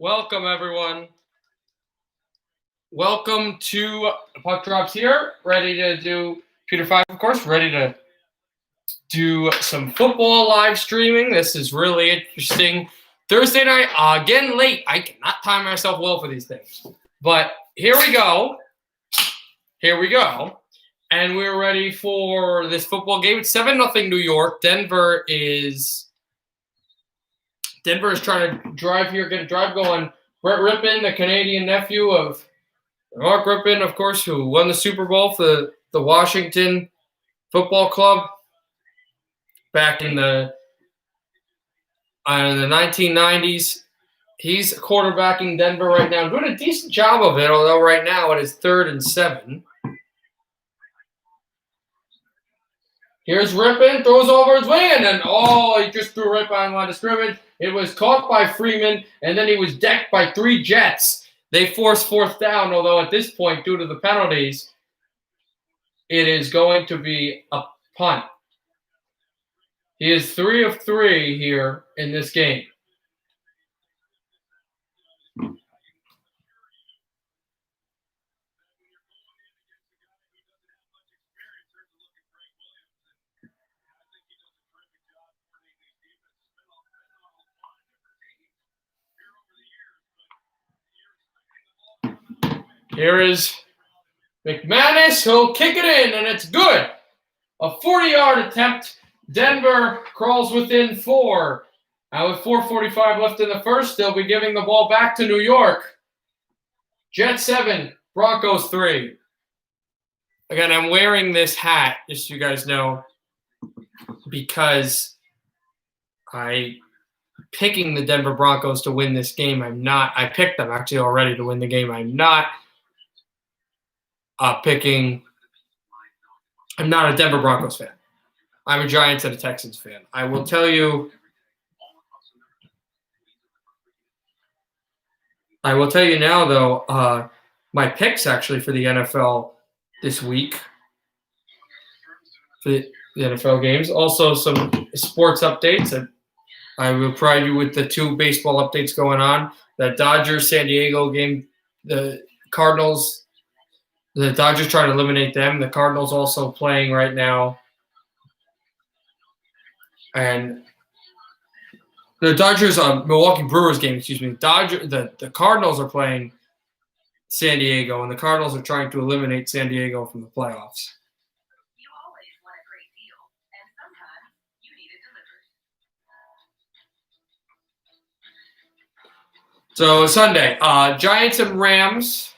Welcome, everyone. Welcome to Puck Drops here. Ready to do Peter 5, of course. Ready to do some football live streaming. This is really interesting. Thursday night, again late. I cannot time myself well for these things. But here we go. And we're ready for this football game. It's 7-0 New York. Denver is trying to drive here, get a drive going. Brett Rippon, the Canadian nephew of Mark Rippon, of course, who won the Super Bowl for the Washington Football Club back in the 1990s. He's quarterbacking Denver right now, doing a decent job of it, although right now it is 3rd and 7. Here's Rippon, throws over his way, and then, he just threw right by the line of scrimmage. It was caught by Freeman, and then he was decked by 3 Jets. They forced 4th down, although at this point, due to the penalties, it is going to be a punt. He is 3 of 3 here in this game. Here is McManus. He'll kick it in, and it's good. A 40-yard attempt. Denver crawls within 4. Now with 4:45 left in the first, they'll be giving the ball back to New York. Jets 7, Broncos 3. Again, I'm wearing this hat, just so you guys know, because I'm picking the Denver Broncos to win this game. I picked them actually already to win the game. I'm not I'm not a Denver Broncos fan. I'm a Giants and a Texans fan. I will tell you now, though, my picks actually for the NFL this week, for the NFL games. Also, some sports updates. I will provide you with the 2 baseball updates going on. The Dodgers-San Diego game, the Cardinals – the Dodgers trying to eliminate them. The Cardinals also playing right now. And the Dodgers Milwaukee Brewers game, excuse me. The Cardinals are playing San Diego, and the Cardinals are trying to eliminate San Diego from the playoffs. You always want a great deal, and sometimes you need it delivered. So Sunday, Giants and Rams.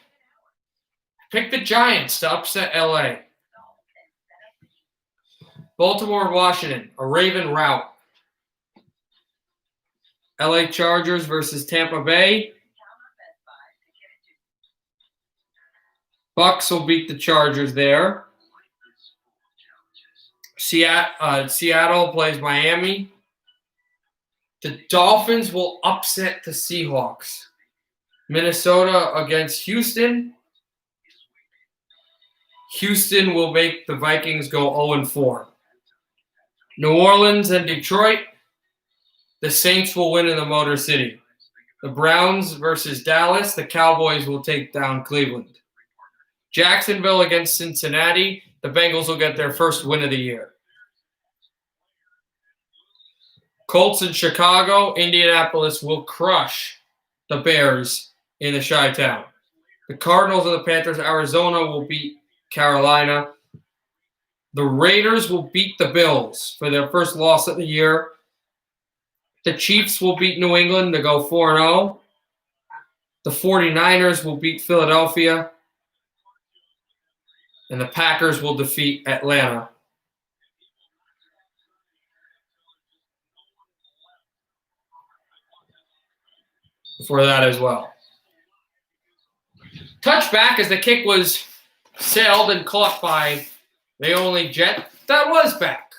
Pick the Giants to upset LA. Baltimore, Washington, a Raven rout. LA Chargers versus Tampa Bay. Bucks will beat the Chargers there. Seattle plays Miami. The Dolphins will upset the Seahawks. Minnesota against Houston. Houston will make the Vikings go 0-4. New Orleans and Detroit. The Saints will win in the Motor City. The Browns versus Dallas. The Cowboys will take down Cleveland. Jacksonville against Cincinnati. The Bengals will get their first win of the year. Colts in Chicago. Indianapolis will crush the Bears in the Chi-Town. The Cardinals and the Panthers. Arizona will beat Carolina. The Raiders will beat the Bills for their first loss of the year. The Chiefs will beat New England to go 4-0. The 49ers will beat Philadelphia. And the Packers will defeat Atlanta. For that as well. Touchback as the kick was sailed and caught by the only Jet that was back.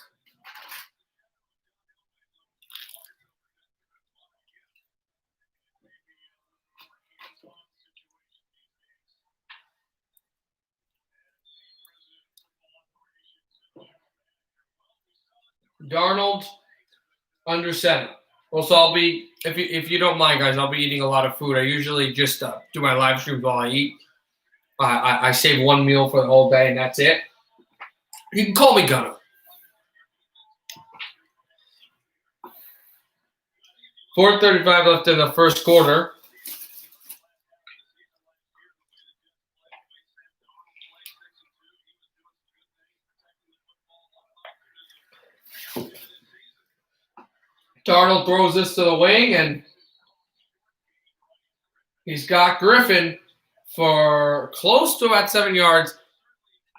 Darnold under 7. Also, I'll be if you don't mind, guys, I'll be eating a lot of food. I usually just do my live streams while I eat. I save one meal for the whole day, and that's it. You can call me Gunner. 4:35 left in the first quarter. Darnold throws this to the wing, and he's got Griffin for close to about 7 yards.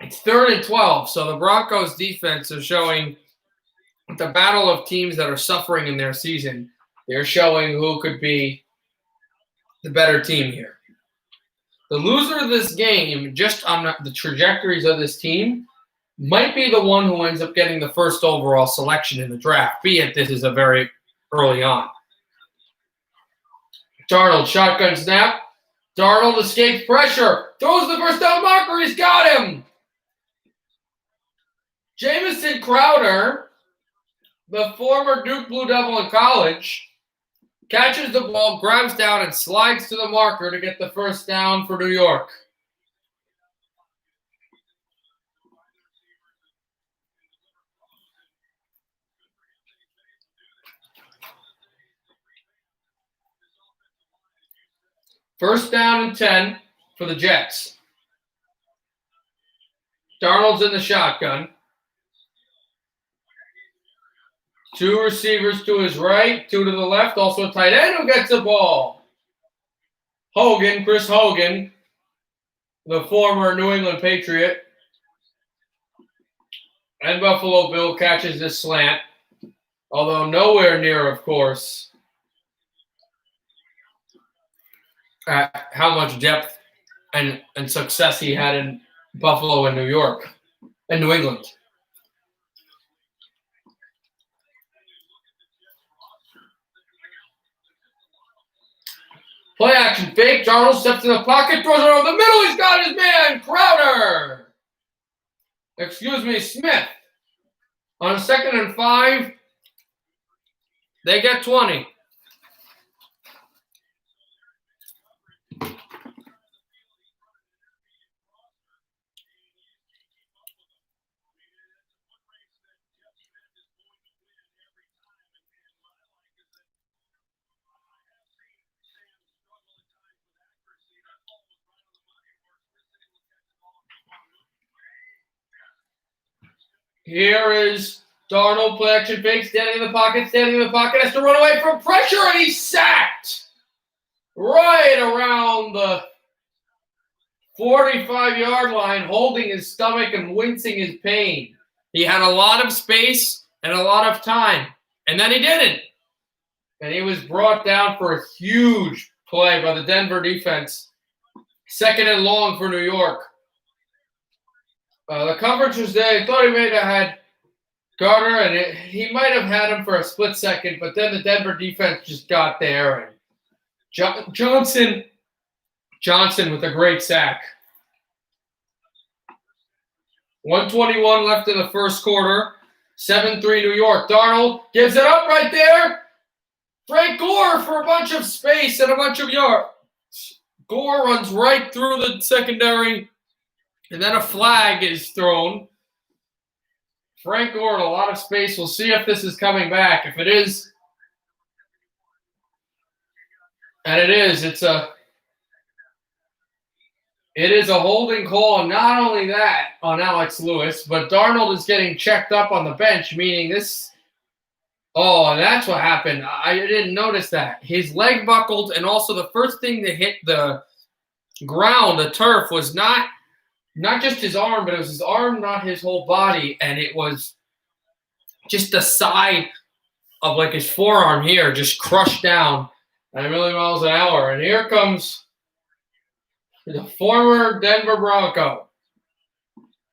It's 3rd and 12, so the Broncos defense is showing the battle of teams that are suffering in their season. They're showing who could be the better team here. The loser of this game, just on the trajectories of this team, might be the one who ends up getting the first overall selection in the draft, be it this is a very early on. Darnold, shotgun snap. Darnold escapes pressure. Throws the first down marker. He's got him. Jamison Crowder, the former Duke Blue Devil in college, catches the ball, grabs down, and slides to the marker to get the first down for New York. First down and 10 for the Jets. Darnold's in the shotgun. 2 receivers to his right, 2 to the left. Also a tight end who gets the ball. Hogan, Chris Hogan, the former New England Patriot, and Buffalo Bill catches this slant, although nowhere near, of course, how much depth and success he had in Buffalo and New York and New England. Play action fake. Darnold steps in the pocket, throws it over the middle. He's got his man, Crowder. Excuse me, Smith. On 2nd and 5, they get 20. Here is Darnold, play action fake, standing in the pocket, has to run away from pressure, and he's sacked right around the 45-yard line, holding his stomach and wincing his pain. He had a lot of space and a lot of time, and then he didn't. And he was brought down for a huge play by the Denver defense. 2nd and long for New York. The coverage was there. He thought he may have had Carter, and he might have had him for a split second, but then the Denver defense just got there. And Johnson with a great sack. 1:21 left in the first quarter. 7-3 New York. Darnold gives it up right there. Frank Gore for a bunch of space and a bunch of yards. Gore runs right through the secondary. And then a flag is thrown. Frank Gore in a lot of space. We'll see if this is coming back. If it is, and it is, it is a holding call. And not only that on Alex Lewis, but Darnold is getting checked up on the bench, meaning this. Oh, and that's what happened. I didn't notice that. His leg buckled, and also the first thing to hit the ground, the turf, was not just his arm, but it was his arm, not his whole body, and it was just the side of like his forearm here, just crushed down at 1 million miles an hour. And here comes the former Denver Bronco,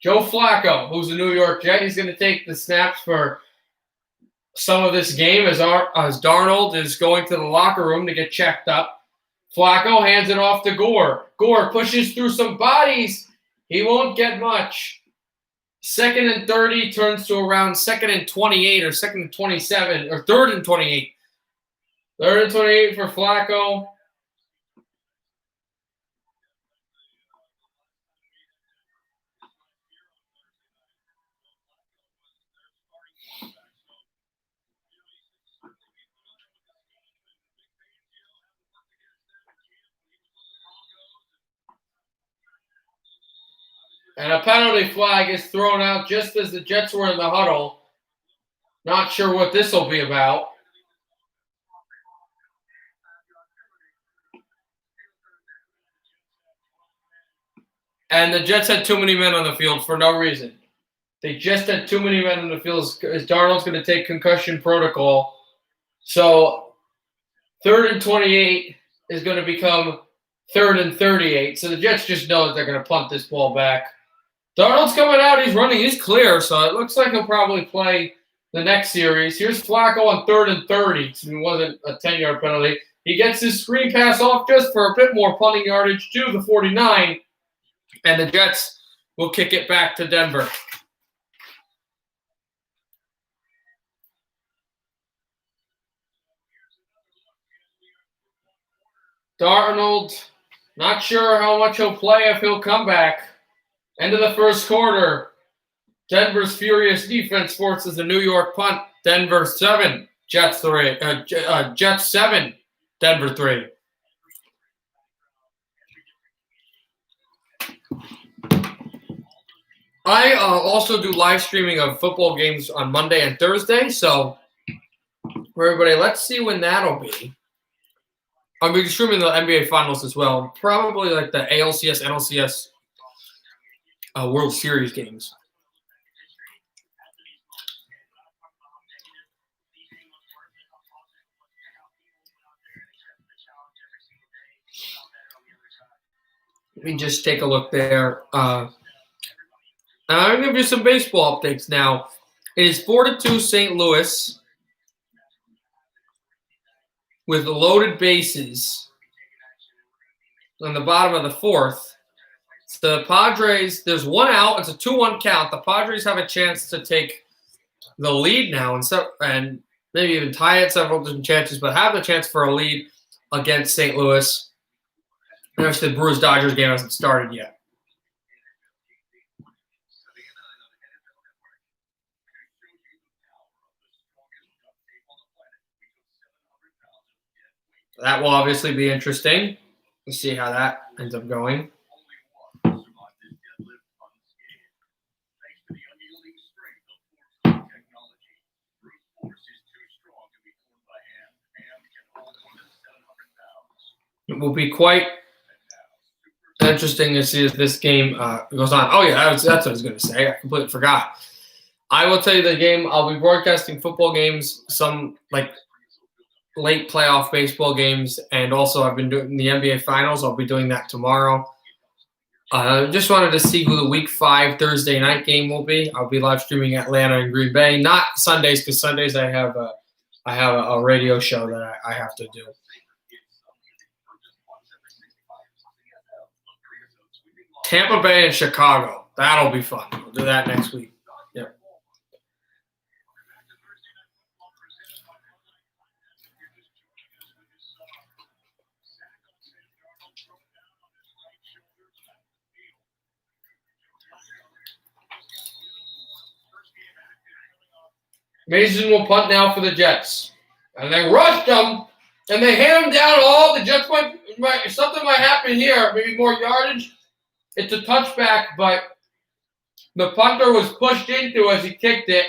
Joe Flacco, who's a New York Jet. He's going to take the snaps for some of this game as Darnold is going to the locker room to get checked up. Flacco hands it off to Gore. Gore pushes through some bodies. He won't get much. 2nd and 30 turns to around 2nd and 28 or 2nd and 27 or 3rd and 28. 3rd and 28 for Flacco. And a penalty flag is thrown out just as the Jets were in the huddle. Not sure what this will be about. And the Jets had too many men on the field for no reason. They just had too many men on the field as Darnold's going to take concussion protocol. So 3rd and 28 is going to become 3rd and 38. So the Jets just know that they're going to punt this ball back. Darnold's coming out. He's running. He's clear. So it looks like he'll probably play the next series. Here's Flacco on 3rd and 30. So it wasn't a 10-yard penalty. He gets his screen pass off just for a bit more punting yardage to the 49. And the Jets will kick it back to Denver. Darnold, not sure how much he'll play if he'll come back. End of the first quarter. Denver's furious defense forces a New York punt. Denver 7, Jets 3. Jets 7, Denver 3. I also do live streaming of football games on Monday and Thursday. So, for everybody, let's see when that'll be. I'll be streaming the NBA Finals as well. Probably like the ALCS, NLCS World Series games. Let me just take a look there. I'm going to give you some baseball updates now. It is 4-2 St. Louis with loaded bases on the bottom of the 4th. The Padres, there's one out. It's a 2-1 count. The Padres have a chance to take the lead now and maybe even tie it several different chances, but have the chance for a lead against St. Louis. And actually, the Brewers-Dodgers game hasn't started yet. That will obviously be interesting. Let's see how that ends up going. It will be quite interesting to see as this game goes on. Oh, yeah, that's what I was going to say. I completely forgot. I will tell you the game. I'll be broadcasting football games, some like late playoff baseball games, and also I've been doing the NBA Finals. I'll be doing that tomorrow. Just wanted to see who the Week 5 Thursday night game will be. I'll be live streaming Atlanta and Green Bay, not Sundays because Sundays I have a radio show that I have to do. Tampa Bay and Chicago. That'll be fun. We'll do that next week. Yep. Mason will punt now for the Jets. And they rushed him, and they hit him down all. The Jets something might happen here, maybe more yardage. It's a touchback, but the punter was pushed into as he kicked it.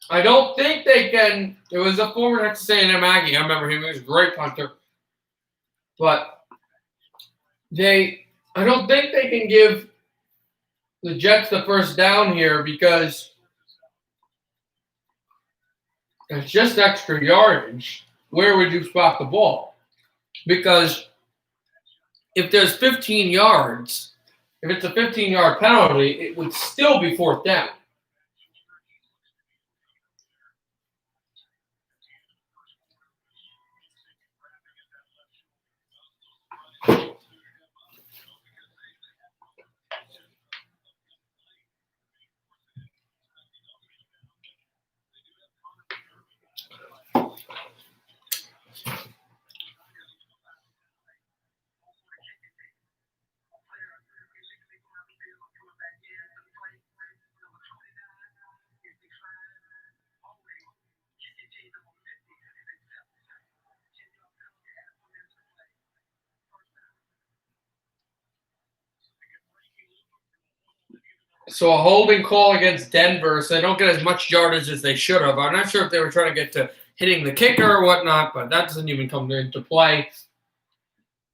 I don't think they can. It was a former Texas A&M Aggie. I remember him. He was a great punter. But I don't think they can give the Jets the first down here because it's just extra yardage. Where would you spot the ball? Because if there's 15 yards, if it's a 15-yard penalty, it would still be 4th down. So a holding call against Denver, so they don't get as much yardage as they should have. I'm not sure if they were trying to get to hitting the kicker or whatnot, but that doesn't even come into play.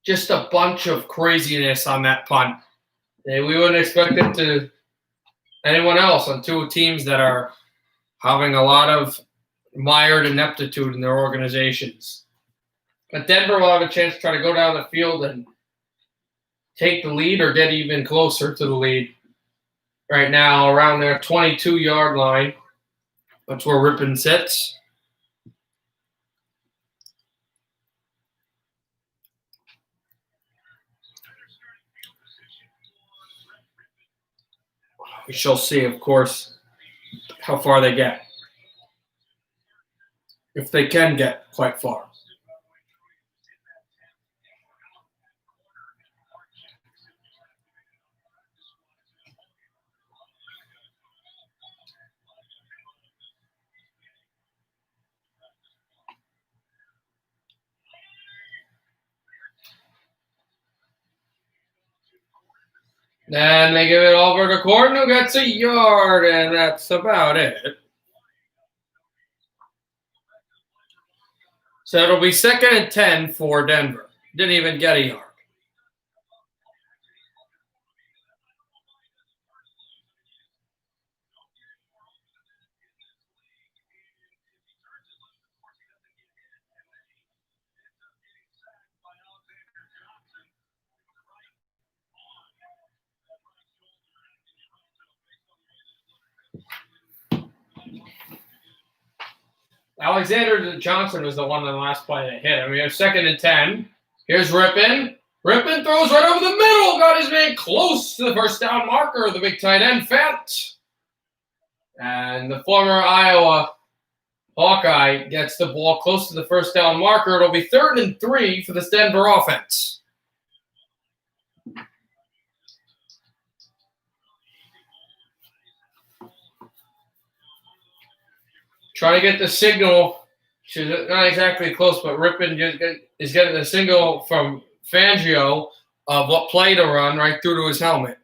Just a bunch of craziness on that punt. And we wouldn't expect it to anyone else on two teams that are having a lot of mired ineptitude in their organizations. But Denver will have a chance to try to go down the field and take the lead or get even closer to the lead. Right now, around their 22-yard line. That's where Rippon sits. We shall see, of course, how far they get. If they can get quite far. Then they give it over to Gordon, who gets a yard, and that's about it. So it'll be 2nd and 10 for Denver. Didn't even get a yard. Alexander Johnson was the one on the last play that hit. We have 2nd and 10. Here's Rippon. Rippon throws right over the middle. Got his man close to the first down marker. The big tight end, Fent. And the former Iowa Hawkeye gets the ball close to the first down marker. It'll be 3rd and 3 for this Denver offense. Trying to get the signal. She's not exactly close, but Rippon is getting the signal from Fangio of what play to run right through to his helmet.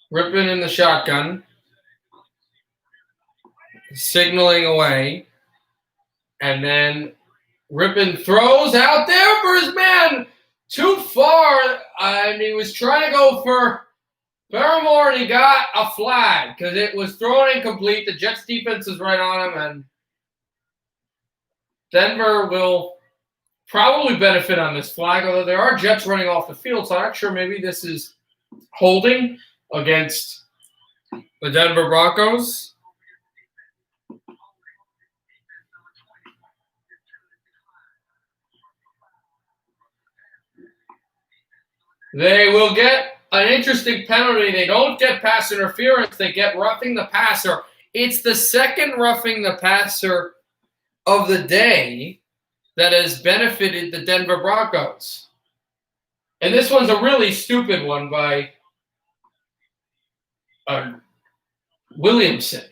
Rippon in the shotgun. Signaling away. And then Rippon throws out there for his man. Too far, and he was trying to go for Paramore, and he got a flag because it was thrown incomplete. The Jets defense is right on him, and Denver will probably benefit on this flag, although there are Jets running off the field, so I'm not sure maybe this is holding against the Denver Broncos. They will get an interesting penalty. They don't get pass interference. They get roughing the passer. It's the second roughing the passer of the day that has benefited the Denver Broncos. And this one's a really stupid one by Williamson.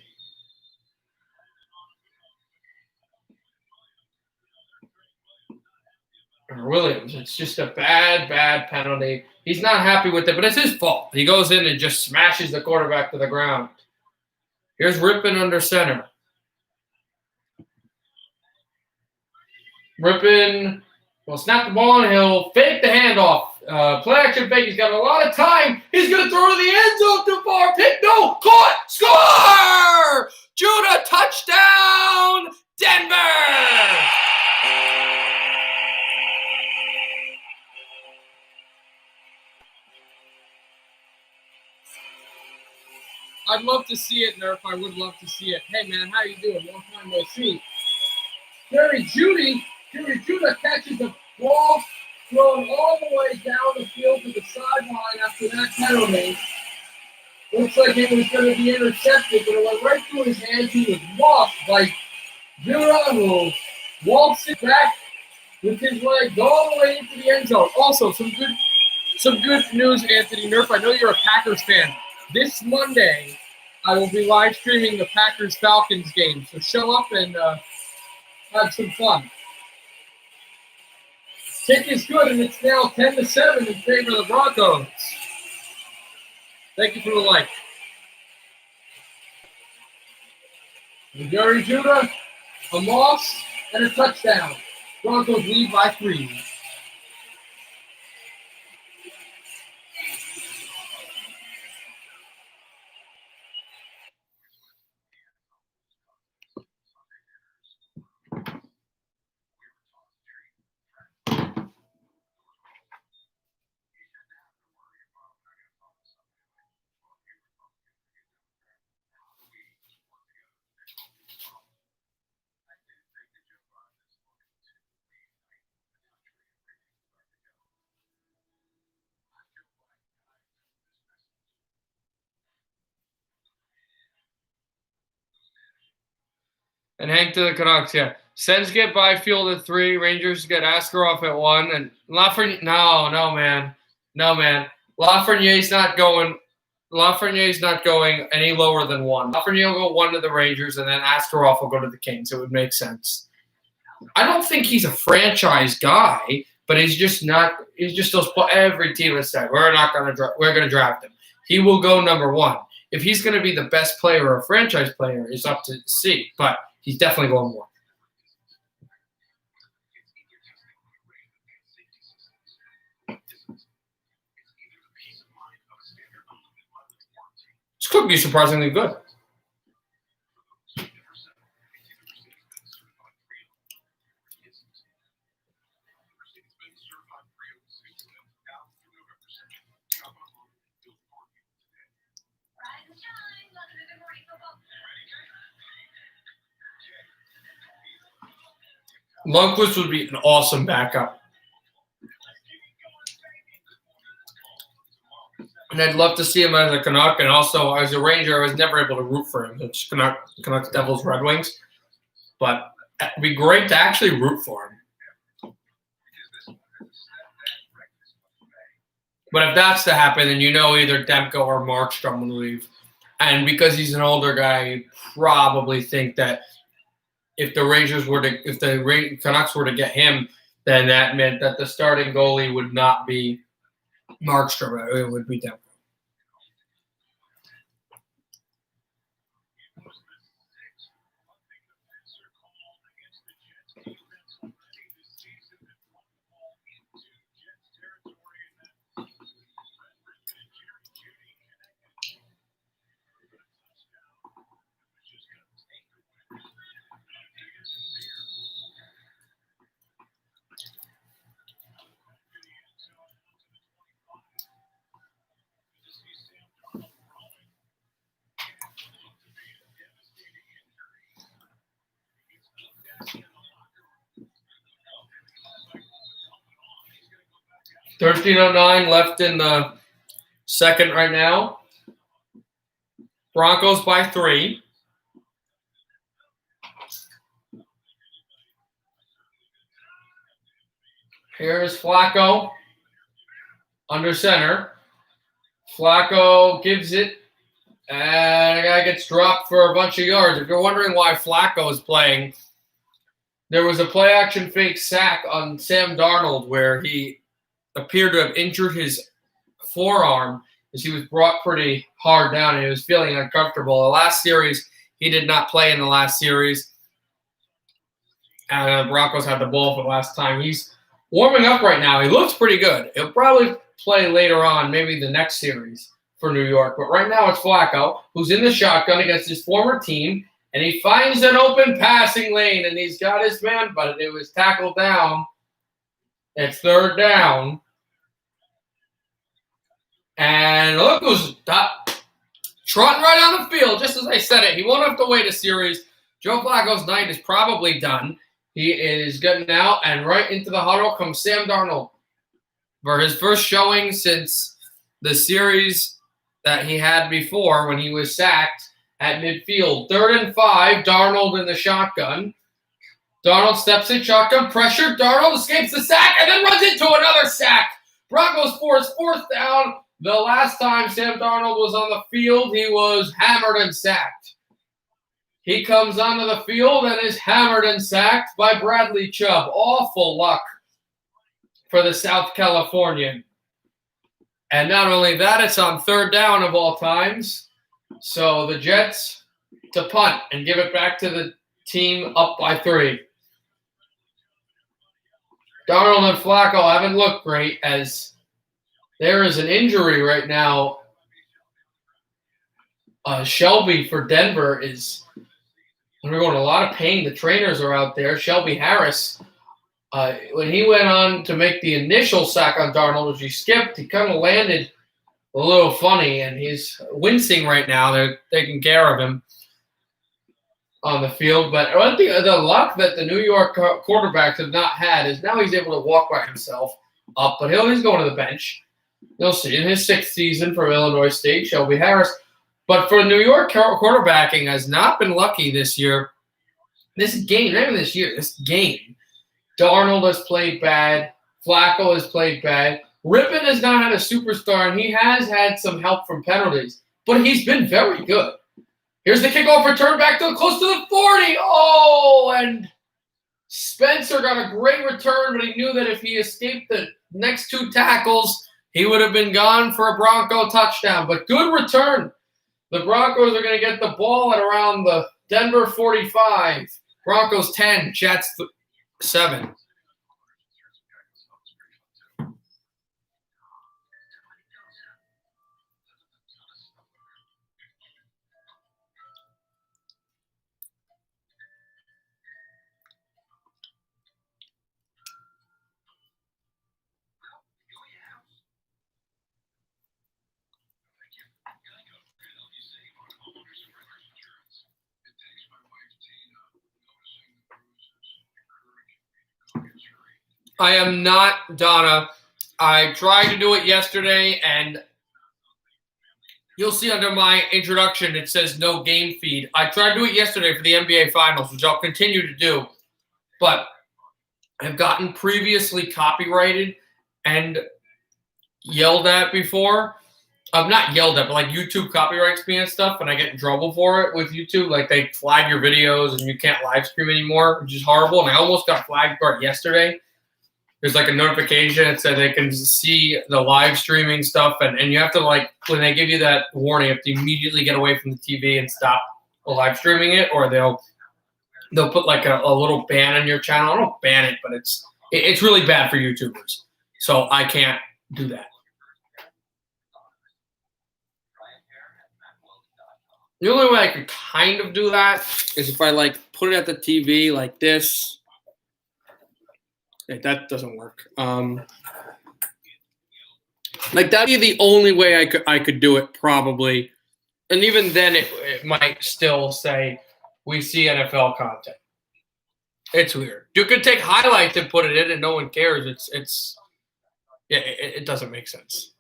Or Williams. It's just a bad penalty. He's not happy with it, but it's his fault. He goes in and just smashes the quarterback to the ground. Here's Rippon under center. Rippon will snap the ball and he'll fake the handoff. Play action fake. He's got a lot of time. He's going to throw to the end zone too far. Pick, no, caught, score! Judah, touchdown, Denver! I'd love to see it, Nerf. I would love to see it. Hey, man, how you doing? Long time no see. Jerry Judah catches the ball, thrown all the way down the field to the sideline after that penalty. Looks like it was going to be intercepted, but it went right through his hands. He was walked by Jura, who walks it back with his leg all the way into the end zone. Also, some good news, Anthony Nerf. I know you're a Packers fan. This Monday, I will be live streaming the Packers-Falcons game, so show up and have some fun. Kick is good, and it's now 10-7 in favor of the Broncos. Thank you for the like. Jerry Judah, a loss, and a touchdown. Broncos lead by 3. And Hank to the Canucks, yeah. Sens get Byfield at 3. Rangers get Askarov at 1. And Lafreniere, no, man. Lafreniere's not going any lower than 1. Lafreniere will go 1 to the Rangers, and then Askarov will go to the Kings. It would make sense. I don't think he's a franchise guy, but he's just those every team has said we're going to draft him. He will go number 1. If he's going to be the best player or a franchise player, is up to see, but he's definitely going 1. This could be surprisingly good. Lundqvist would be an awesome backup. And I'd love to see him as a Canuck, and also as a Ranger, I was never able to root for him. It's Canucks, Devils, Red Wings. But it'd be great to actually root for him. But if that's to happen, then you know either Demko or Markstrom will leave. And because he's an older guy, you probably think that if the Canucks were to get him, then that meant that the starting goalie would not be Markstrom. It would be Demko. $13:09 left in the second right now. Broncos by 3. Here's Flacco under center. Flacco gives it, and the guy gets dropped for a bunch of yards. If you're wondering why Flacco is playing, there was a play-action fake sack on Sam Darnold where he appeared to have injured his forearm as he was brought pretty hard down and he was feeling uncomfortable. The last series, he did not play in the last series. And the Broncos had the ball for the last time. He's warming up right now. He looks pretty good. He'll probably play later on, maybe the next series for New York. But right now it's Flacco, who's in the shotgun against his former team, and he finds an open passing lane, and he's got his man, but it was tackled down. It's 3rd down. And look who's trotting right on the field, just as I said it. He won't have to wait a series. Joe Flacco's night is probably done. He is getting out, and right into the huddle comes Sam Darnold for his first showing since the series that he had before when he was sacked at midfield. 3rd and 5, Darnold in the shotgun. Darnold steps in shotgun, pressure. Darnold escapes the sack and then runs into another sack. Broncos force 4th down. The last time Sam Darnold was on the field, he was hammered and sacked. He comes onto the field and is hammered and sacked by Bradley Chubb. Awful luck for the South Californian. And not only that, it's on 3rd down of all times. So the Jets to punt and give it back to the team up by 3. Darnold and Flacco haven't looked great as there is an injury right now. Shelby for Denver is undergoing a lot of pain. The trainers are out there. Shelby Harris, when he went on to make the initial sack on Darnold, which he skipped, he kind of landed a little funny, and he's wincing right now. They're taking care of him on the field. But I think the luck that the New York quarterbacks have not had is now he's able to walk by himself up, but he's going to the bench. You'll see in his 6th season for Illinois State, Shelby Harris. But for New York, quarterbacking has not been lucky this year. This game, not even this year, this game, Darnold has played bad. Flacco has played bad. Rippon has not had a superstar, and he has had some help from penalties. But he's been very good. Here's the kickoff return back to close to the 40. Oh, and Spencer got a great return, but he knew that if he escaped the next 2 tackles, he would have been gone for a Bronco touchdown. But good return. The Broncos are going to get the ball at around the Denver 45. Broncos 10, Jets 7. I am not Donna. I tried to do it yesterday, and you'll see under my introduction it says no game feed. I tried to do it yesterday for the NBA Finals, which I'll continue to do, but I've gotten previously copyrighted and yelled at before. I'm not yelled at, but like YouTube copyrights me and stuff, and I get in trouble for it with YouTube. Like they flag your videos and you can't live stream anymore, which is horrible. And I almost got flagged for it yesterday. There's like a notification that said they can see the live streaming stuff, and you have to, like, when they give you that warning, you have to immediately get away from the TV and stop live streaming it, or they'll put like a little ban on your channel. I don't ban it, but it's really bad for YouTubers. So I can't do that. The only way I could kind of do that is if I like put it at the TV like this. That doesn't work. Like that'd be the only way I could do it probably, and even then it might still say we see NFL content. It's weird. You could take highlights and put it in, and no one cares. It doesn't make sense.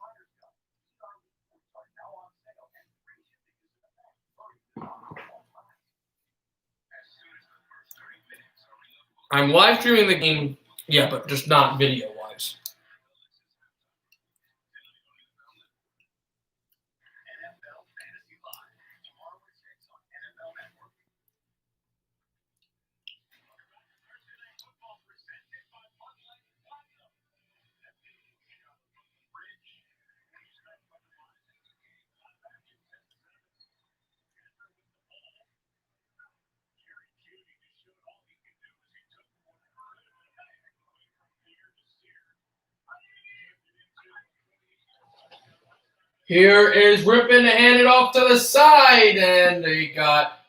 I'm live streaming the game. Yeah, but just not video-wise. Here is Rippon to hand it off to the side, and he got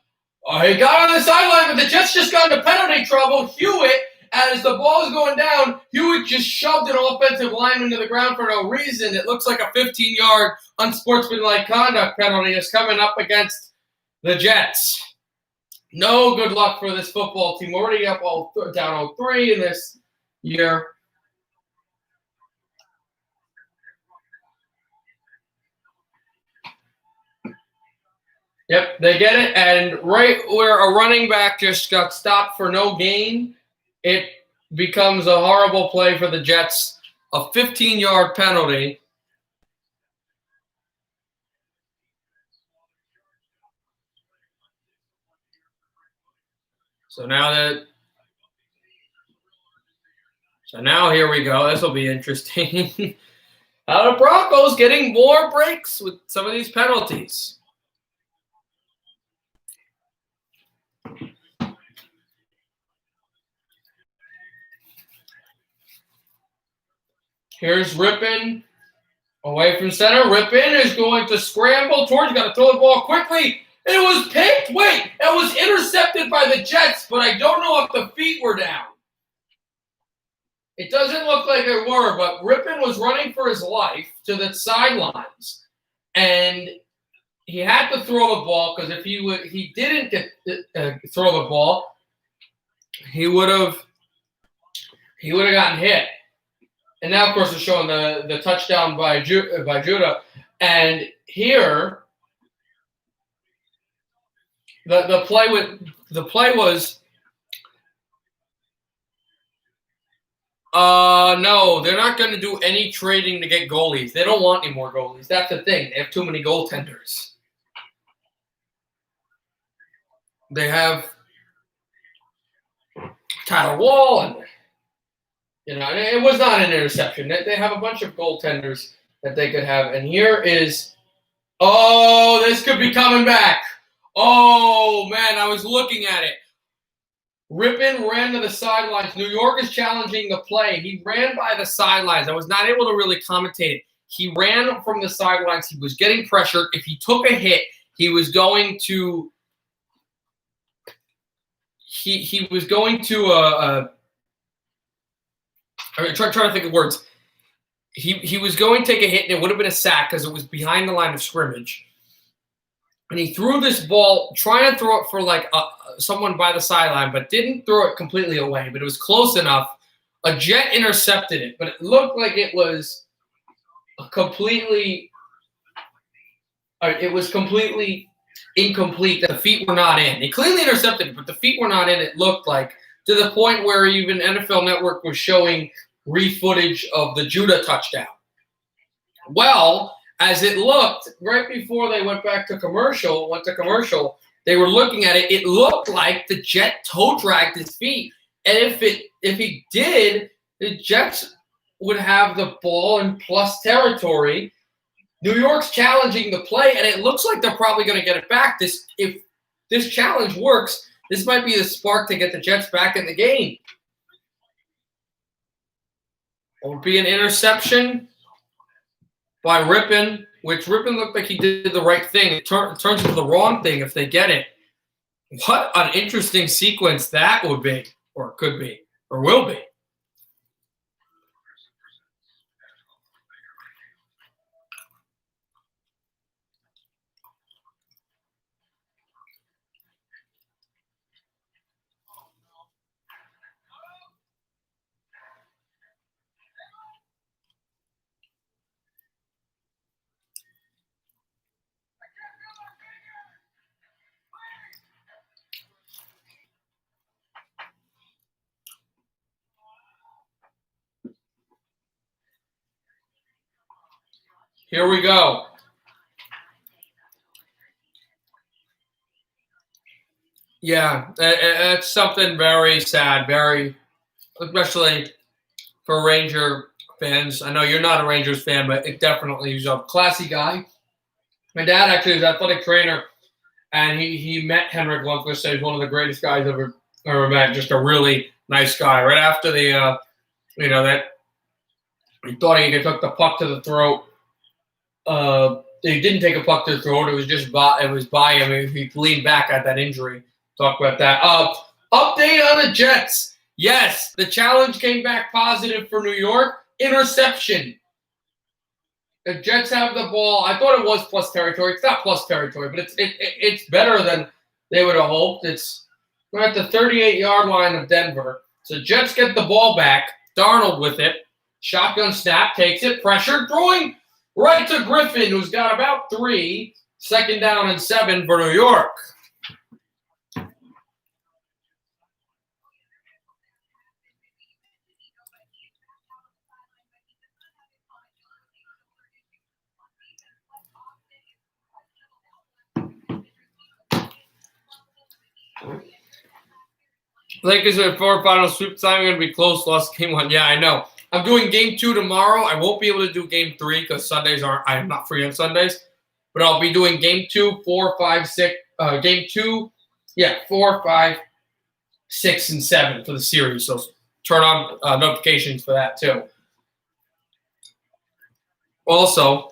on the sideline, but the Jets just got into penalty trouble. Hewitt, as the ball is going down, Hewitt just shoved an offensive lineman to the ground for no reason. It looks like a 15-yard unsportsmanlike conduct penalty is coming up against the Jets. No good luck for this football team. Already up down 0-3 in this year. Yep, they get it, and right where a running back just got stopped for no gain, it becomes a horrible play for the Jets, a 15-yard penalty. So now here we go. This will be interesting. The Broncos getting more breaks with some of these penalties. Here's Rippon away from center. Rippon is going to scramble towards. Got to throw the ball quickly. It was picked. Wait, it was intercepted by the Jets, but I don't know if the feet were down. It doesn't look like they were, but Rippon was running for his life to the sidelines, and he had to throw the ball because if he didn't throw the ball, he would have gotten hit. And now, of course, it's showing the touchdown by Judah. And here, the play was no, they're not going to do any trading to get goalies. They don't want any more goalies. That's the thing. They have too many goaltenders. They have Tyler Wall, and it was not an interception. They have a bunch of goaltenders that they could have. And here is, this could be coming back. Oh, man, I was looking at it. Rippon ran to the sidelines. New York is challenging the play. He ran by the sidelines. I was not able to really commentate it. He ran from the sidelines. He was getting pressured. If he took a hit, he was going to he was going to I'm trying to think of words. He was going to take a hit, and it would have been a sack because it was behind the line of scrimmage. And he threw this ball, trying to throw it for like someone by the sideline, but didn't throw it completely away. But it was close enough. A Jet intercepted it, but it looked like it was completely incomplete. The feet were not in. He cleanly intercepted it, but the feet were not in. It looked like, to the point where even NFL Network was showing re-footage of the Judah touchdown. Well, as it looked, right before they went to commercial, they were looking at it. It looked like the Jet toe dragged his feet. And if he did, the Jets would have the ball in plus territory. New York's challenging the play, and it looks like they're probably going to get it back. If this challenge works, this might be the spark to get the Jets back in the game. It would be an interception by Rippon, which Rippon looked like he did the right thing. It turns into the wrong thing if they get it. What an interesting sequence that would be, or could be, or will be. Here we go. Yeah, it's something very sad, especially for Ranger fans. I know you're not a Rangers fan, but it definitely is a classy guy. My dad actually is an athletic trainer, and he met Henrik Lundqvist. So he's one of the greatest guys ever met. Just a really nice guy. Right after that he thought he took the puck to the throat. He didn't take a puck to the throat. It was just by him. He leaned back at that injury. Talk about that. Update on the Jets. Yes, the challenge came back positive for New York. Interception. The Jets have the ball. I thought it was plus territory. It's not plus territory, but it's better than they would have hoped. We're at the 38-yard line of Denver. So Jets get the ball back. Darnold with it. Shotgun snap, takes it. Pressure, throwing right to Griffin, who's got about 3. 2nd down and 7 for New York. Lakers are 4 final sweep time. I'm going to be close. Lost game 1. Yeah, I know. I'm doing game 2 tomorrow. I won't be able to do game 3 because Sundays aren't. I'm not free on Sundays. But I'll be doing game 2, 4, 5, 6. Game 2, 4, 5, 6, and 7 for the series. So turn on notifications for that too. Also,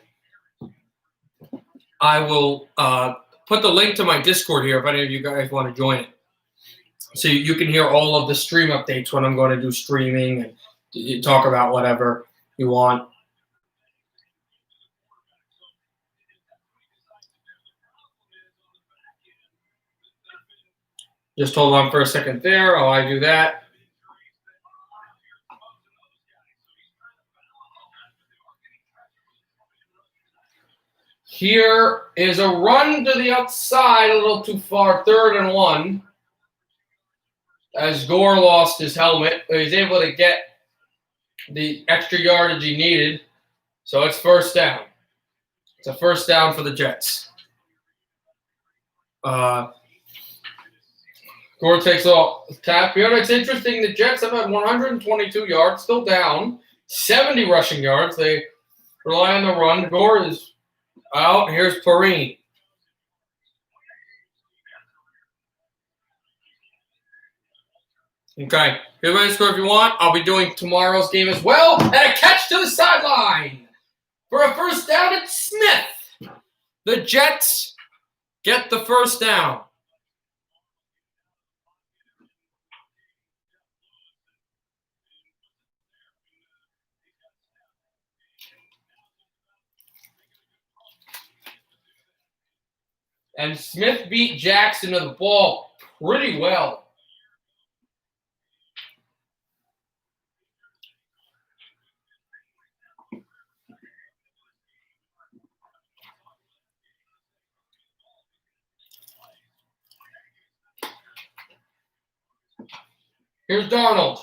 I will put the link to my Discord here if any of you guys want to join it. So you can hear all of the stream updates when I'm going to do streaming and talk about whatever you want. Just hold on for a second there while I do that. Here is a run to the outside, a little too far, 3rd and 1. As Gore lost his helmet, but he's able to get the extra yardage he needed. So it's 1st down. It's a 1st down for the Jets. Gore takes a tap here. It's interesting. The Jets have had 122 yards, still down, 70 rushing yards. They rely on the run. Gore is out. Here's Perrine. Okay, here's my score if you want. I'll be doing tomorrow's game as well. And a catch to the sideline. For a 1st down, it's Smith. The Jets get the 1st down. And Smith beat Jackson to the ball pretty well. Here's Darnold.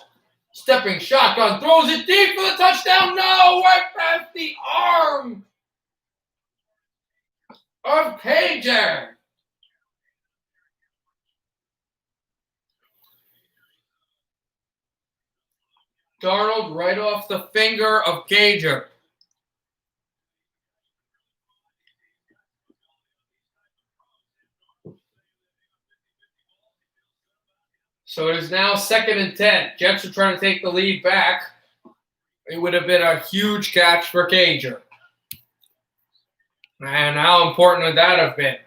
Stepping shotgun. Throws it deep for the touchdown. No! Right past the arm of Pager. Darnold right off the finger of Gager. So it is now 2nd and 10. Jets are trying to take the lead back. It would have been a huge catch for Gager. And how important would that have been?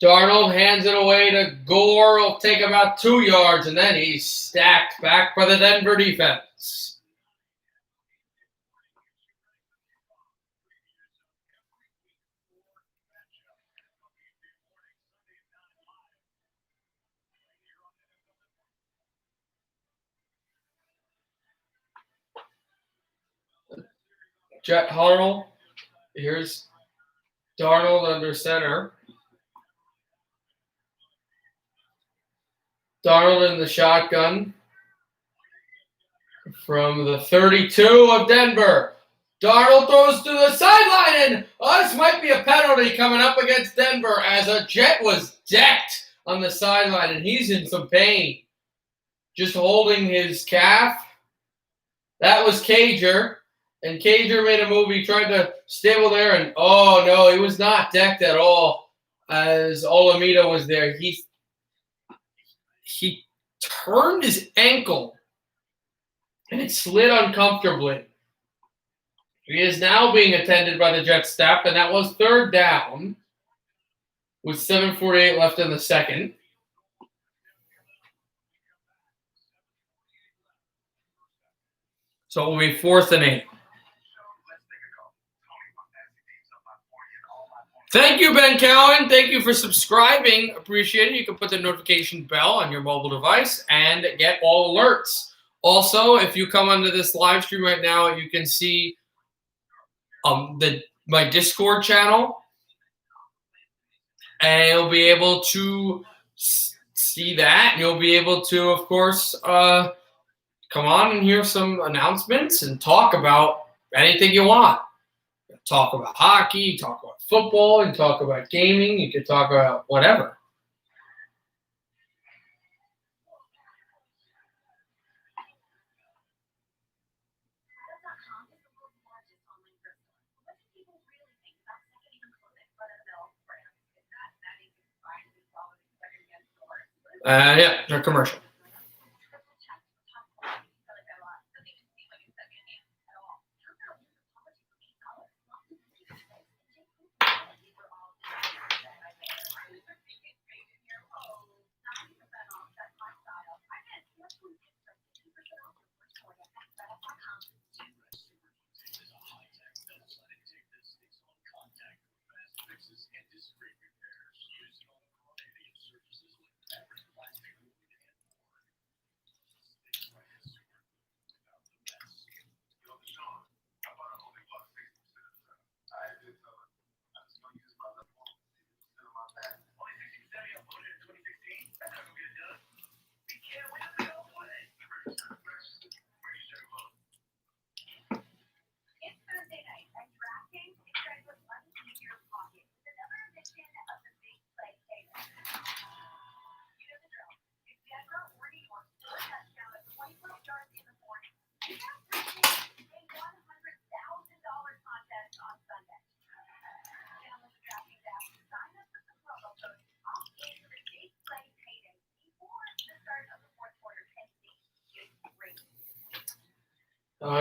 Darnold hands it away to Gore. He'll take about 2 yards, and then he's stacked back by the Denver defense. Jet huddle. Here's Darnold under center. Darnold in the shotgun from the 32 of Denver. Darnold throws to the sideline, and this might be a penalty coming up against Denver as a Jet was decked on the sideline, and he's in some pain. Just holding his calf. That was Cager, and Cager made a move. He tried to stable there, and oh no, he was not decked at all as Olamide was there. He turned his ankle, and it slid uncomfortably. He is now being attended by the Jets staff, and that was 3rd down with 7:48 left in the 2nd. So it will be 4th and 8. Thank you, Ben Cowan. Thank you for subscribing. Appreciate it. You can put the notification bell on your mobile device and get all alerts. Also, if you come onto this live stream right now, you can see the my Discord channel, and you'll be able to see that. And you'll be able to, of course, come on and hear some announcements and talk about anything you want. Talk about hockey, talk about football, and talk about gaming. You can talk about whatever. Yeah, they're commercial.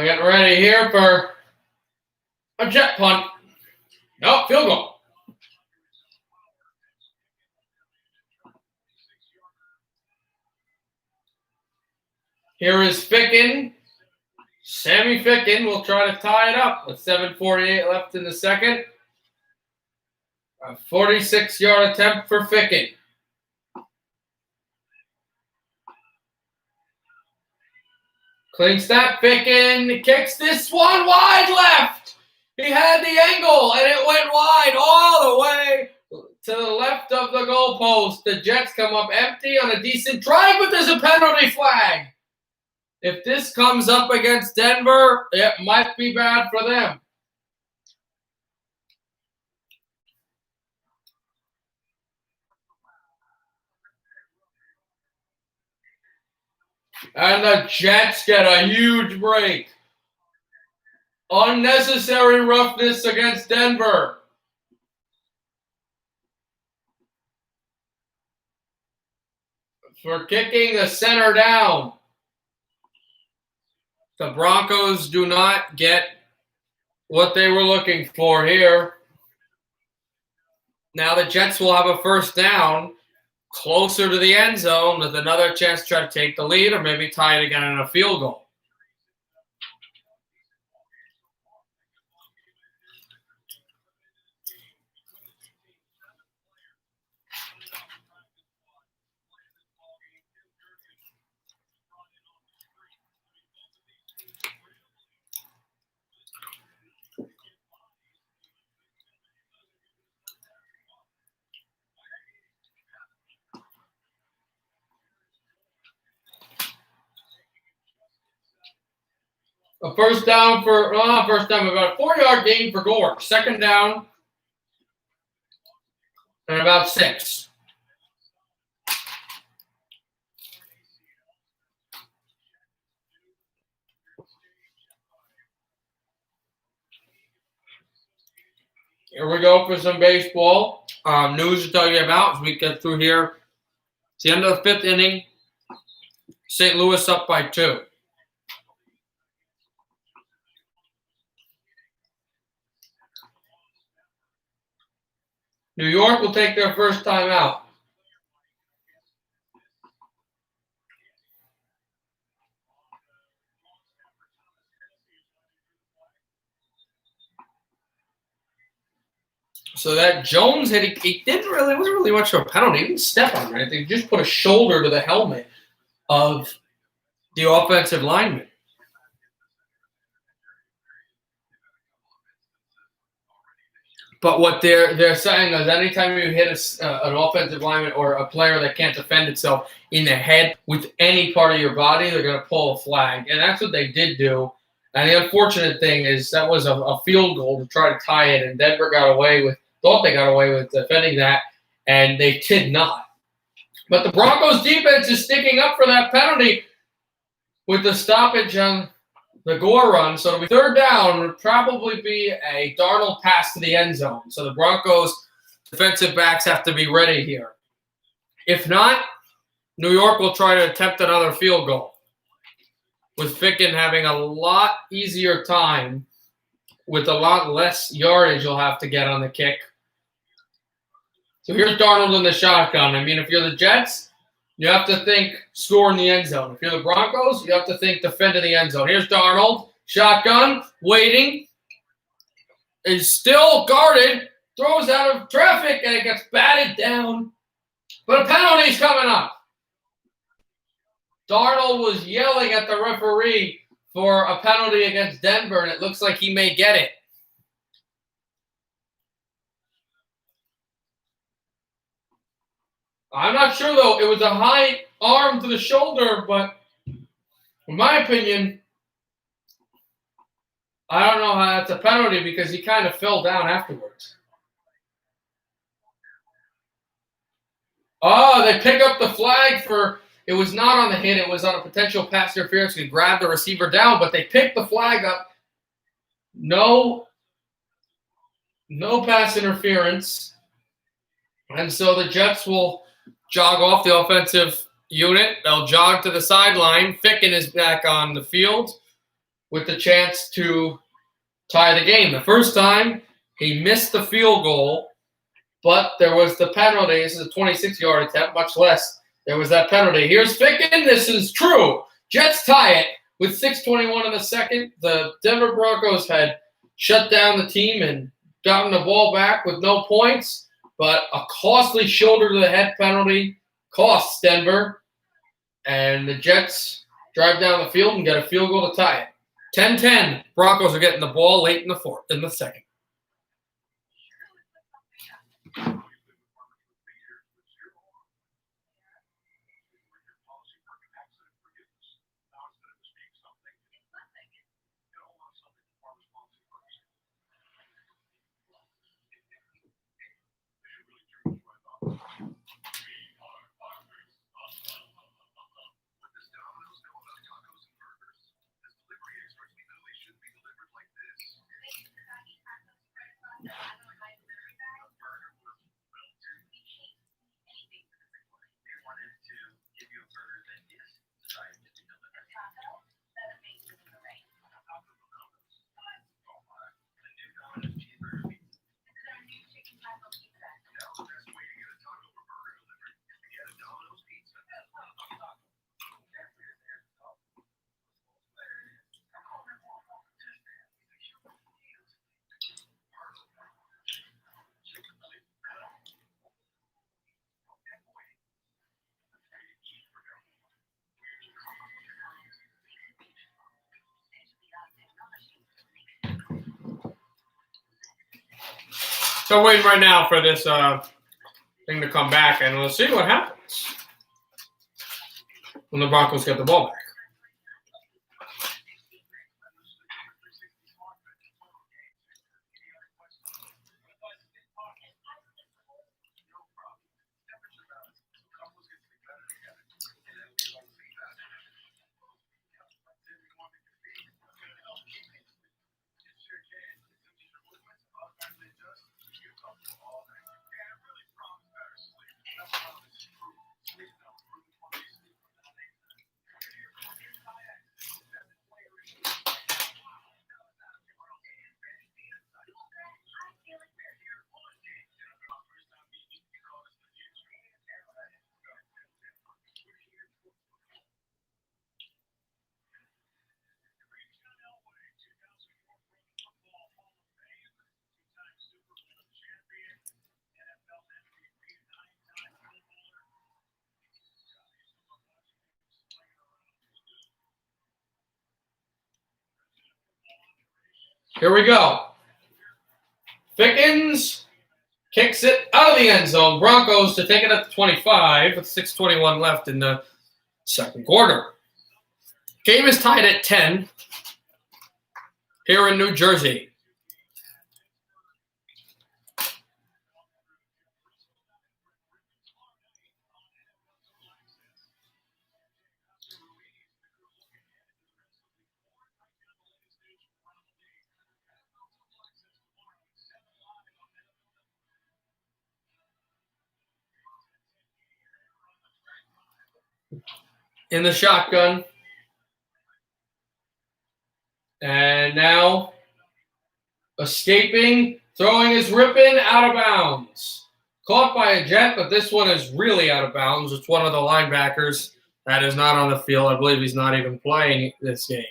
Getting ready here for a jet punt. Nope, field goal. Here is Ficken. Sammy Ficken will try to tie it up with 7:48 left in the second. A 46-yard attempt for Ficken. Clean snap, Ficken kicks this one wide left. He had the angle, and it went wide all the way to the left of the goalpost. The Jets come up empty on a decent drive, but there's a penalty flag. If this comes up against Denver, it might be bad for them. And the Jets get a huge break. Unnecessary roughness against Denver. For kicking the center down. The Broncos do not get what they were looking for here. Now the Jets will have a first down closer to the end zone with another chance to try to take the lead or maybe tie it again in a field goal. A first down about a 4-yard gain for Gore. Second down and about 6. Here we go for some baseball. News to tell you about as we get through here. It's the end of the 5th inning. St. Louis up by 2. New York will take their first time out. So that Jones hit, he wasn't really much of a penalty. He didn't step on it. He just put a shoulder to the helmet of the offensive lineman. But what they're saying is anytime you hit an offensive lineman or a player that can't defend itself in the head with any part of your body, they're going to pull a flag. And that's what they did do. And the unfortunate thing is that was a field goal to try to tie it, and Denver thought they got away with defending that, and they did not. But the Broncos defense is sticking up for that penalty with the stoppage on the Gore run. So it'll be third down. Would probably be a Darnold pass to the end zone. So the Broncos defensive backs have to be ready here. If not, New York will try to attempt another field goal, with Ficken having a lot easier time with a lot less yardage you'll have to get on the kick. So here's Darnold in the shotgun. I mean, if you're the Jets, you have to think score in the end zone. If you're the Broncos, you have to think defend in the end zone. Here's Darnold, shotgun, waiting, is still guarded, throws out of traffic, and it gets batted down. But a penalty's coming up. Darnold was yelling at the referee for a penalty against Denver, and it looks like he may get it. I'm not sure, though. It was a high arm to the shoulder, but in my opinion, I don't know how that's a penalty because he kind of fell down afterwards. Oh, they pick up the flag for – it was not on the hit. It was on a potential pass interference to grab the receiver down, but they picked the flag up. No pass interference. And so the Jets will jog off the offensive unit. They'll jog to the sideline. Ficken is back on the field with the chance to tie the game. The first time, he missed the field goal, but there was the penalty. This is a 26-yard attempt, much less. There was that penalty. Here's Ficken. This is true. Jets tie it with 6:21 in the second. The Denver Broncos had shut down the team and gotten the ball back with no points. But a costly shoulder-to-the-head penalty costs Denver. And the Jets drive down the field and get a field goal to tie it. 10-10. Broncos are getting the ball late in the second. So waiting right now for this thing to come back, and we'll see what happens when the Broncos get the ball back. Here we go. Fickens kicks it out of the end zone. Broncos to take it at the 25 with 6:21 left in the second quarter. Game is tied at 10 here in New Jersey. In the shotgun. And now escaping, throwing is ripping out of bounds. Caught by a Jet, but this one is really out of bounds. It's one of the linebackers that is not on the field. I believe he's not even playing this game.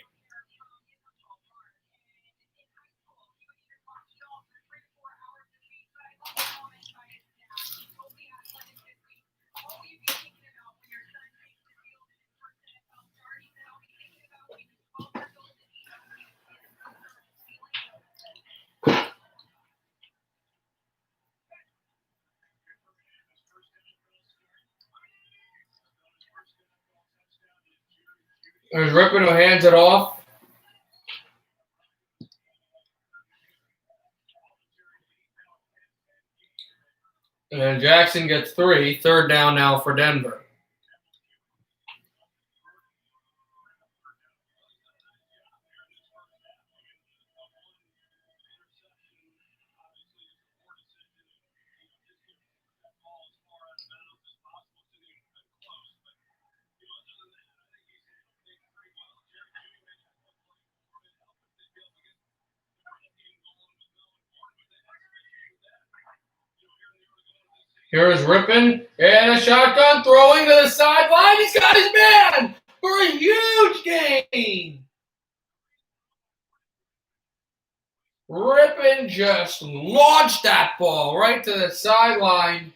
There's Rippin who hands it off. And Jackson gets 3. Third down now for Denver. Here is Rippin and a shotgun throwing to the sideline. He's got his man for a huge gain. Rippin just launched that ball right to the sideline.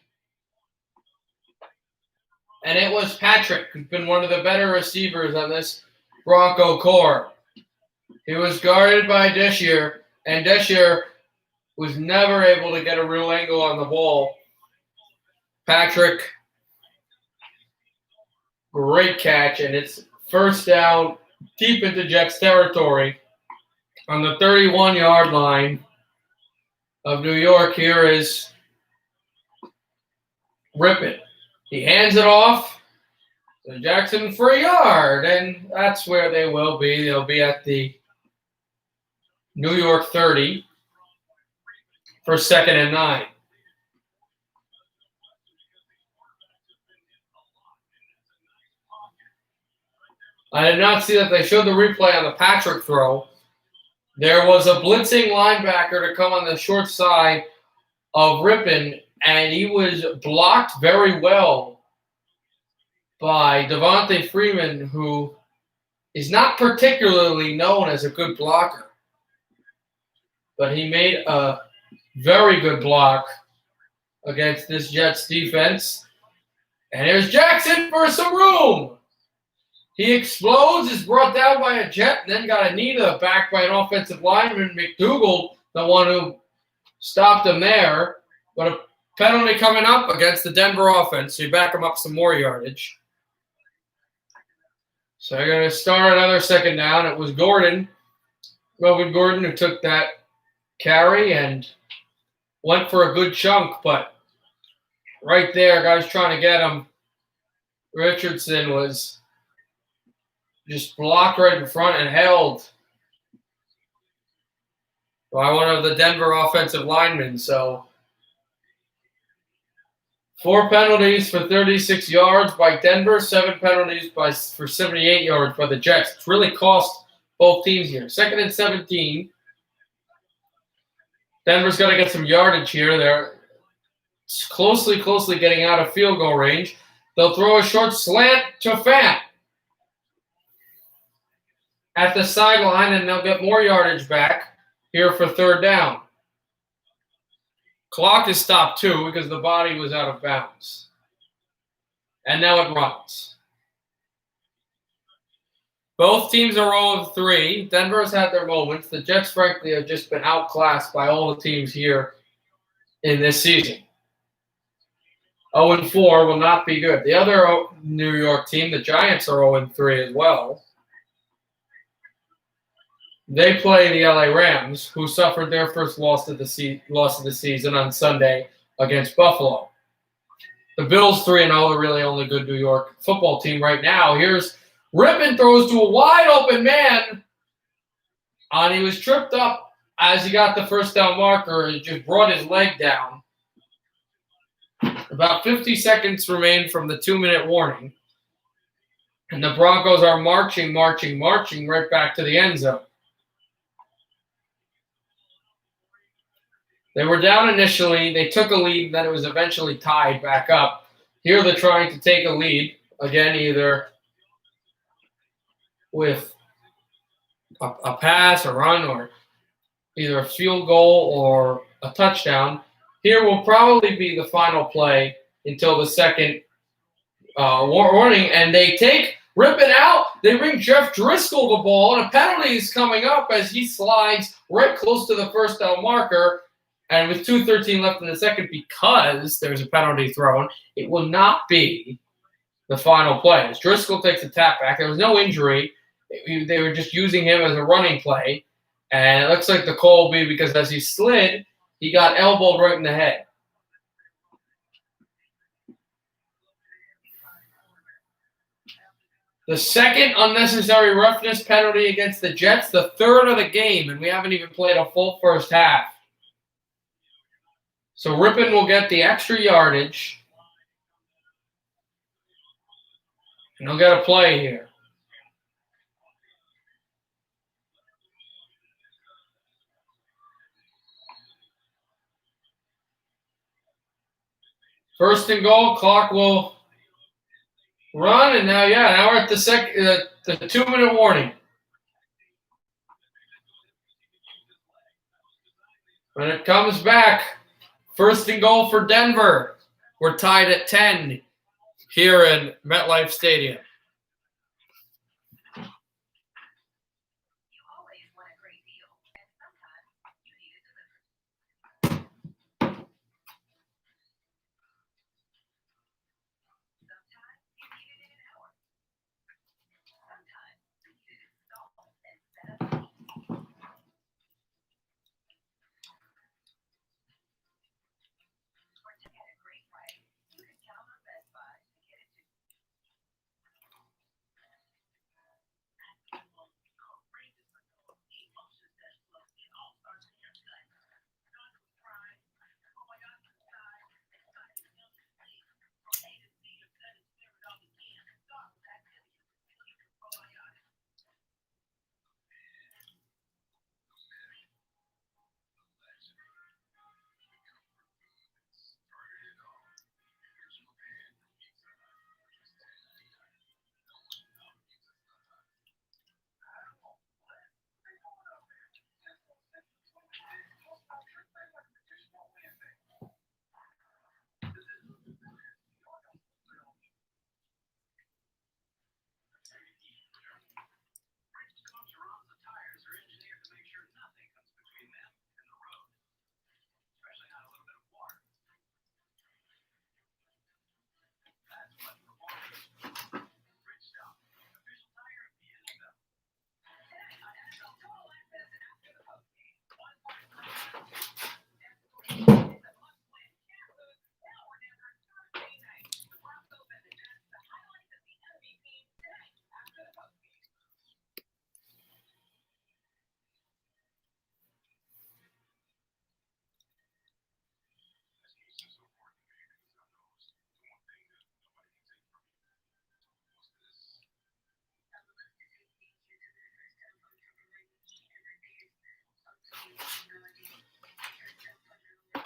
And it was Patrick, who's been one of the better receivers on this Bronco core. He was guarded by Deshier, and Deshier was never able to get a real angle on the ball. Patrick, great catch, and it's first down deep into Jets territory on the 31-yard line of New York. Here is Rippin. He hands it off to Jackson for a yard, and that's where they will be. They'll be at the New York 30 for 2nd and 9. I did not see that they showed the replay on the Patrick throw. There was a blitzing linebacker to come on the short side of Rippin, and he was blocked very well by Devontae Freeman, who is not particularly known as a good blocker. But he made a very good block against this Jets defense. And here's Jackson for some room. He explodes, is brought down by a Jet, and then got a knee to the back by an offensive lineman, McDougal, the one who stopped him there. But a penalty coming up against the Denver offense, so you back him up some more yardage. So they're going to start another 2nd down. It was Melvin Gordon, who took that carry and went for a good chunk, but right there, guys trying to get him. Richardson was just blocked right in front and held by one of the Denver offensive linemen. So 4 penalties for 36 yards by Denver, 7 penalties for 78 yards by the Jets. It's really cost both teams here. 2nd and 17. Denver's got to get some yardage here. They're closely getting out of field goal range. They'll throw a short slant to Fant at the sideline, and they'll get more yardage back here for 3rd down. Clock is stopped too because the body was out of bounds. And now it runs. Both teams are 0 of 3. Denver's had their moments. The Jets, frankly, have just been outclassed by all the teams here in this season. 0-4 will not be good. The other New York team, the Giants, are 0-3 as well. They play the LA Rams, who suffered their first loss of the season on Sunday against Buffalo. The Bills 3-0, the really only good New York football team right now. Here's Rippon throws to a wide open man, and he was tripped up as he got the first down marker and just brought his leg down. About 50 seconds remain from the 2-minute warning. And the Broncos are marching right back to the end zone. They were down initially. They took a lead, then it was eventually tied back up. Here they're trying to take a lead, again, either with a pass, a run, or either a field goal or a touchdown. Here will probably be the final play until the second warning, and they take Rippon out. They bring Jeff Driscoll the ball, and a penalty is coming up as he slides right close to the first down marker. And with 2:13 left in the second, because there's a penalty thrown, it will not be the final play. As Driscoll takes a tap back, there was no injury. They were just using him as a running play. And it looks like the call will be because as he slid, he got elbowed right in the head. The second unnecessary roughness penalty against the Jets, the third of the game, and we haven't even played a full first half. So Rippon will get the extra yardage. And he'll get a play here. First and goal, clock will run, and now we're at the 2-minute warning. When it comes back, first and goal for Denver. We're tied at 10 here in MetLife Stadium. You always want a great deal, and sometimes you need it delivered. Sometimes you need it in an hour. Sometimes you need it installed and set up. Or to get a great price, you can count on Best Buy to get it to you.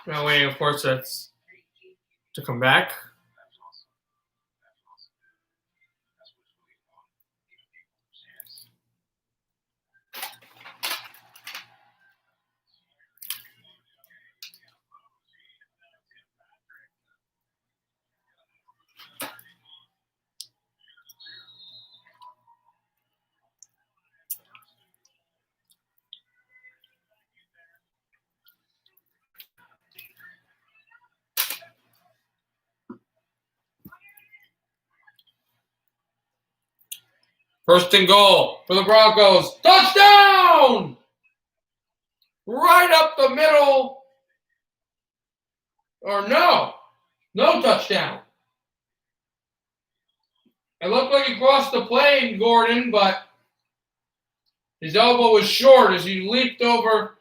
Now waiting, of course, that's to come back. First and goal for the Broncos. Touchdown! Right up the middle. Or no touchdown. It looked like he crossed the plane, Gordon, but his elbow was short as he leaped over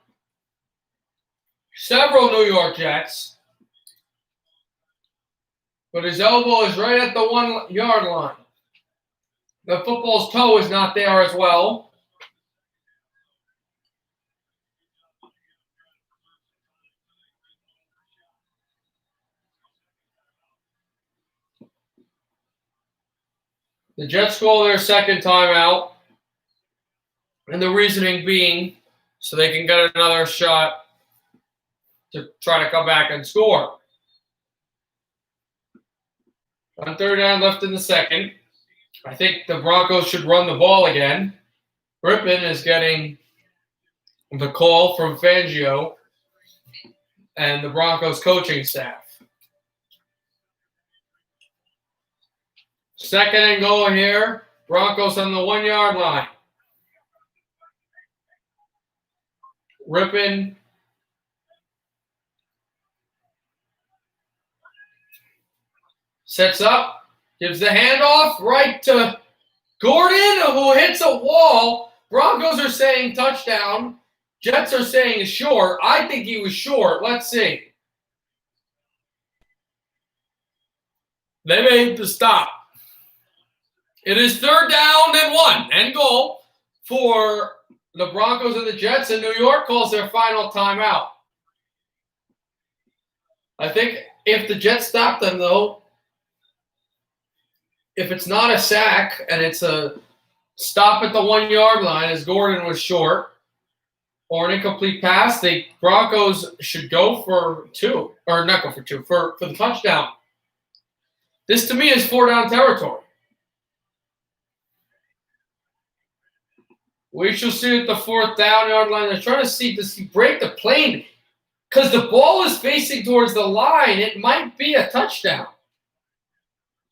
several New York Jets. But his elbow is right at the 1 yard line. The football's toe is not there as well. The Jets call their second timeout. And the reasoning being so they can get another shot to try to come back and score. On third down, left in the second. I think the Broncos should run the ball again. Rippon is getting the call from Fangio and the Broncos coaching staff. Second and goal here. Broncos on the 1 yard line. Rippon sets up, gives the handoff right to Gordon, who hits a wall. Broncos are saying touchdown. Jets are saying short. I think he was short. Let's see. They made the stop. It is third down and 1 and goal for the Broncos and the Jets, and New York calls their final timeout. I think if the Jets stop them, though, if it's not a sack and it's a stop at the 1 yard line as Gordon was short, or an incomplete pass, the Broncos should go for 2, or not go for 2, for the touchdown. This to me is 4 down territory. We shall see at the 4th down yard line. They're trying to see, does he break the plane? Because the ball is facing towards the line. It might be a touchdown.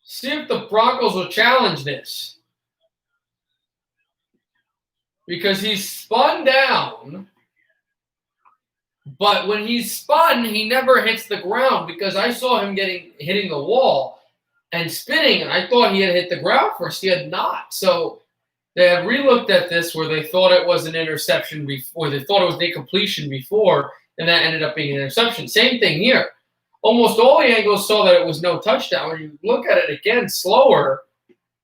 See if the Broncos will challenge this. Because he's spun down. But when he's spun, he never hits the ground. Because I saw him hitting the wall and spinning. And I thought he had hit the ground first. He had not. So they had re-looked at this where they thought it was an interception before. They thought it was an incompletion before, and that ended up being an interception. Same thing here. Almost all the angles saw that it was no touchdown. When you look at it again slower,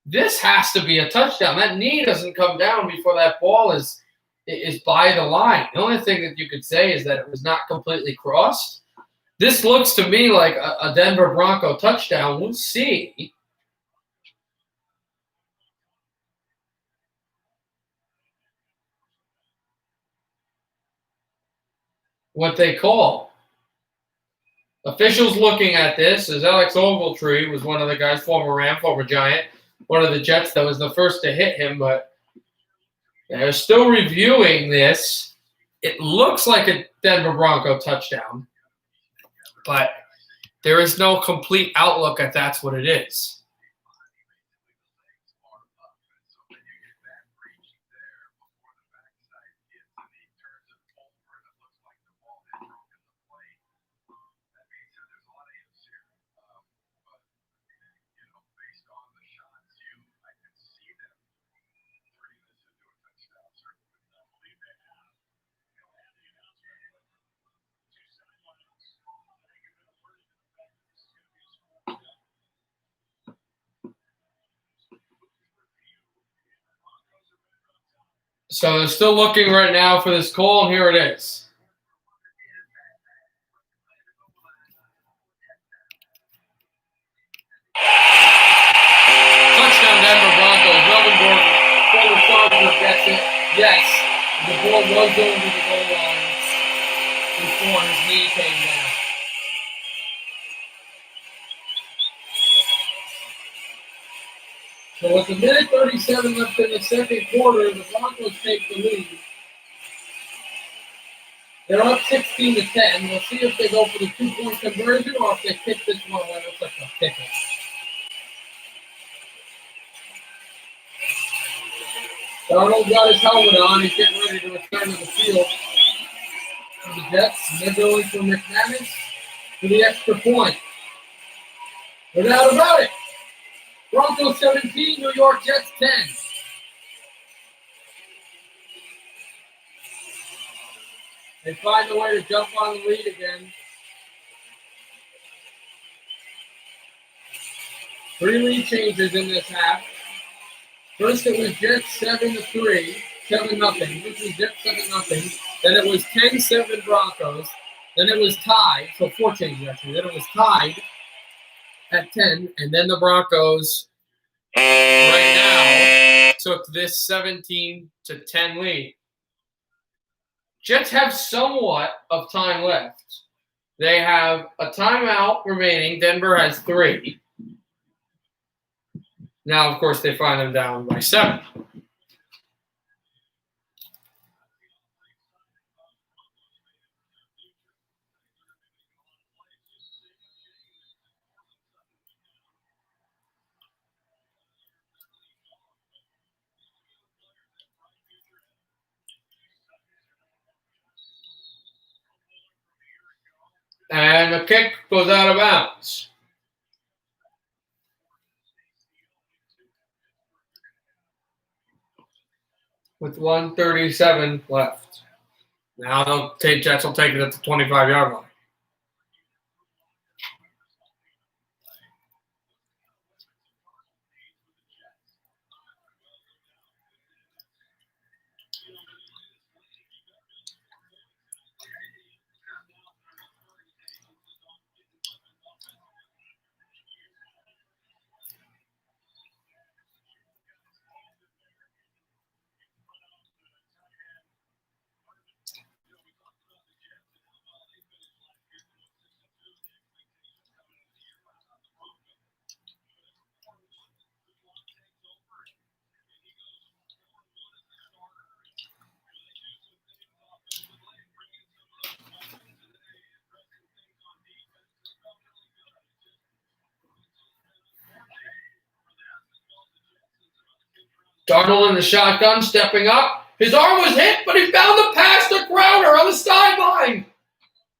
this has to be a touchdown. That knee doesn't come down before that ball is by the line. The only thing that you could say is that it was not completely crossed. This looks to me like a Denver Bronco touchdown. We'll see. What they call. Officials looking at this is Alex Ogletree, was one of the guys, former Ram, former Giant, one of the Jets that was the first to hit him, but they're still reviewing this. It looks like a Denver Bronco touchdown, but there is no complete outlook at that's what it is. So they're still looking right now for this call, and here it is. Touchdown Denver Broncos. Melvin Gordon, former Charger, gets it. Yes, the ball was over the goal line before his knee came down. So with a minute 37 left in the second quarter, the Broncos take the lead. They're up 16-10. We'll see if they go for the 2-point conversion or if they kick this one away. Looks like they'll kick it. Darnold got his helmet on. He's getting ready to return to the field. For the Jets, they're going for McManus for the extra point. No doubt about it. Broncos 17, New York Jets 10. They find a way to jump on the lead again. 3 lead changes in this half. First it was Jets 7-3, 7-0. This was Jets 7-0. Then it was 10-7 Broncos. Then it was tied, so 4 changes actually. Then it was tied at 10, and then the Broncos right now took this 17-10 lead. Jets have somewhat of time left. They have a timeout remaining. Denver has 3. Now, of course, they find them down by 7. And the kick goes out of bounds. With 1:37 left. Now Jets will take it at the 25-yard line. Darnold in the shotgun, stepping up. His arm was hit, but he found the pass to Crowder on the sideline.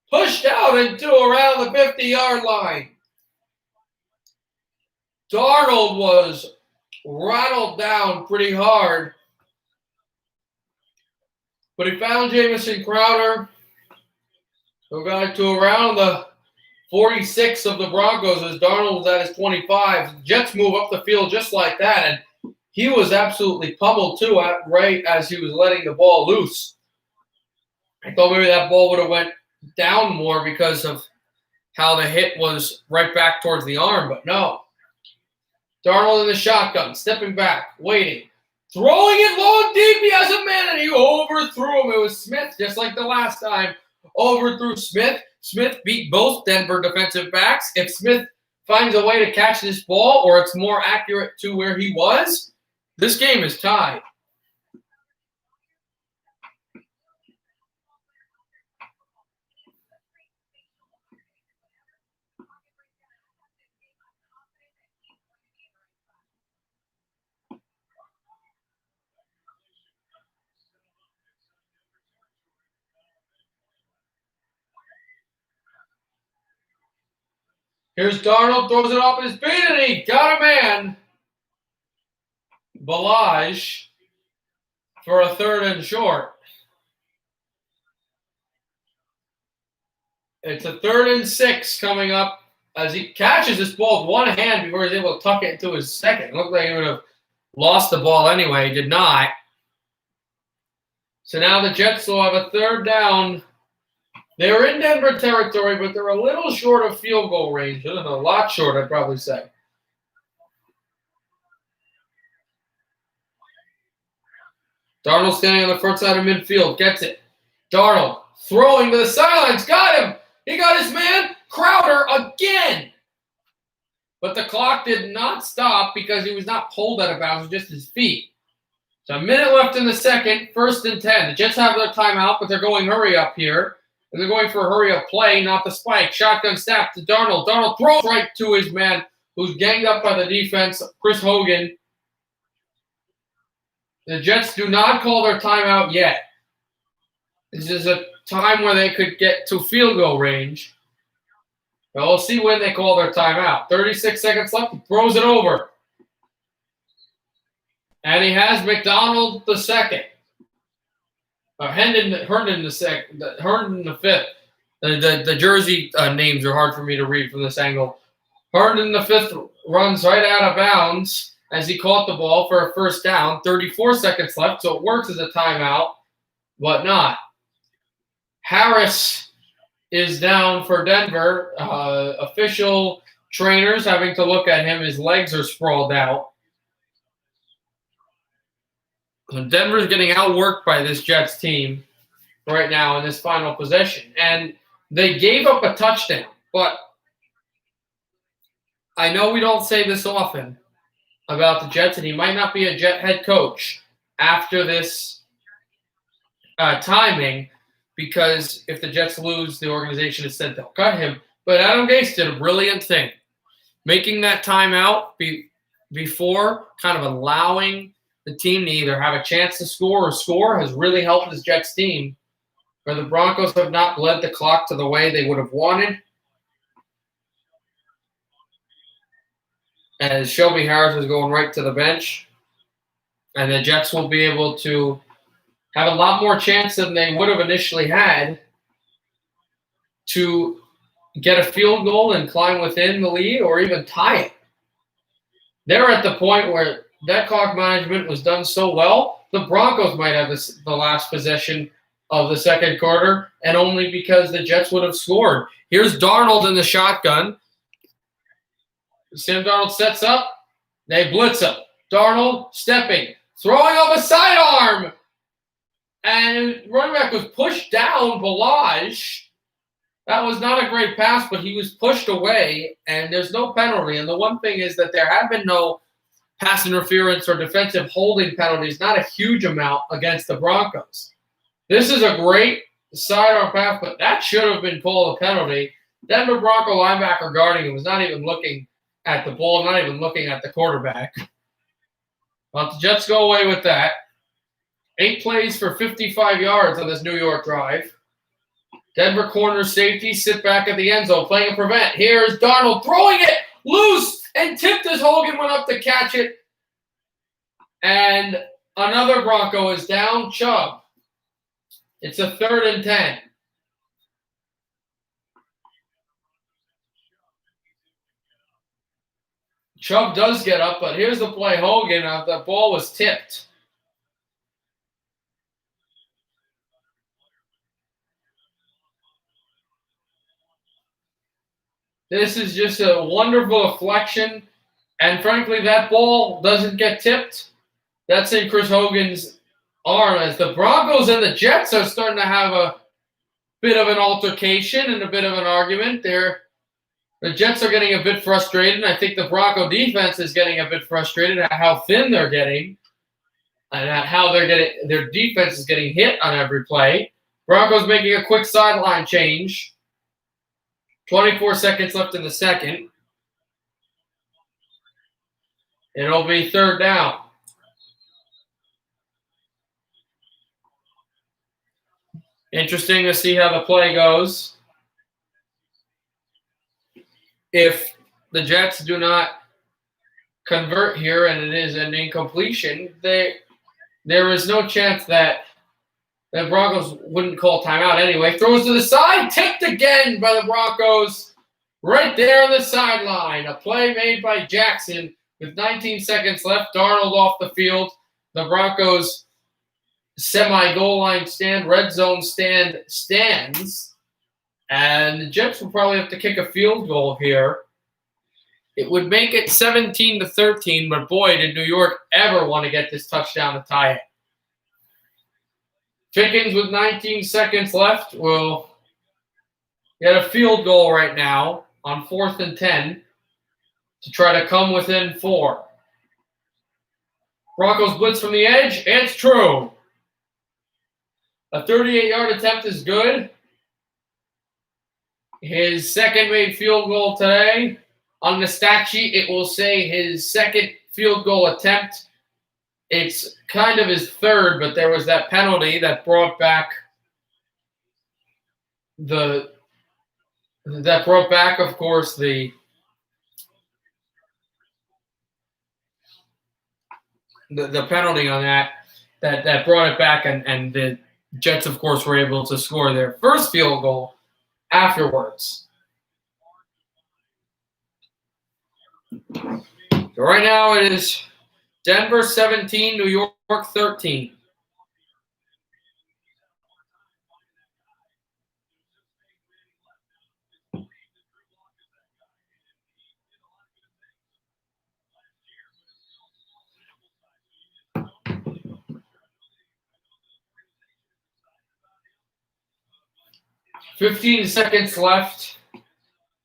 Pushed out into around the 50-yard line. Darnold was rattled down pretty hard. But he found Jamison Crowder, who got to around the 46 of the Broncos as Darnold was at his 25. The Jets move up the field just like that, and he was absolutely pummeled, too, right as he was letting the ball loose. I thought maybe that ball would have went down more because of how the hit was right back towards the arm, but no. Darnold in the shotgun, stepping back, waiting. Throwing it long deep, he has a man, and he overthrew him. It was Smith, just like the last time. Overthrew Smith. Smith beat both Denver defensive backs. If Smith finds a way to catch this ball, or it's more accurate to where he was, this game is tied. Here's Darnold, throws it off his feet, and he got a man. Balaj for a 3rd and short. It's a 3rd and 6 coming up as he catches this ball with one hand before he's able to tuck it into his second. It looked like he would have lost the ball anyway. He did not. So now the Jets will have a 3rd down. They're in Denver territory, but they're a little short of field goal range. A lot short, I'd probably say. Darnold standing on the front side of midfield. Gets it. Darnold throwing to the sidelines. Got him. He got his man. Crowder again. But the clock did not stop because he was not pulled out of bounds, just his feet. So a minute left in the second, 1st and 10. The Jets have their timeout, but they're going hurry up here. And they're going for a hurry up play, not the spike. Shotgun snap to Darnold. Darnold throws right to his man, who's ganged up by the defense, Chris Hogan. The Jets do not call their timeout yet. This is a time where they could get to field goal range. But we'll see when they call their timeout. 36 seconds left. He throws it over. And he has McDonald the second. Herndon the fifth. The jersey names are hard for me to read from this angle. Herndon the fifth runs right out of bounds as he caught the ball for a first down. 34 seconds left, so it works as a timeout, but not. Harris is down for Denver. Official trainers having to look at him. His legs are sprawled out. Denver's getting outworked by this Jets team right now in this final possession. And they gave up a touchdown. But I know we don't say this often about the Jets, and he might not be a Jet head coach after this timing, because if the Jets lose, the organization has said they'll cut him. But Adam Gase did a brilliant thing. Making that timeout before kind of allowing the team to either have a chance to score or score has really helped this Jets team, where the Broncos have not bled the clock to the way they would have wanted. As Shelby Harris is going right to the bench. And the Jets will be able to have a lot more chance than they would have initially had to get a field goal and climb within the lead or even tie it. They're at the point where that clock management was done so well, the Broncos might have the last possession of the second quarter, and only because the Jets would have scored. Here's Darnold in the shotgun. Sam Darnold sets up. They blitz him. Darnold stepping, throwing up a sidearm. And running back was pushed down, Balaj. That was not a great pass, but he was pushed away, and there's no penalty. And the one thing is that there have been no pass interference or defensive holding penalties, not a huge amount against the Broncos. This is a great sidearm pass, but that should have been called a penalty. Denver Bronco linebacker guarding him was not even looking at the ball, not even looking at the quarterback. But the Jets go away with that. 8 plays for 55 yards on this New York drive. Denver corner safety sit back at the end zone, playing a prevent. Here's Darnold throwing it loose and tipped as Hogan went up to catch it. And another Bronco is down, Chubb. It's a 3rd and 10. Chubb does get up, but here's the play, Hogan. The ball was tipped. This is just a wonderful deflection. And frankly, that ball doesn't get tipped. That's in Chris Hogan's arm. As the Broncos and the Jets are starting to have a bit of an altercation and a bit of an argument. The Jets are getting a bit frustrated. And I think the Bronco defense is getting a bit frustrated at how thin they're getting and at how their defense is getting hit on every play. Broncos making a quick sideline change. 24 seconds left in the second. It'll be 3rd down. Interesting to see how the play goes. If the Jets do not convert here and it is an incompletion, there is no chance that the Broncos wouldn't call timeout anyway. Throws to the side, tipped again by the Broncos. Right there on the sideline. A play made by Jackson with 19 seconds left. Darnold off the field. The Broncos semi-goal line stand, red zone stand stands. And the Jets will probably have to kick a field goal here. It would make it 17-13, but boy, did New York ever want to get this touchdown to tie it. Pickens with 19 seconds left will get a field goal right now on 4th and 10 to try to come within 4. Broncos blitz from the edge. It's true. A 38-yard attempt is good. His second made field goal today. On the stat sheet, it will say his second field goal attempt It's kind of his third, but there was that penalty that brought back of course, the penalty on that brought it back, and the Jets, of course, were able to score their first field goal afterwards. So right now it is Denver 17, New York 13. "15 seconds left.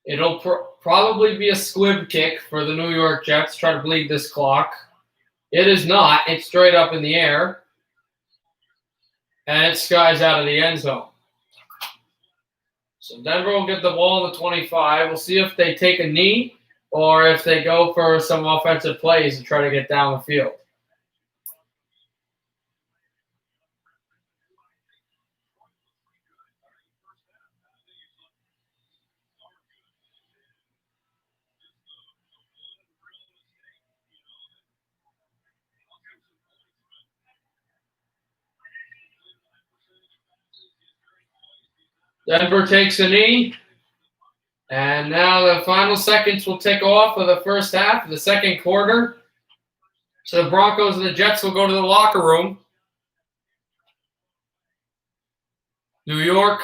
It'll probably be a squib kick for the New York Jets. Try to bleed this clock. It is not. It's straight up in the air. And it skies out of the end zone. So Denver will get the ball in the 25. We'll see if they take a knee or if they go for some offensive plays and try to get down the field. Denver takes a knee. And now the final seconds will tick off of the first half of the second quarter. So the Broncos and the Jets will go to the locker room. New York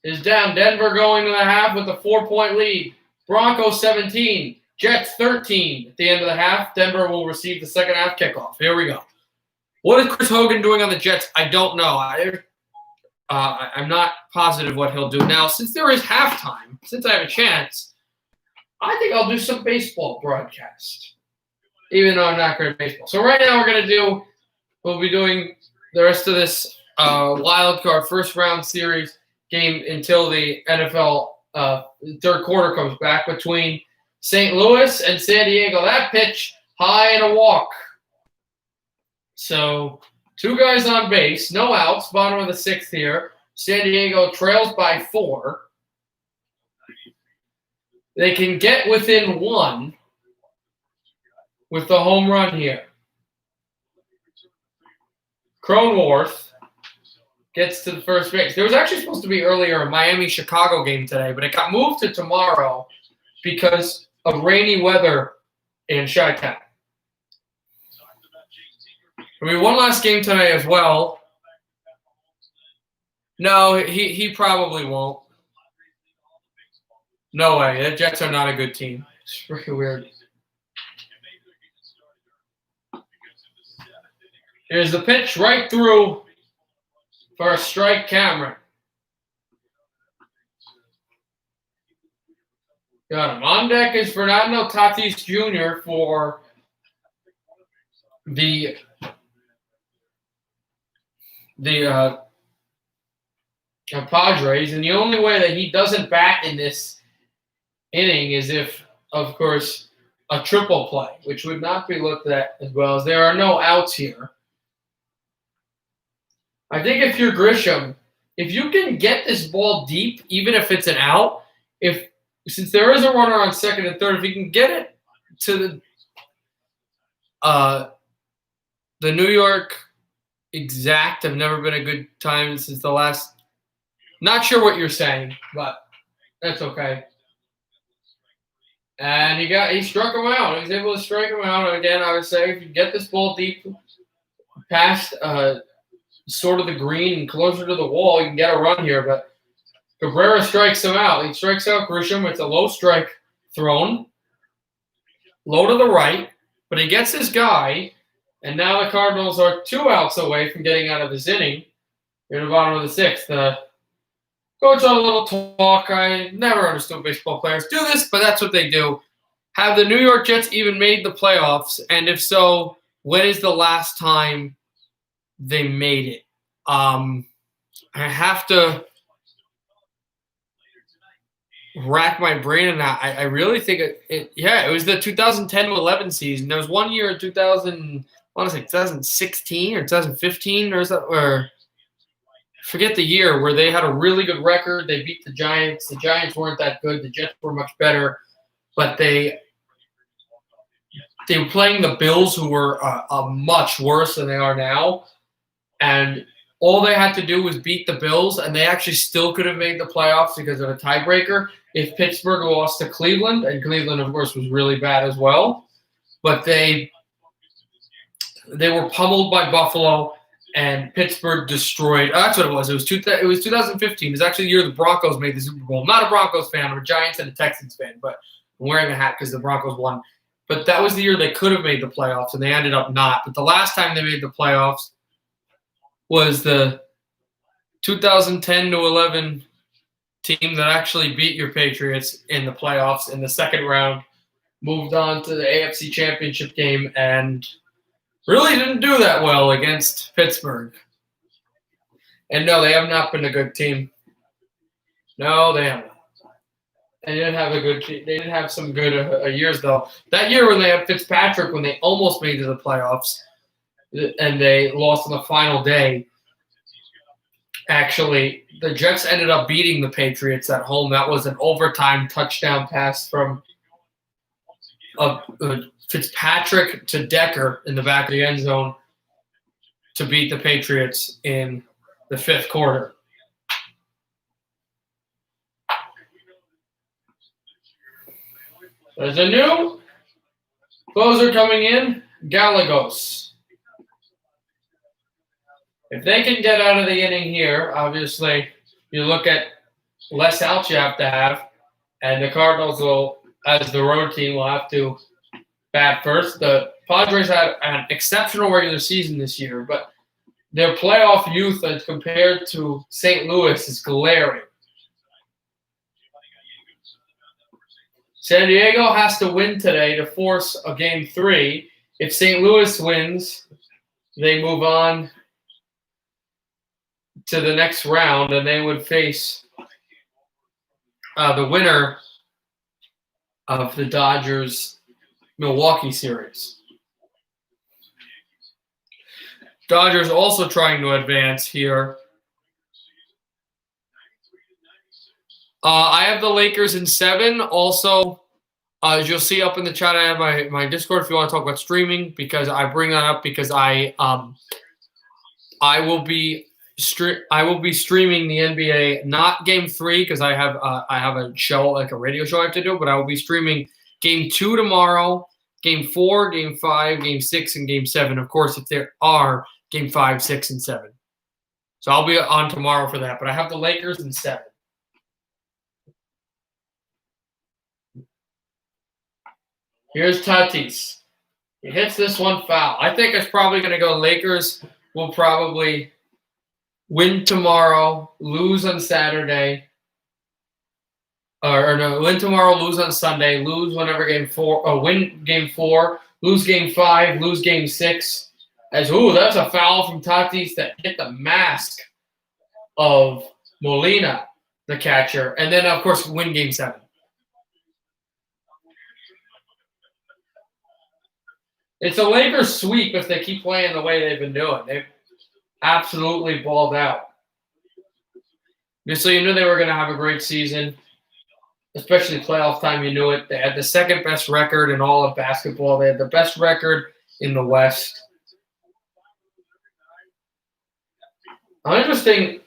is down. Denver going to the half with a 4-point lead. Broncos 17, Jets 13 at the end of the half. Denver will receive the second half kickoff. Here we go. What is Chris Hogan doing on the Jets? I don't know. I'm not positive what he'll do. Now, since there is halftime, since I have a chance, I think I'll do some baseball broadcast, even though I'm not good at baseball. So right now we'll be doing the rest of this wild card first round series game until the NFL third quarter comes back between St. Louis and San Diego. That pitch, high and a walk. So 2 guys on base, no outs, bottom of the 6th here. San Diego trails by 4. They can get within 1 with the home run here. Cronenworth gets to the first base. There was actually supposed to be earlier a Miami-Chicago game today, but it got moved to tomorrow because of rainy weather in Chi-Town. There'll be one last game tonight as well. No, he probably won't. No way. The Jets are not a good team. It's freaking weird. Here's the pitch right through for a strike, Cameron. Got him. On deck is Fernando Tatis Jr. for the Padres, and the only way that he doesn't bat in this inning is if, of course, a triple play, which would not be looked at as well, as there are no outs here. I think if you're Grisham, if you can get this ball deep, even if it's an out, since there is a runner on second and third, if you can get it to the New York exact, have never been a good time since the last. Not sure what you're saying, but that's okay. And he struck him out. He was able to strike him out. And again, I would say if you get this ball deep past sort of the green and closer to the wall, you can get a run here. But Cabrera strikes him out. He strikes out Grisham. It's a low strike thrown. Low to the right. But he gets his guy. And now the Cardinals are 2 outs away from getting out of this inning. Here in the bottom of the 6th. Coach on a little talk. I never understood baseball players do this, but that's what they do. Have the New York Jets even made the playoffs? And if so, when is the last time they made it? I have to rack my brain on that. I really think it was the 2010-11 season. There was one year in 2000 want to say 2016 or 2015 or forget the year, where they had a really good record. They beat the Giants. The Giants weren't that good. The Jets were much better, but they were playing the Bills, who were much worse than they are now. And all they had to do was beat the Bills, and they actually still could have made the playoffs because of a tiebreaker if Pittsburgh lost to Cleveland. And Cleveland, of course, was really bad as well. But they were pummeled by Buffalo, and Pittsburgh destroyed. That's what it was. It was 2015. It was actually the year the Broncos made the Super Bowl. I'm not a Broncos fan. I'm a Giants and a Texans fan, but I'm wearing a hat because the Broncos won. But that was the year they could have made the playoffs, and they ended up not. But the last time they made the playoffs was the 2010 to 11 team that actually beat your Patriots in the playoffs in the second round, moved on to the AFC Championship game, and really didn't do that well against Pittsburgh. And no, they have not been a good team. No, they haven't. They didn't have a good team. They didn't have some good years, though. That year when they had Fitzpatrick, when they almost made it to the playoffs, and they lost on the final day, actually, the Jets ended up beating the Patriots at home. That was an overtime touchdown pass from Fitzpatrick to Decker in the back of the end zone to beat the Patriots in the fifth quarter. There's a new closer coming in, Gallegos. If they can get out of the inning here, obviously, you look at less outs you have to have, and the Cardinals will, as the road team, will have to bat first. The Padres had an exceptional regular season this year, but their playoff youth as compared to St. Louis is glaring. San Diego has to win today to force a Game 3. If St. Louis wins, they move on to the next round, and they would face the winner of the Dodgers-Milwaukee series. Dodgers also trying to advance here. I have the Lakers in 7. Also, as you'll see up in the chat, I have my Discord if you want to talk about streaming, because I bring that up because I will be streaming the NBA, not Game 3 because I have a show, like a radio show I have to do, but I will be streaming Game 2 tomorrow, Game 4, Game 5, Game 6, and Game 7. Of course, if there are Game 5, 6, and 7. So I'll be on tomorrow for that, but I have the Lakers in 7. Here's Tatis. He hits this one foul. I think it's probably going to go Lakers will probably win tomorrow, lose on Saturday. Or no, win tomorrow, lose on Sunday, lose whenever Game 4, or win Game 4, lose Game 5, lose Game 6. That's a foul from Tatis that hit the mask of Molina, the catcher. And then, of course, win Game 7. It's a Lakers sweep if they keep playing the way they've been doing. They've absolutely balled out. So you knew they were going to have a great season, especially playoff time. You knew it. They had the second best record in all of basketball. They had the best record in the West. Interesting.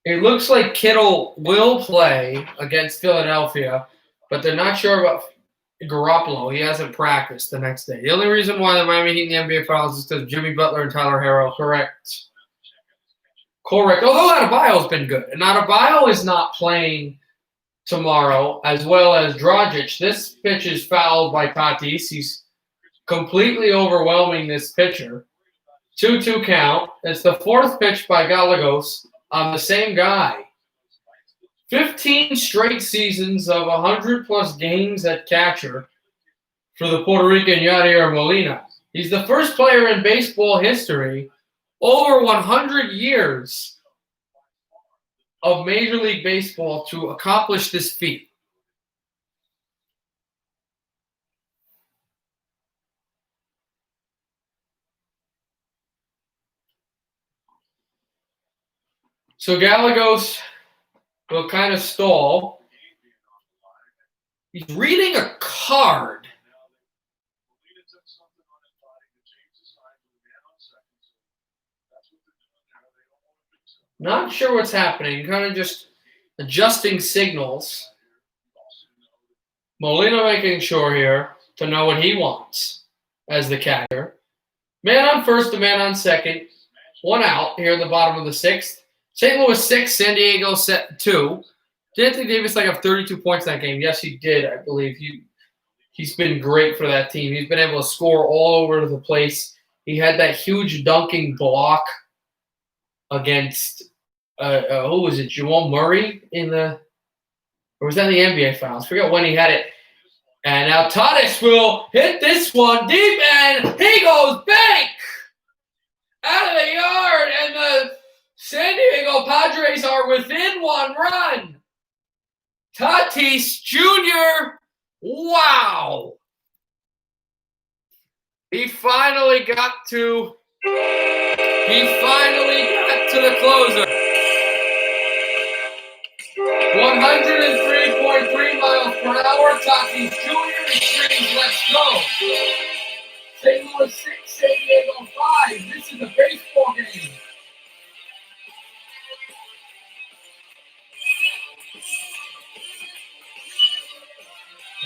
It looks like Kittle will play against Philadelphia, but they're not sure about Garoppolo. He hasn't practiced the next day. The only reason why the Miami Heat in the NBA Finals is because Jimmy Butler and Tyler Herro. Correct. Although Adebayo's been good. And Adebayo is not playing tomorrow, as well as Dragic. This pitch is fouled by Tatis. He's completely overwhelming this pitcher. 2-2 count. It's the fourth pitch by Gallegos on the same guy. 15 straight seasons of 100-plus games at catcher for the Puerto Rican Yadier Molina. He's the first player in baseball history over 100 years of Major League Baseball to accomplish this feat. So Gallegos will kind of stall. He's reading a card. Not sure what's happening. Kind of just adjusting signals. Molina making sure here to know what he wants as the catcher. Man on first, a man on second. One out here in the bottom of the sixth. St. Louis 6, San Diego 2. Did Anthony Davis have 32 points in that game? Yes, he did, I believe. He's been great for that team. He's been able to score all over the place. He had that huge dunking block against who was it? Jamal Murray or was that in the NBA Finals? I forget when he had it. And now Tatis will hit this one deep, and he goes bank out of the yard, and the San Diego Padres are within 1 run. Tatis Jr. Wow. He finally got to the closer. 103.3 miles per hour. Tatis Jr. screams, let's go. St. Louis 6, San Diego 5. This is a baseball game.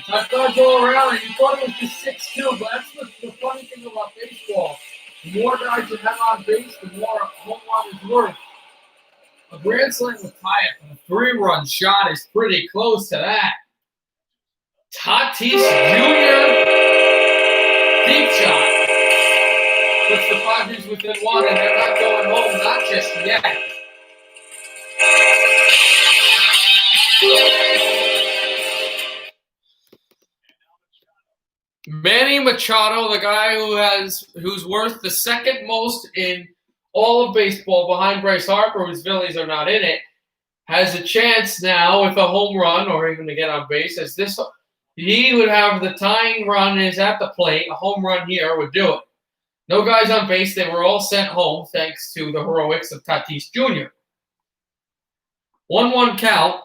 I thought all around, and you thought it was just 6-2, but that's the funny thing about baseball. The more guys you have on base, the more home run is worth. A grand slam with tie-up and a 3-run shot is pretty close to that. Tatis Jr. deep shot puts the Padres within 1, and they're not going home, not just yet. Manny Machado, the guy who's worth the second most in all of baseball behind Bryce Harper, whose Phillies are not in it, has a chance now with a home run or even to get on base. He would have the tying run is at the plate. A home run here would do it. No guys on base. They were all sent home thanks to the heroics of Tatis Jr. 1-1 count.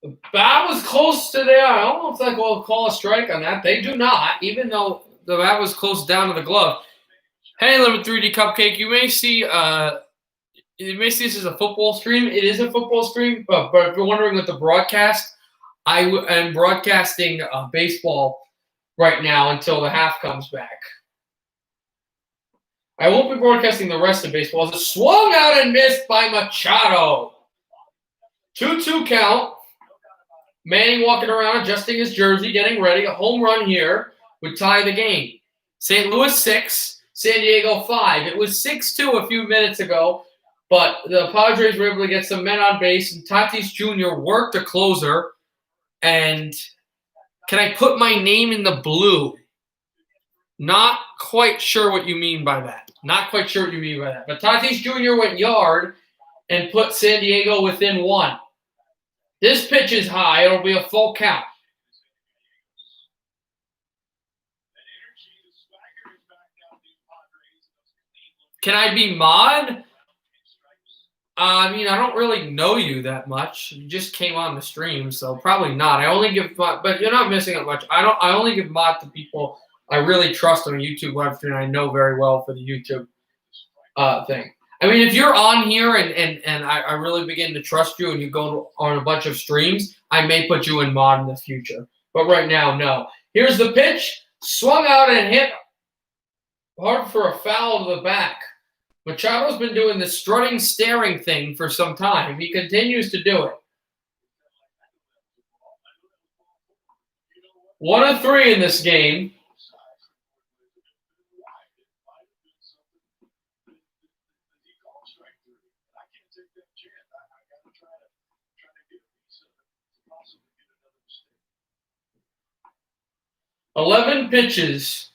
The bat was close to there. I don't know if that will call a strike on that. They do not, even though the bat was close down to the glove. Hey, Limit 3D Cupcake, you may see this as a football stream. It is a football stream, but if you're wondering what the broadcast, I am broadcasting baseball right now until the half comes back. I won't be broadcasting the rest of baseball. It's swung out and missed by Machado. 2-2 count. Manny walking around, adjusting his jersey, getting ready. A home run here would tie the game. St. Louis 6, San Diego 5. It was 6-2 a few minutes ago, but the Padres were able to get some men on base, and Tatis Jr. worked a closer. And can I put my name in the blue? Not quite sure what you mean by that. But Tatis Jr. went yard and put San Diego within 1. This pitch is high. It'll be a full count. Can I be mod? I mean, I don't really know you that much. You just came on the stream, so probably not. I only give mod, but you're not missing out much. I only give mod to people I really trust on a YouTube live stream. I know very well for the YouTube thing. I mean, if you're on here and I really begin to trust you and you go on a bunch of streams, I may put you in mod in the future. But right now, no. Here's the pitch. Swung out and hit hard for a foul to the back. Machado's been doing this strutting, staring thing for some time. He continues to do it. 1-3 in this game. Eleven pitches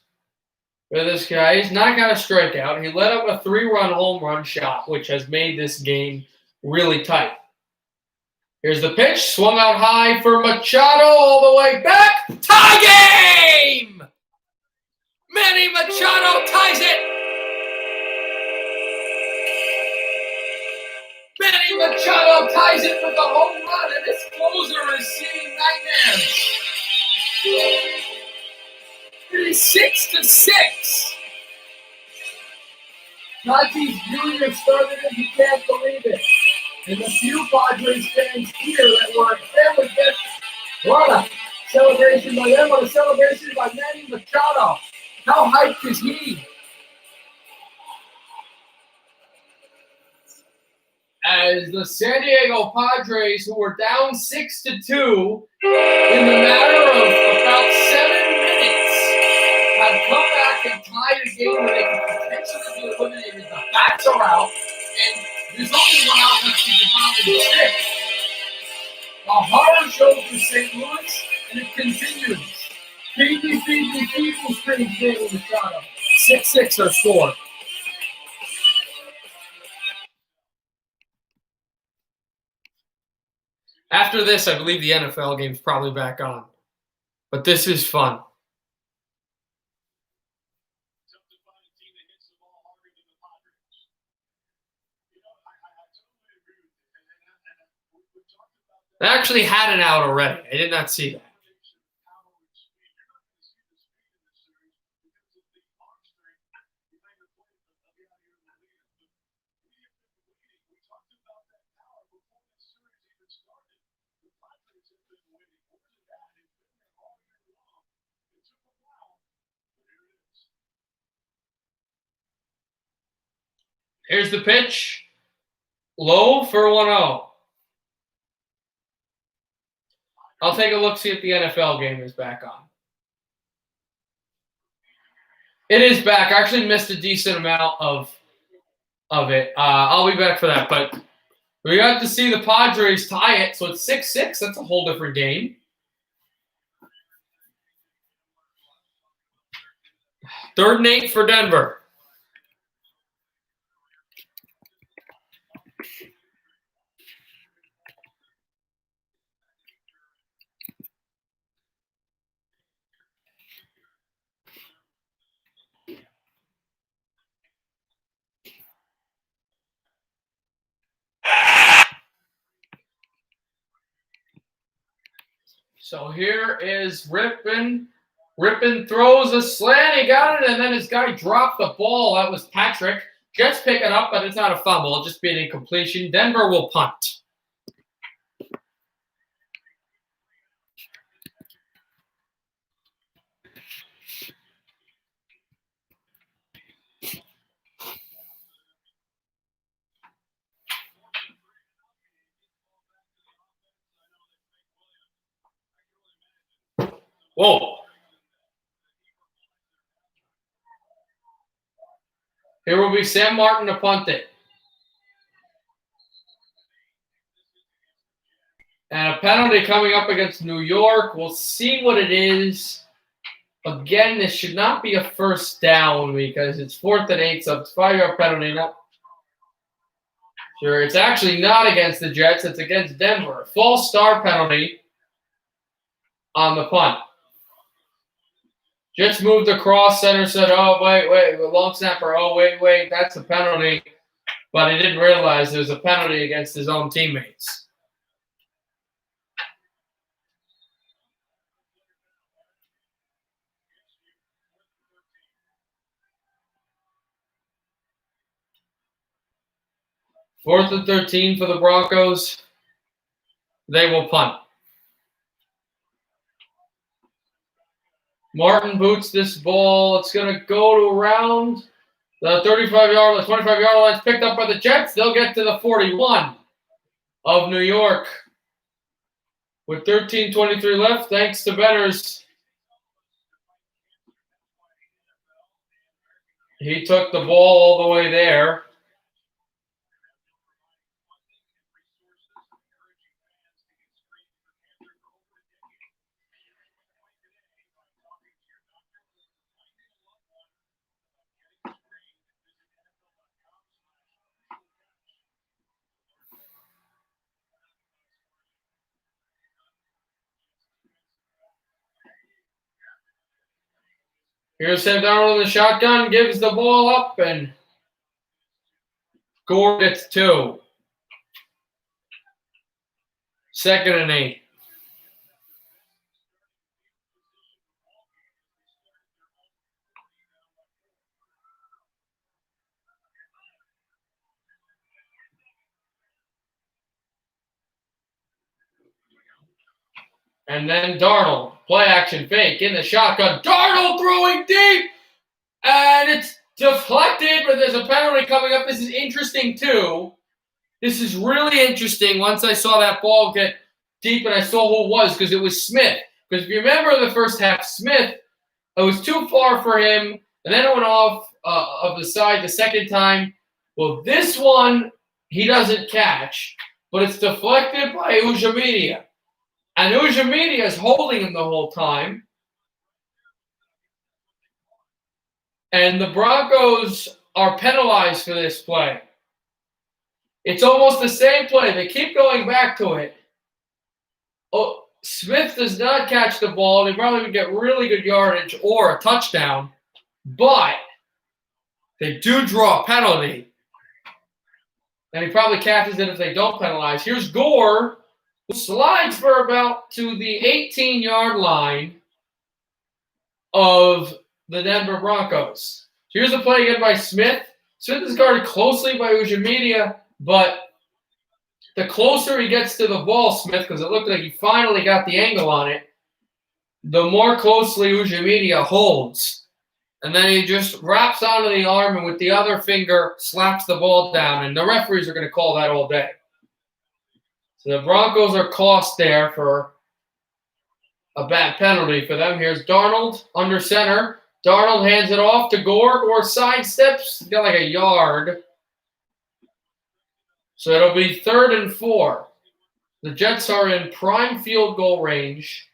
for this guy. He's not got a strikeout. He let up a 3-run home run shot, which has made this game really tight. Here's the pitch. Swung out high for Machado all the way back. Tie game! Manny Machado ties it! Manny Machado ties it with a home run, and his closer is seeing nightmares. It is 6-6. Tatis Jr. started it. He can't believe it. And the few Padres fans here that were there with this, what a celebration by them, what a celebration by Manny Machado. How hyped is he? As the San Diego Padres, who were down 6-2 in the matter of about 7 minutes, have come back and tied a game where they could potentially be eliminated. The bats are out, and there's only one out left to the bottom of the sixth. A horror show for St. Louis, and it continues. Feed me, screams Manny Machado. 6-6 are scored. After this, I believe the NFL game's probably back on. But this is fun. They actually had an out already. I did not see that. Here's the pitch. Low for 1-0. I'll take a look, see if the NFL game is back on. It is back. I actually missed a decent amount of it. I'll be back for that. But we got to see the Padres tie it, so it's 6-6. That's a whole different game. 3rd and 8 for Denver. So here is Rippin. Rippin throws a slant. He got it, and then his guy dropped the ball. That was Patrick. Jets pick it up, but it's not a fumble. It'll just be an incompletion. Denver will punt. Whoa. Here will be Sam Martin to punt it. And a penalty coming up against New York. We'll see what it is. Again, this should not be a first down because it's 4th and 8, so it's 5-yard penalty. Not sure. It's actually not against the Jets. It's against Denver. False start penalty on the punt. Jets moved across. Center said, oh, wait. Long snapper, oh, wait. That's a penalty. But he didn't realize there was a penalty against his own teammates. Fourth and 13 for the Broncos. They will punt. Martin boots this ball. It's going to go to around the 35-yard line, 25-yard line. It's picked up by the Jets. They'll get to the 41 of New York. With 13:23 left, thanks to Benners. He took the ball all the way there. Here's Sam Darnold in the shotgun, gives the ball up, and Gore gets 2. 2nd and 8. And then Darnold, play action fake in the shotgun. Darnold throwing deep, and it's deflected, but there's a penalty coming up. This is interesting too. This is really interesting. Once I saw that ball get deep and I saw who it was, because it was Smith. Because if you remember the first half, Smith, it was too far for him, and then it went off of the side the second time. Well, this one, he doesn't catch, but it's deflected by Ujimediya. And Ujimediya is holding him the whole time. And the Broncos are penalized for this play. It's almost the same play. They keep going back to it. Oh, Smith does not catch the ball. They probably would get really good yardage or a touchdown. But they do draw a penalty. And he probably catches it if they don't penalize. Here's Gore, who slides for about to the 18-yard line of the Denver Broncos. Here's a play again by Smith. Smith is guarded closely by Ujimediya, but the closer he gets to the ball, Smith, because it looked like he finally got the angle on it, the more closely Ujimediya holds. And then he just wraps onto the arm and with the other finger slaps the ball down. And the referees are going to call that all day. So the Broncos are cost there for a bad penalty for them. Here's Darnold under center. Darnold hands it off to Gore. Gore sidesteps. He's got like a yard. So it'll be 3rd and 4. The Jets are in prime field goal range.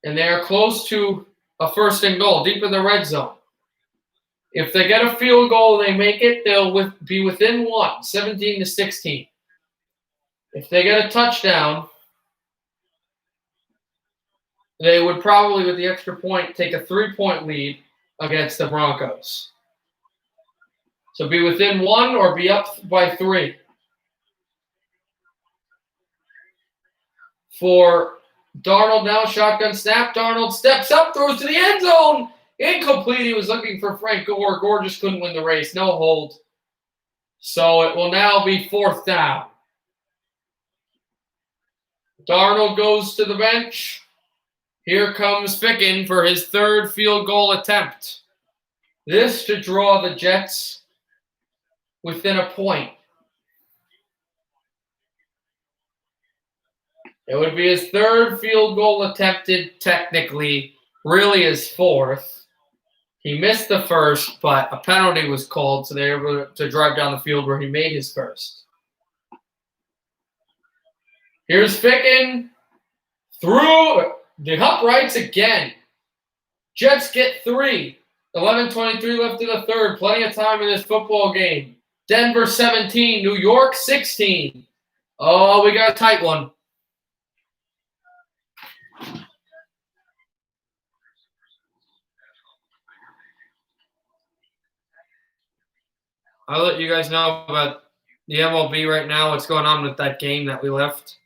And they are close to a 1st and goal, deep in the red zone. If they get a field goal and they make it, they'll be within 1, 17-16. If they get a touchdown, they would probably, with the extra point, take a 3-point lead against the Broncos. So be within 1 or be up by 3. For Darnold now, shotgun snap. Darnold steps up, throws to the end zone. Incomplete. He was looking for Frank Gore. Gore just couldn't win the race. No hold. So it will now be 4th down. Darnold goes to the bench. Here comes Ficken for his 3rd field goal attempt. This to draw the Jets within a point. It would be his 3rd field goal attempted, technically, really his 4th. He missed the 1st, but a penalty was called, so they were able to drive down the field where he made his 1st. Here's Ficken through the uprights again. Jets get 3. 11:23 left in the 3rd. Plenty of time in this football game. Denver 17, New York 16. Oh, we got a tight one. I'll let you guys know about the MLB right now, what's going on with that game that we left.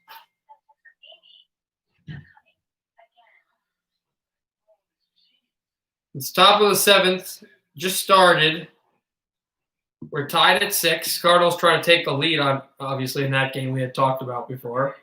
It's top of the 7th, just started. We're tied at 6. Cardinals trying to take the lead on, obviously, in that game we had talked about before.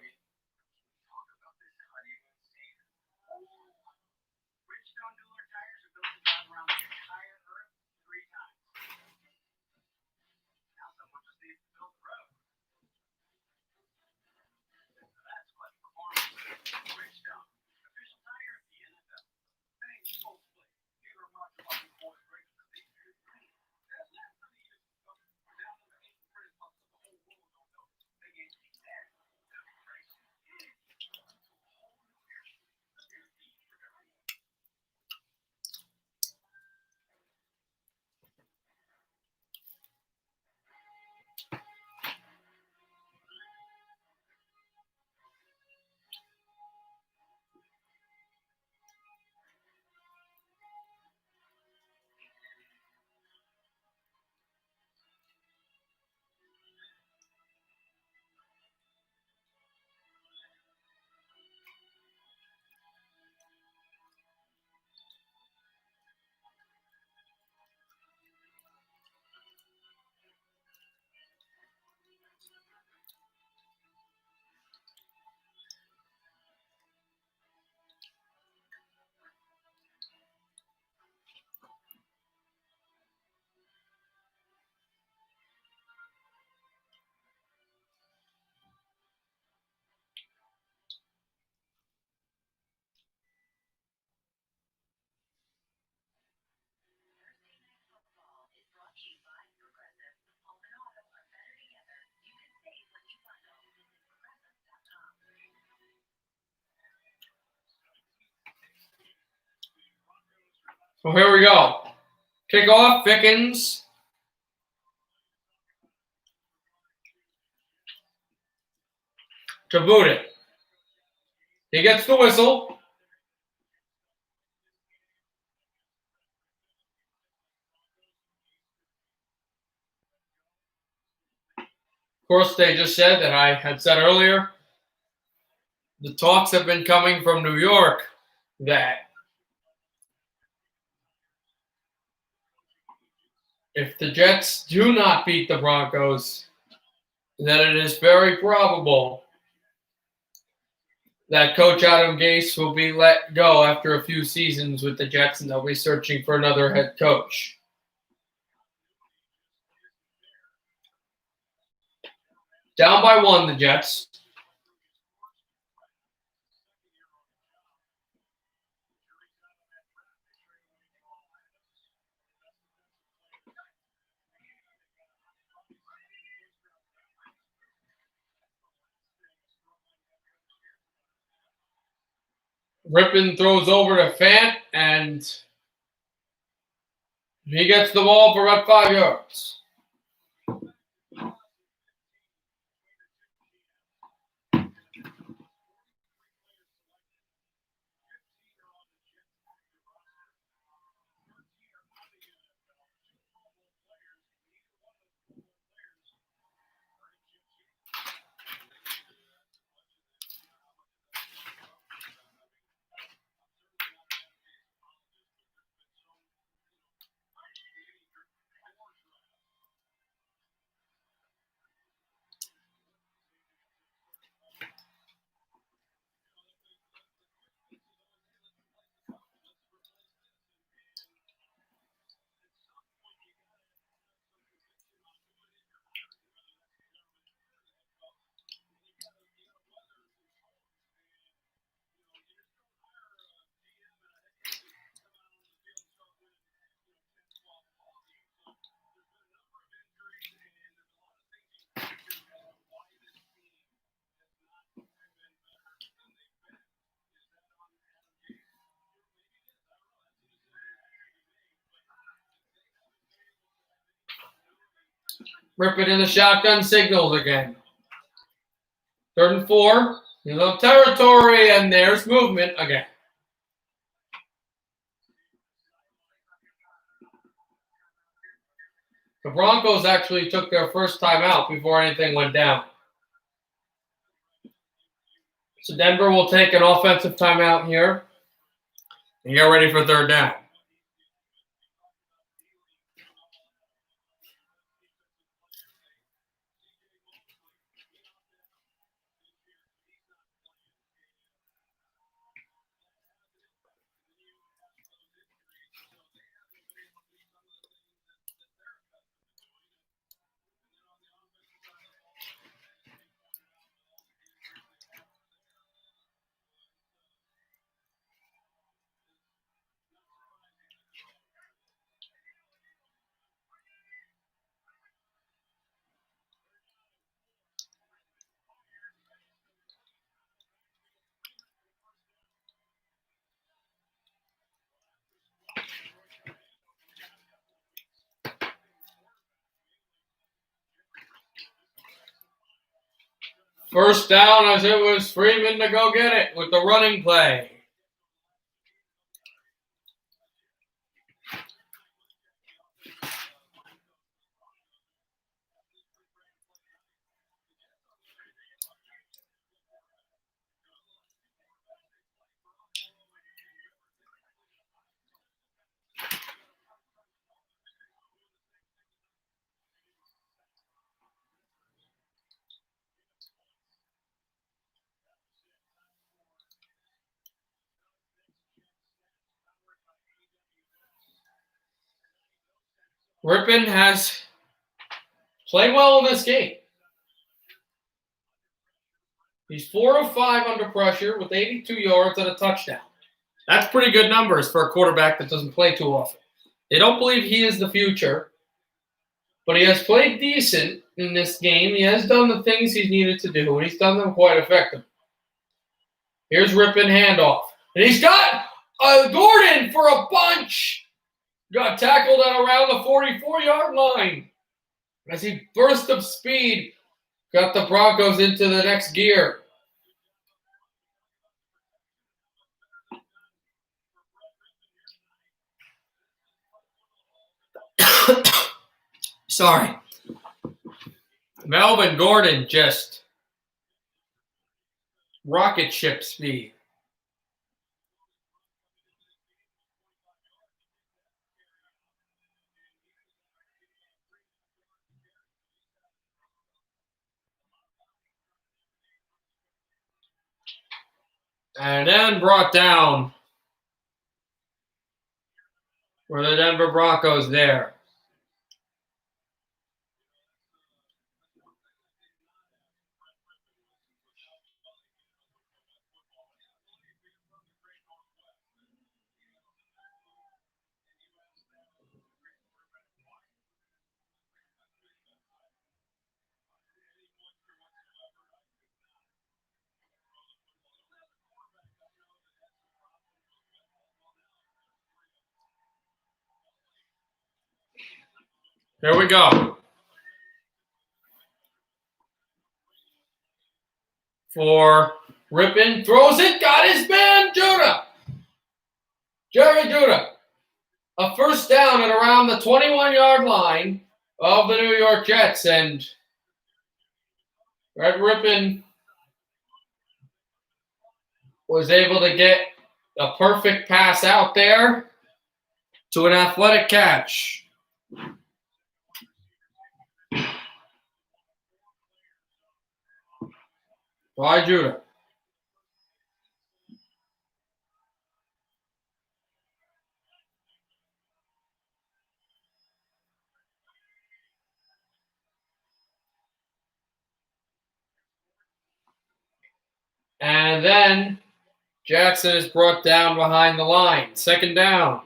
So here we go. Kickoff, Pickens. To boot it. He gets the whistle. Of course, they just said that I had said earlier, the talks have been coming from New York that if the Jets do not beat the Broncos, then it is very probable that Coach Adam Gase will be let go after a few seasons with the Jets, and they'll be searching for another head coach. Down by 1, the Jets. Rippon throws over to Fant, and he gets the ball for about 5 yards. Rippon in the shotgun signals again. 3rd and 4. He's on territory, and there's movement again. The Broncos actually took their first time out before anything went down. So Denver will take an offensive timeout here and get ready for 3rd down. First down as it was Freeman to go get it with the running play. Rippon has played well in this game. He's 4 of 5 under pressure with 82 yards and a touchdown. That's pretty good numbers for a quarterback that doesn't play too often. They don't believe he is the future, but he has played decent in this game. He has done the things he's needed to do, and he's done them quite effectively. Here's Rippon handoff. And he's got Gordon for a bunch. got tackled at around the 44-yard line as he burst of speed, got the Broncos into the next gear. Sorry. Melvin Gordon just rocket ship speed. And then brought down for the Denver Broncos there. Here we go. For Rippin, throws it, got his man, Judah. Jerry Judah. A first down at around the 21-yard line of the New York Jets. And Red Rippin was able to get a perfect pass out there to an athletic catch. By Judah. And then Jackson is brought down behind the line. Second down.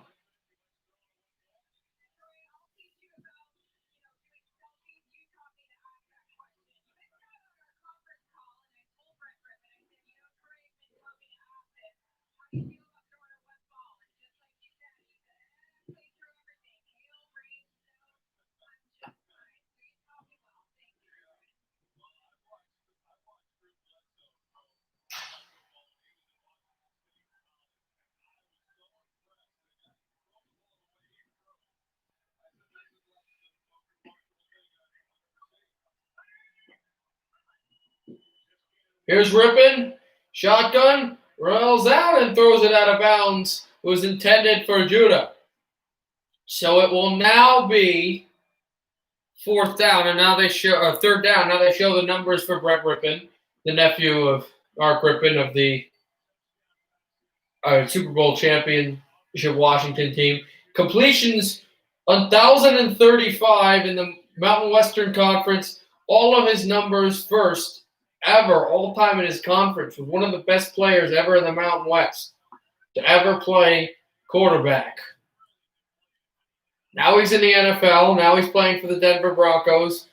Here's Rippin. Shotgun. Rolls out and throws it out of bounds. It was intended for Judah. So it will now be fourth down, and now they show third down. Now they show the numbers for Brett Rippin, the nephew of Mark Rippin of the Super Bowl championship Washington team. Completions 1,035 in the Mountain Western Conference. All of his numbers first ever, all time in his conference. Was one of the best players ever in the Mountain West to ever play quarterback. Now he's in the NFL. Now he's playing for the Denver Broncos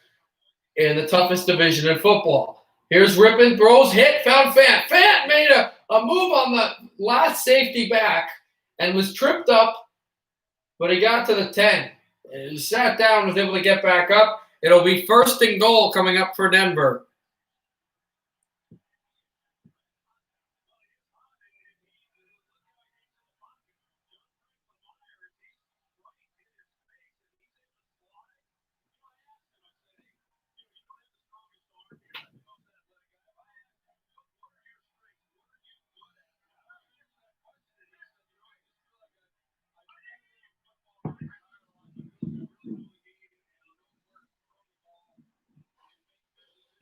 in the toughest division in football. Here's Rippin, throws, hit, found Fant. Fant made a move on the last safety back and was tripped up, but he got to the 10. He sat down, was able to get back up. It'll be first and goal coming up for Denver.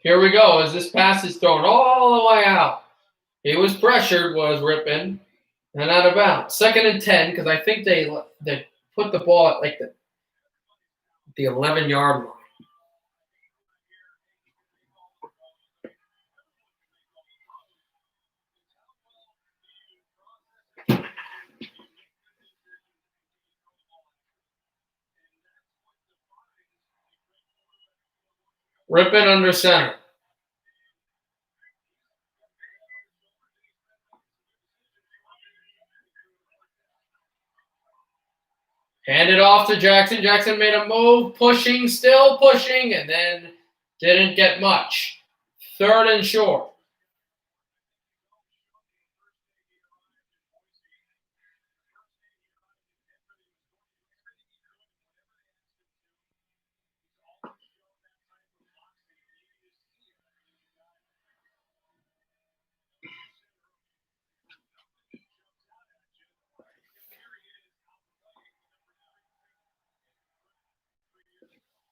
Here we go as this pass is thrown all the way out. He was pressured, was Rippin, and out of bounds. Second and 10, because I think they put the ball at like the 11-yard line. Rippin under center. Handed off to Jackson. Jackson made a move, pushing, still pushing, and then didn't get much. 3rd and short.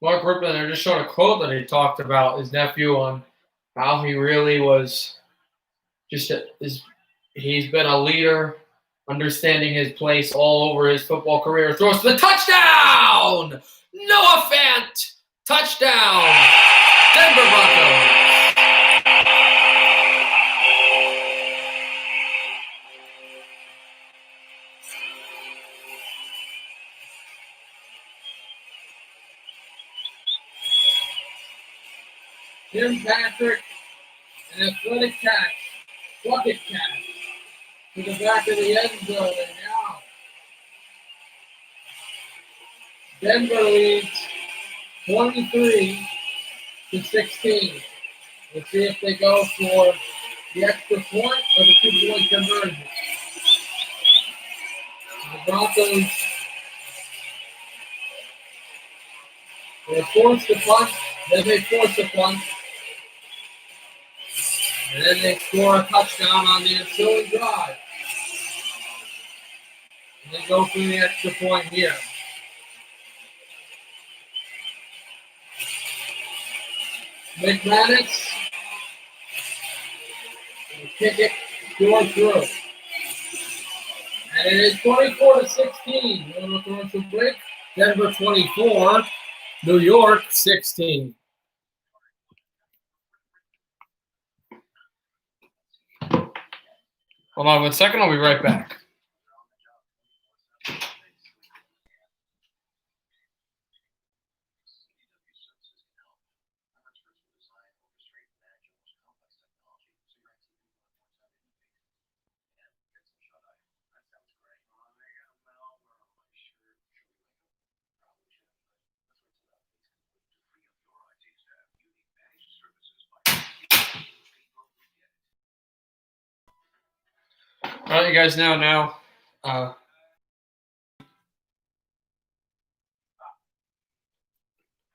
Mark Rippon, they're just showing a quote that he talked about his nephew on how he really was he's been a leader, understanding his place all over his football career. Throws to the touchdown! Noah Fant! Touchdown! Denver Broncos! Tim Patrick, an athletic catch, bucket catch, to the back of the end zone, and now Denver leads 23-16. Let's see if they go for the extra point or the 2-point conversion. The Broncos will force the punt, then they force the punt, and then they score a touchdown on the ensuing drive. And they go for the extra point here. McManus will kick it, score through. And it is 24-16. Little commercial break. Denver 24, New York 16. Hold on 1 second, I'll be right back. All right, you guys know now.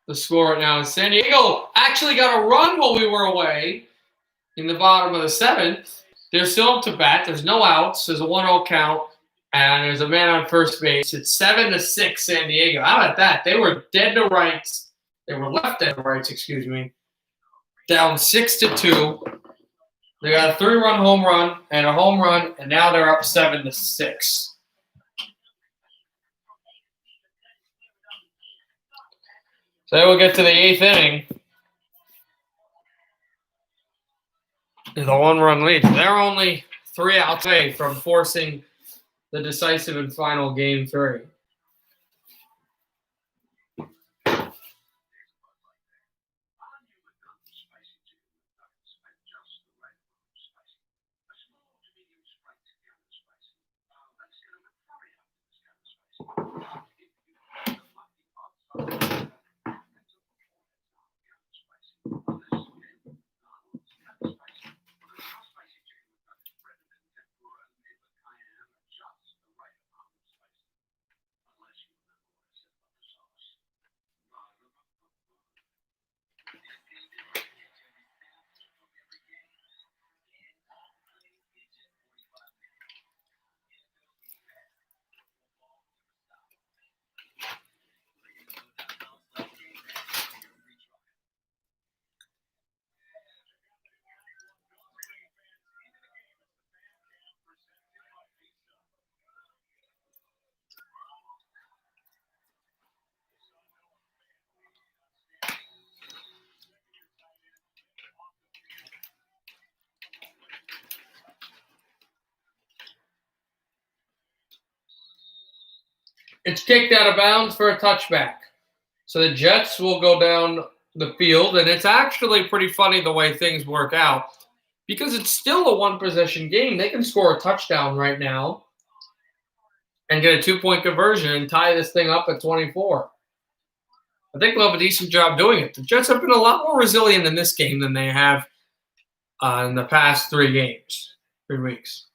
The score right now is San Diego actually got a run while we were away in the bottom of the 7th. They're still up to bat. There's no outs. There's a 1-0 count, and there's a man on first base. It's 7-6 San Diego. How about that? They were dead to rights. They were left dead to rights, excuse me. Down 6-2. They got a 3-run home run and a home run, and now they're up 7-6. So they will get to the 8th inning. There's a 1-run lead. They're only 3 outs away from forcing the decisive and final game 3. It's kicked out of bounds for a touchback. So the Jets will go down the field, and it's actually pretty funny the way things work out because it's still a 1-possession game. They can score a touchdown right now, and get a 2-point conversion and tie this thing up at 24. I think they'll have a decent job doing it. The Jets have been a lot more resilient in this game than they have in the past 3 weeks.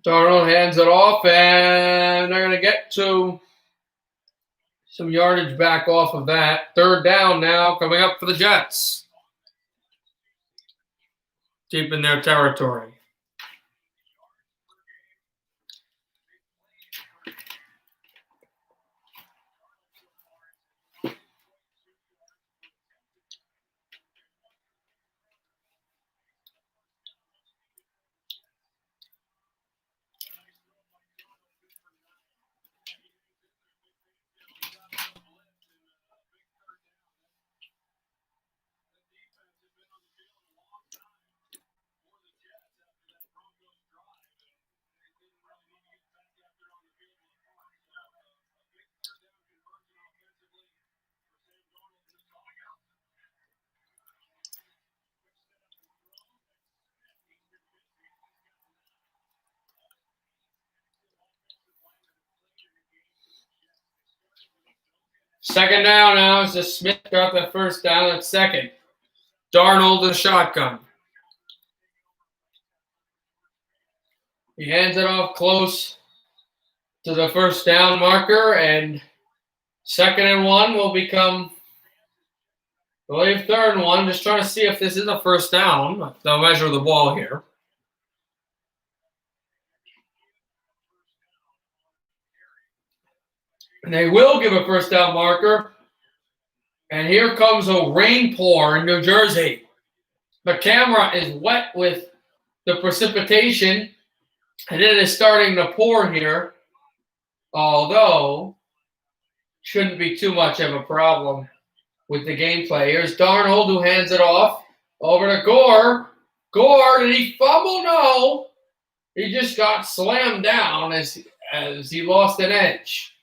Darnold hands it off, and they're going to get to some yardage back off of that. 3rd down now coming up for the Jets. Deep in their territory. Second down now as the Smith got the first down at second. Darnold in shotgun. He hands it off close to the first down marker, and 2nd and 1 will become, I believe, 3rd and 1. Just trying to see if this is a first down. They'll measure the ball here. And they will give a first down marker. And here comes a rain pour in New Jersey. The camera is wet with the precipitation, and it is starting to pour here. Although, shouldn't be too much of a problem with the gameplay. Here's Darnold, who hands it off over to Gore. Gore, did he fumble? No. He just got slammed down as he lost an edge.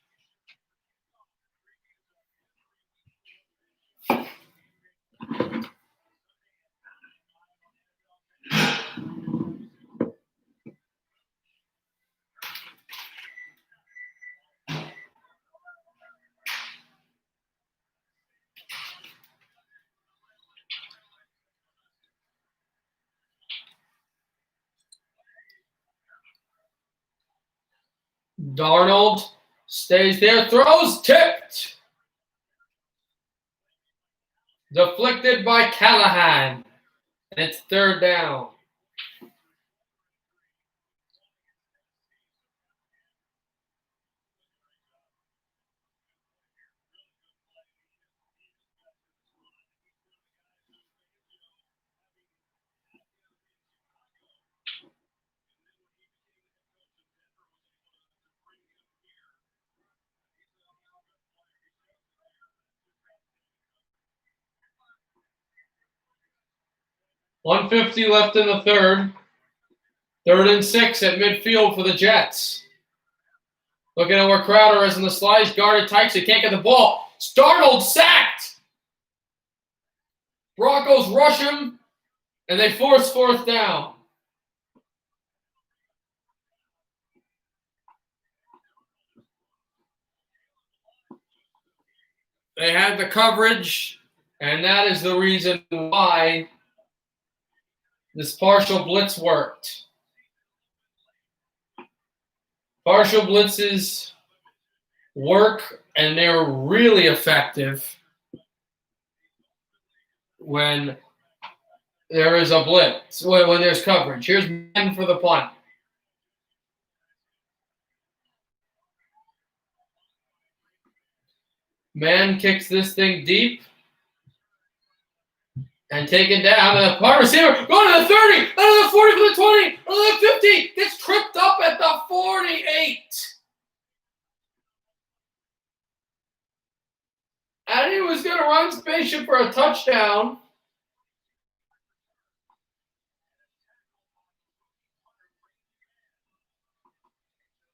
Darnold stays there, throws, tipped. Deflected by Callahan. And it's 3rd down. .150 left in the 3rd. 3rd and 6 at midfield for the Jets. Looking at where Crowder is in the slice, guarded tight, so he can't get the ball. Darnold sacked. Broncos rush him, and they force 4th down. They had the coverage, and that is the reason why this partial blitz worked. Partial blitzes work, and they're really effective when there is a blitz, when there's coverage. Here's man for the punt. Man kicks this thing deep. And taken down. And the punt receiver going to the 30, out of the 40 for the 20, out of the 50. Gets tripped up at the 48. And he was going to run Spaceship for a touchdown.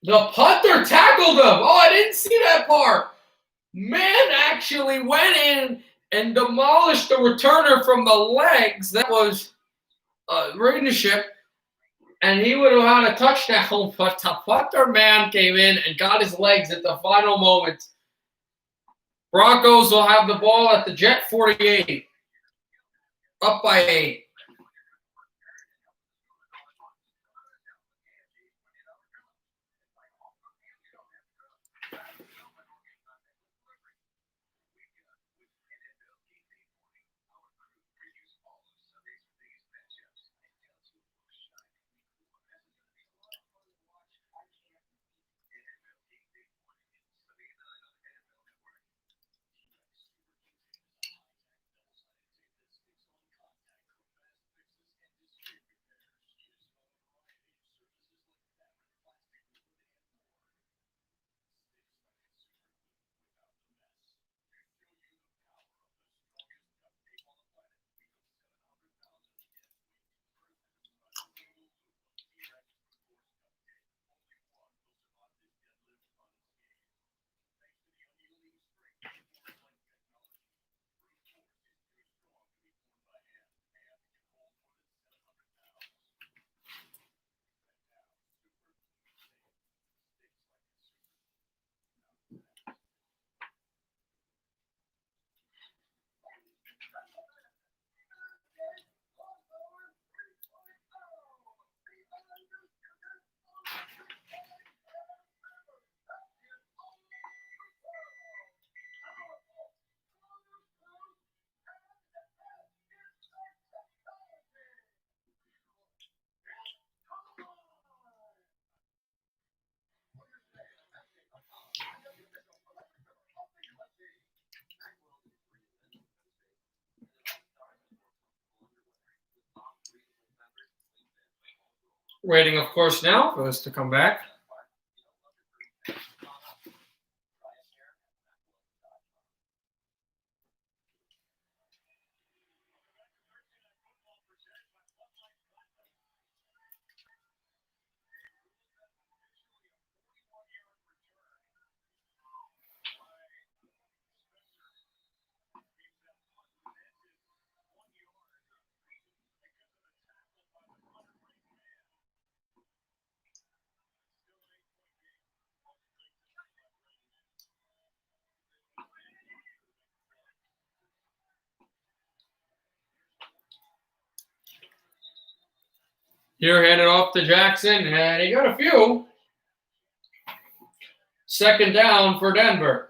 The punter tackled him. Oh, I didn't see that part. Man actually went in and demolished the returner from the legs. That was right in the ship. And he would have had a touchdown, but the punter man came in and got his legs at the final moment. Broncos will have the ball at the Jet 48. Up by 8. Waiting, of course, now for this to come back. Here, handed off to Jackson, and he got a few. Second down for Denver.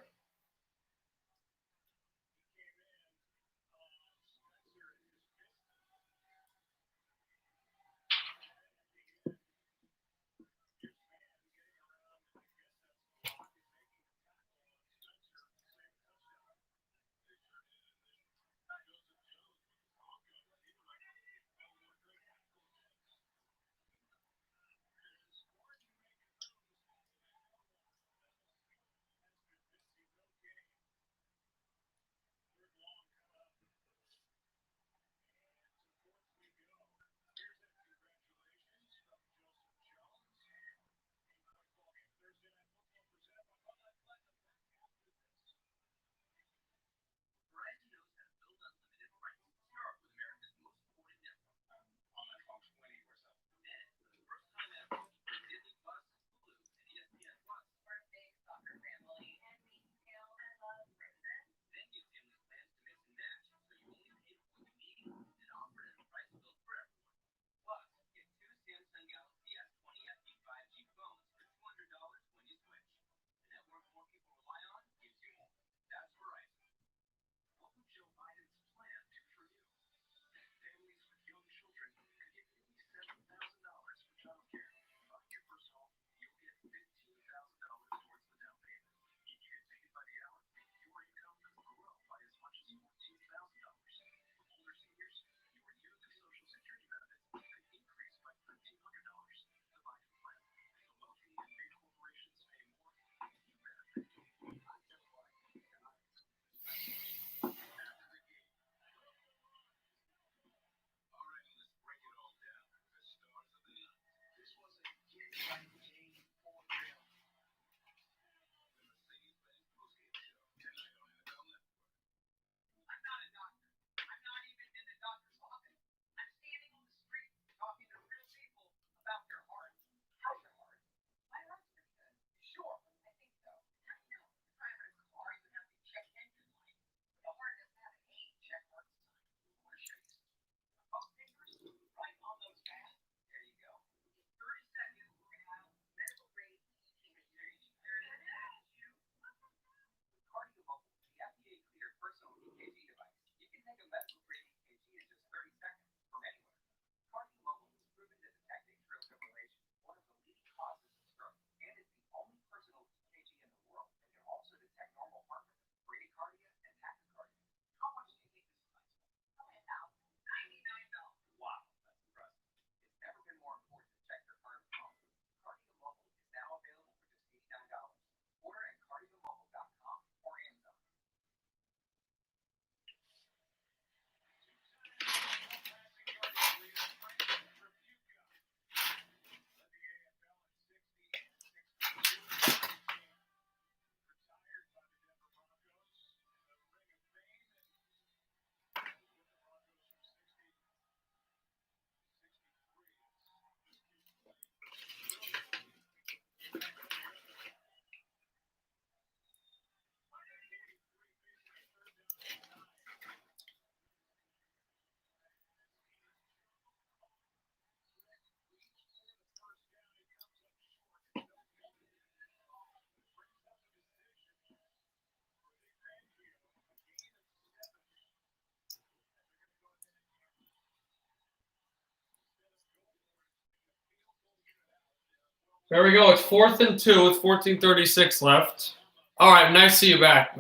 There we go. It's 4th and 2 with 14:36 left. All right, nice to see you back.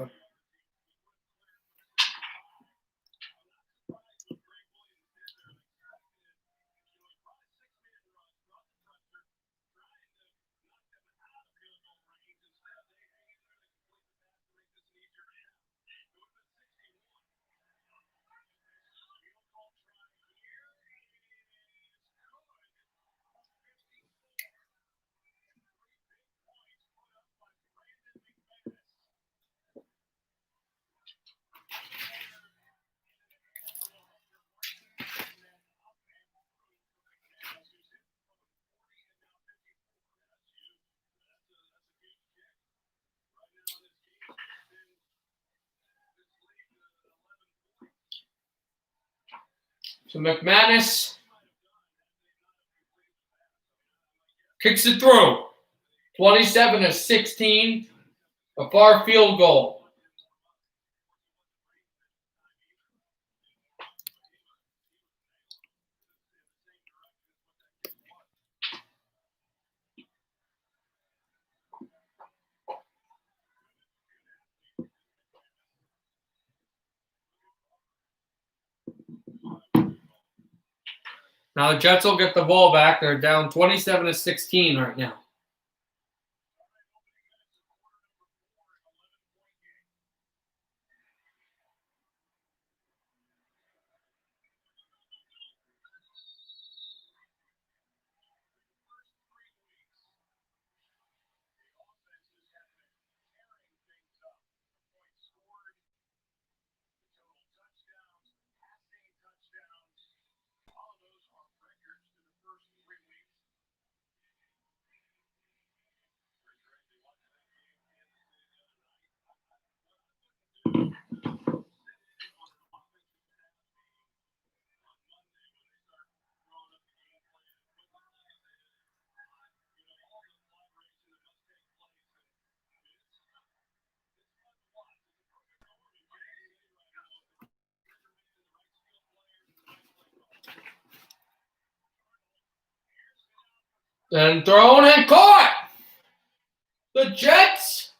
So McManus kicks it through. 27-16, a far field goal. Now the Jets will get the ball back. They're down 27-16 right now. And thrown and caught. The Jets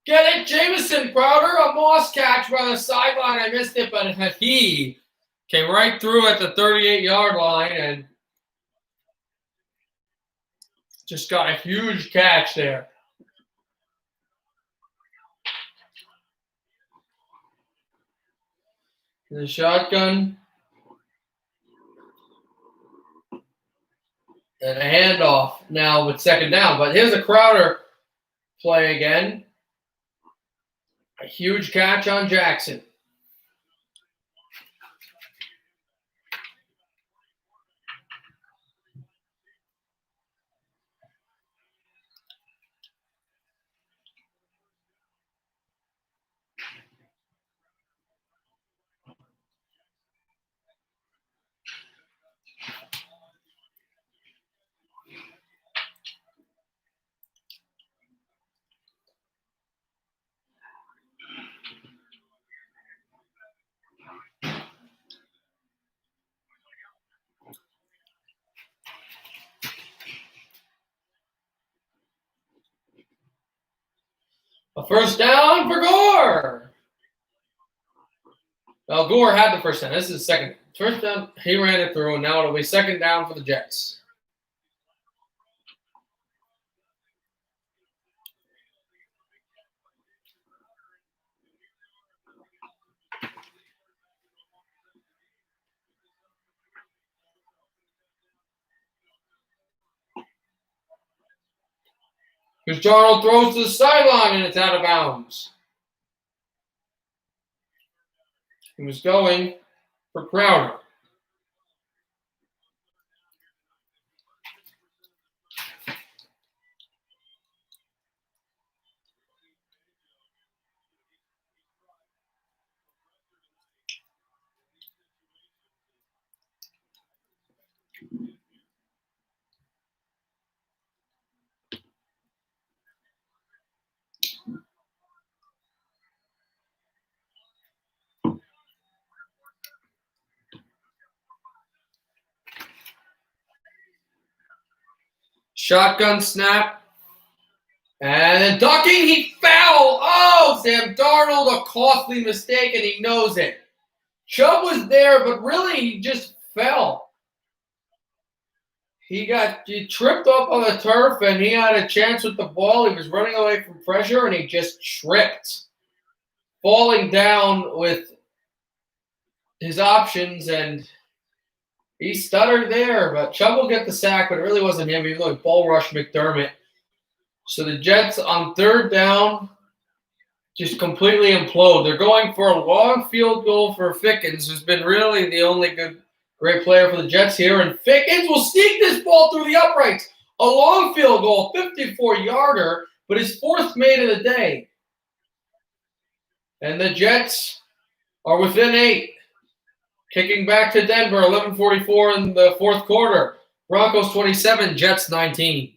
get it. Jamison Crowder, a Moss catch by the sideline. I missed it, but he came right through at the 38-yard line and just got a huge catch there. The shotgun. And a handoff now with second down. But here's a Crowder play again. A huge catch on Jackson. A first down for Gore. Well, Gore had the first down. This is second. First down, he ran it through, and now it'll be second down for the Jets. Because Darnold throws to the sideline, and it's out of bounds. He was going for Crowder. Shotgun snap. And then ducking, he fell. Oh, Sam Darnold, a costly mistake, and he knows it. Chubb was there, but really he just fell. He tripped up on the turf, and he had a chance with the ball. He was running away from pressure, and he just tripped, falling down with his options, and he stuttered there. But Chubb will get the sack, but it really wasn't him, even though he ball rushed McDermott. So the Jets on third down just completely implode. They're going for a long field goal for Fickens, who's been really the only great player for the Jets here. And Fickens will sneak this ball through the uprights. A long field goal, 54-yarder, but his fourth made of the day. And the Jets are within 8. Kicking back to Denver, 11:44 in the fourth quarter. Broncos 27, Jets 19.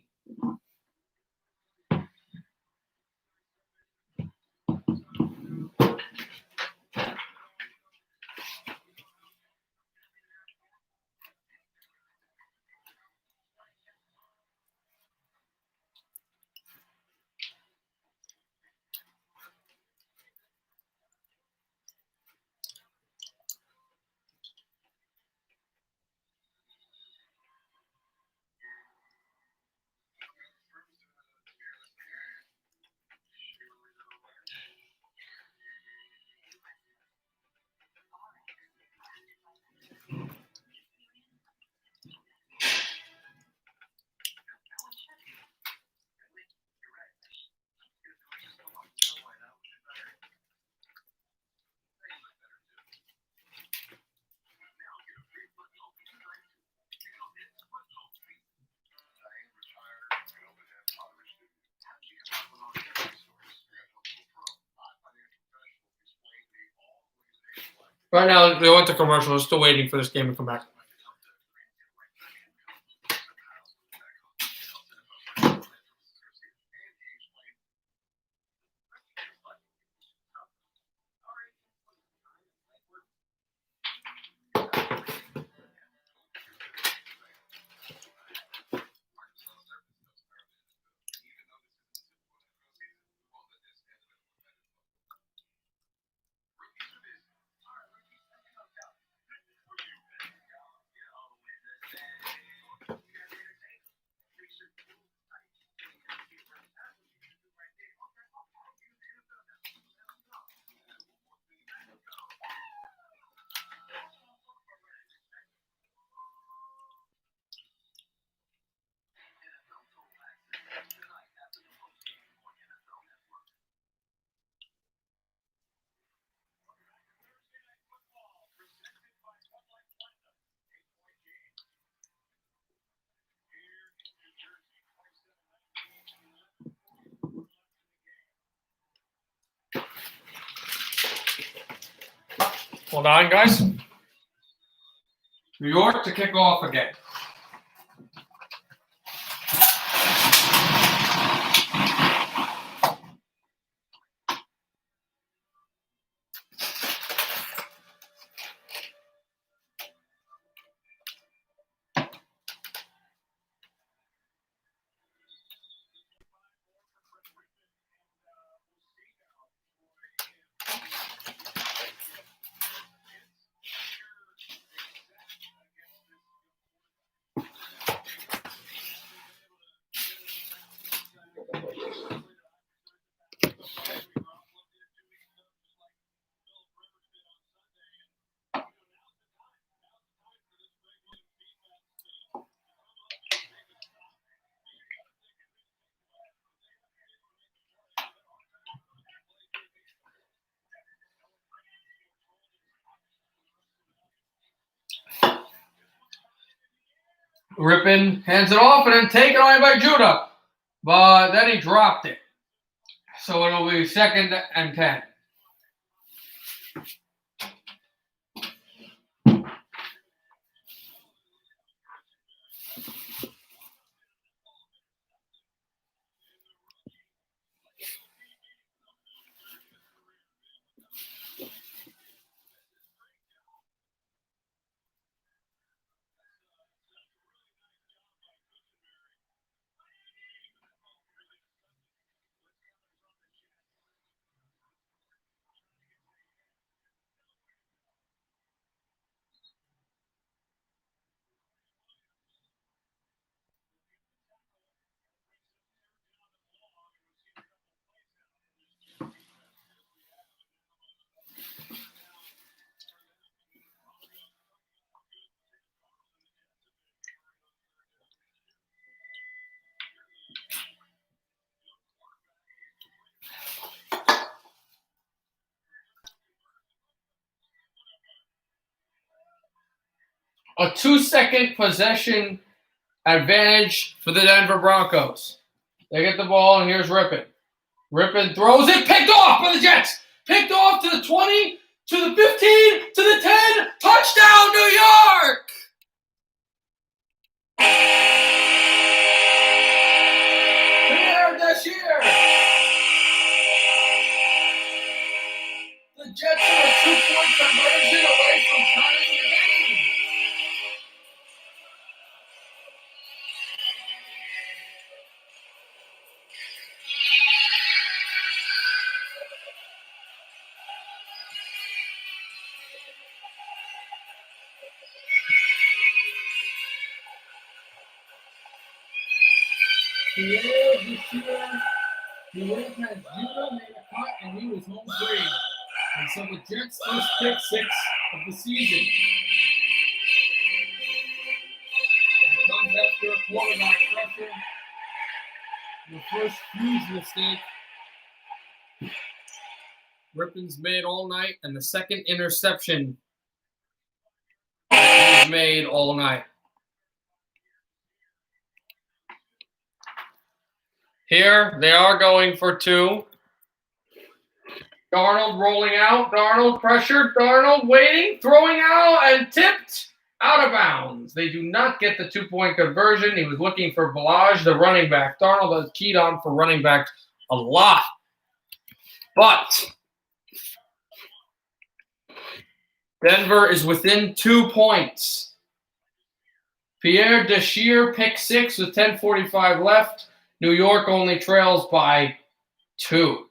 Right now, they went to commercial. They're still waiting for this game to come back. Hold on, guys. New York to kick off again. Rippin hands it off and then taken away by Judah. But then he dropped it. So it'll be 2nd and 10. a 2-second possession advantage for the Denver Broncos. They get the ball, and here's Rippon. Rippon throws it, picked off by the Jets. Picked off to the 20, to the 15, to the 10. Touchdown, New York! Pierre Deschier. The Jets are a 2-point conversion away from tying the game. Pierre Deschier, who would have had Judah made a cut, and he was home free. And so the Jets' first pick six of the season. And it comes after a quarterback pressure. The first huge mistake Rippon's made all night, and the second interception he's made all night. Here, they are going for two. Darnold rolling out. Darnold pressured. Darnold waiting, throwing out, and tipped out of bounds. They do not get the 2-point conversion. He was looking for Balaj, the running back. Darnold has keyed on for running back a lot. But Denver is within 2 points. Pierre Deschier pick six with 10:45 left. New York only trails by 2.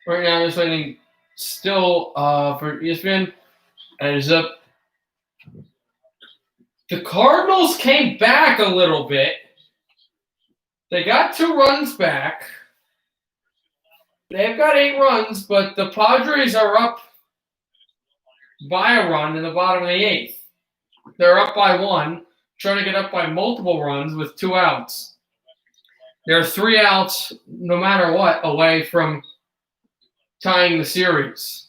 Right now, I'm just waiting still for ESPN. And up. The Cardinals came back a little bit. They got 2 runs back. They've got 8 runs, but the Padres are up by a run in the bottom of the 8th. They're up by 1, trying to get up by multiple runs with 2 outs. They're 3 outs, no matter what, away from tying the series.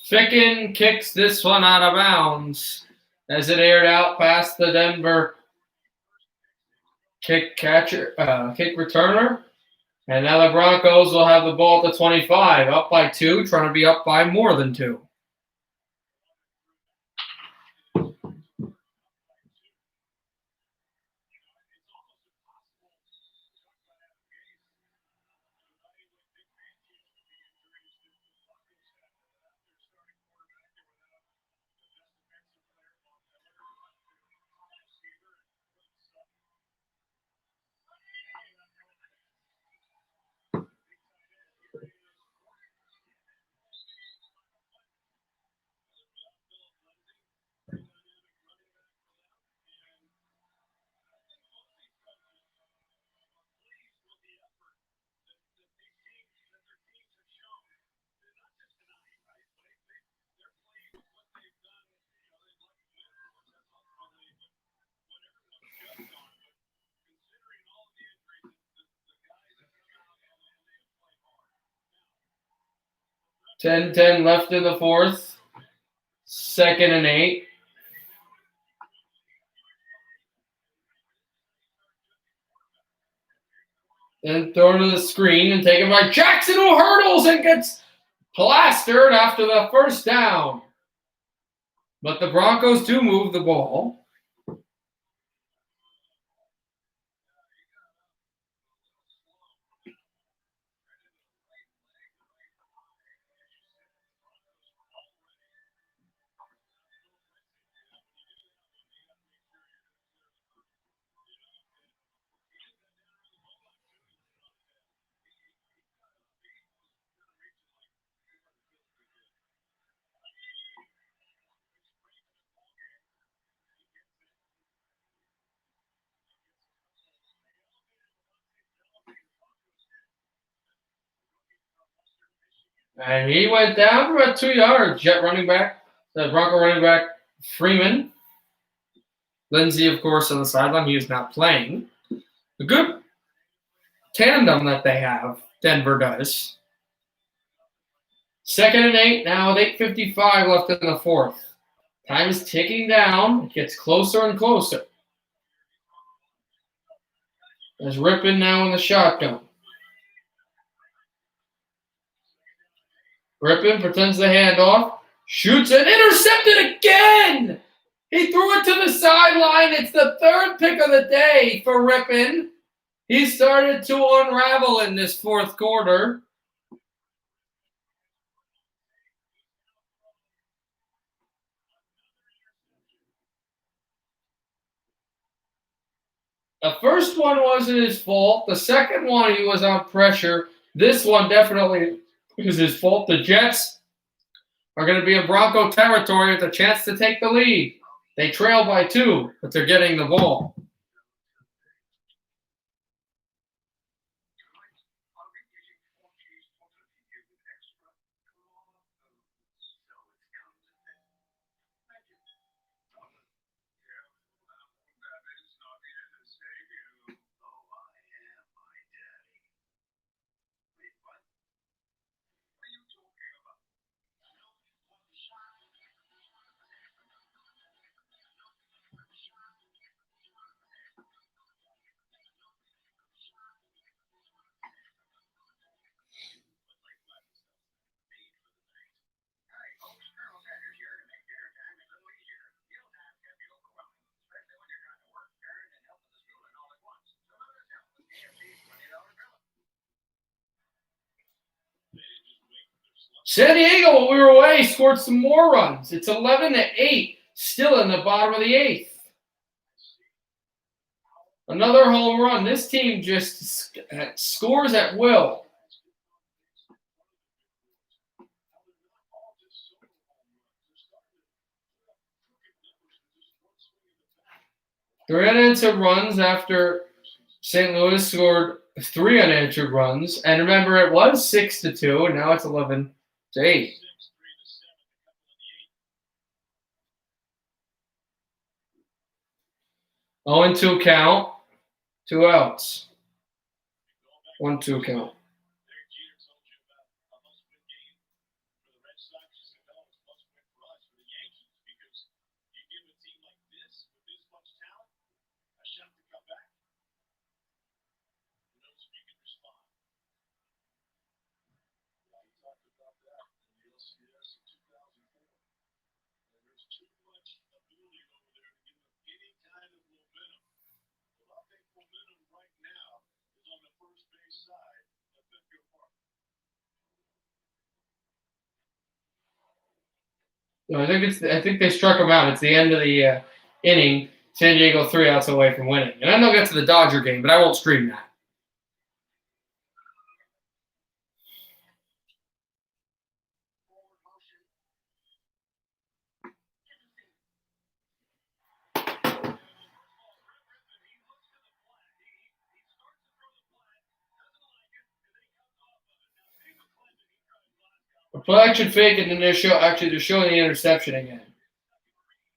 Ficken kicks this one out of bounds as it aired out past the Denver kick returner. And now the Broncos will have the ball at the 25, up by 2, trying to be up by more than 2. Ten left in the fourth. 2nd and 8. Then thrown to the screen and taken by Jackson, who hurdles and gets plastered after the first down. But the Broncos do move the ball. And he went down for about 2 yards. The Bronco running back, Freeman. Lindsey, of course, on the sideline. He is not playing. A good tandem that they have, Denver does. 2nd and 8, now with 8:55 left in the fourth. Time is ticking down. It gets closer and closer. There's Rippon now in the shotgun. Rippon pretends the handoff, shoots it, intercepted again! He threw it to the sideline. It's the 3rd pick of the day for Rippon. He started to unravel in this 4th quarter. The first one wasn't his fault. The second one, he was on pressure. This one definitely is his fault. The Jets are going to be in Bronco territory with a chance to take the lead. They trail by 2, but they're getting the ball. San Diego, while we were away, scored some more runs. It's 11-8, still in the bottom of the 8th. Another home run. This team just scores at will. Three unanswered runs after St. Louis scored 3 unanswered runs. And remember, it was 6-2, and now it's 11-8. 0-2 count. 2 outs. 1-2 count. No, I think they struck him out. It's the end of the inning. San Diego 3 outs away from winning. And then they'll get to the Dodger game, but I won't stream that. The play action fake, and then they're showing the interception again.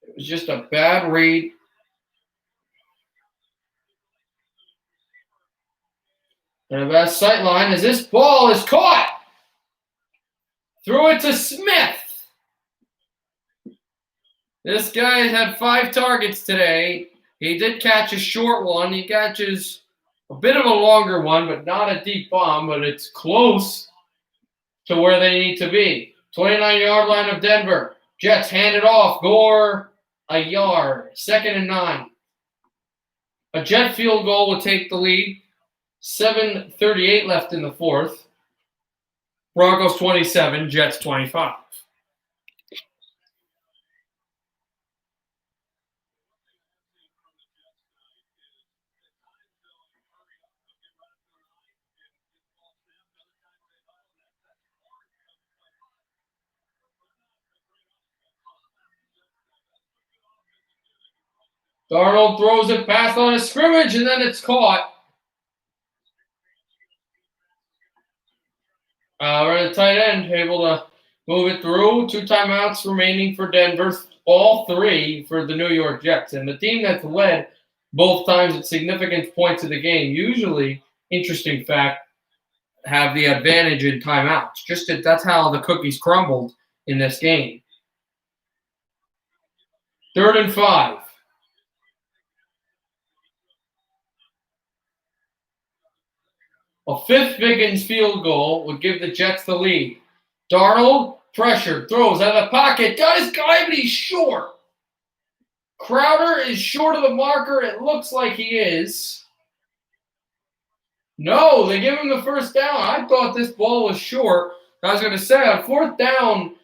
It was just a bad read. And a bad sight line as this ball is caught. Threw it to Smith. This guy had 5 targets today. He did catch a short one. He catches a bit of a longer one, but not a deep bomb, but it's close to where they need to be. 29-yard line of Denver. Jets hand it off. Gore a yard. 2nd and 9. A Jet field goal would take the lead. 7:38 left in the fourth. Broncos 27, Jets 25. Darnold throws it past on a scrimmage, and then it's caught. We're at the tight end, able to move it through. 2 timeouts remaining for Denver, all 3 for the New York Jets. And the team that's led both times at significant points of the game, usually, interesting fact, have the advantage in timeouts. That's how the cookies crumbled in this game. 3rd and 5. A 5th Biggins field goal would give the Jets the lead. Darnold, pressure, throws out of the pocket, got his guy, but he's short. Crowder is short of the marker. It looks like he is. No, they give him the first down. I thought this ball was short. I was going to say, on 4th down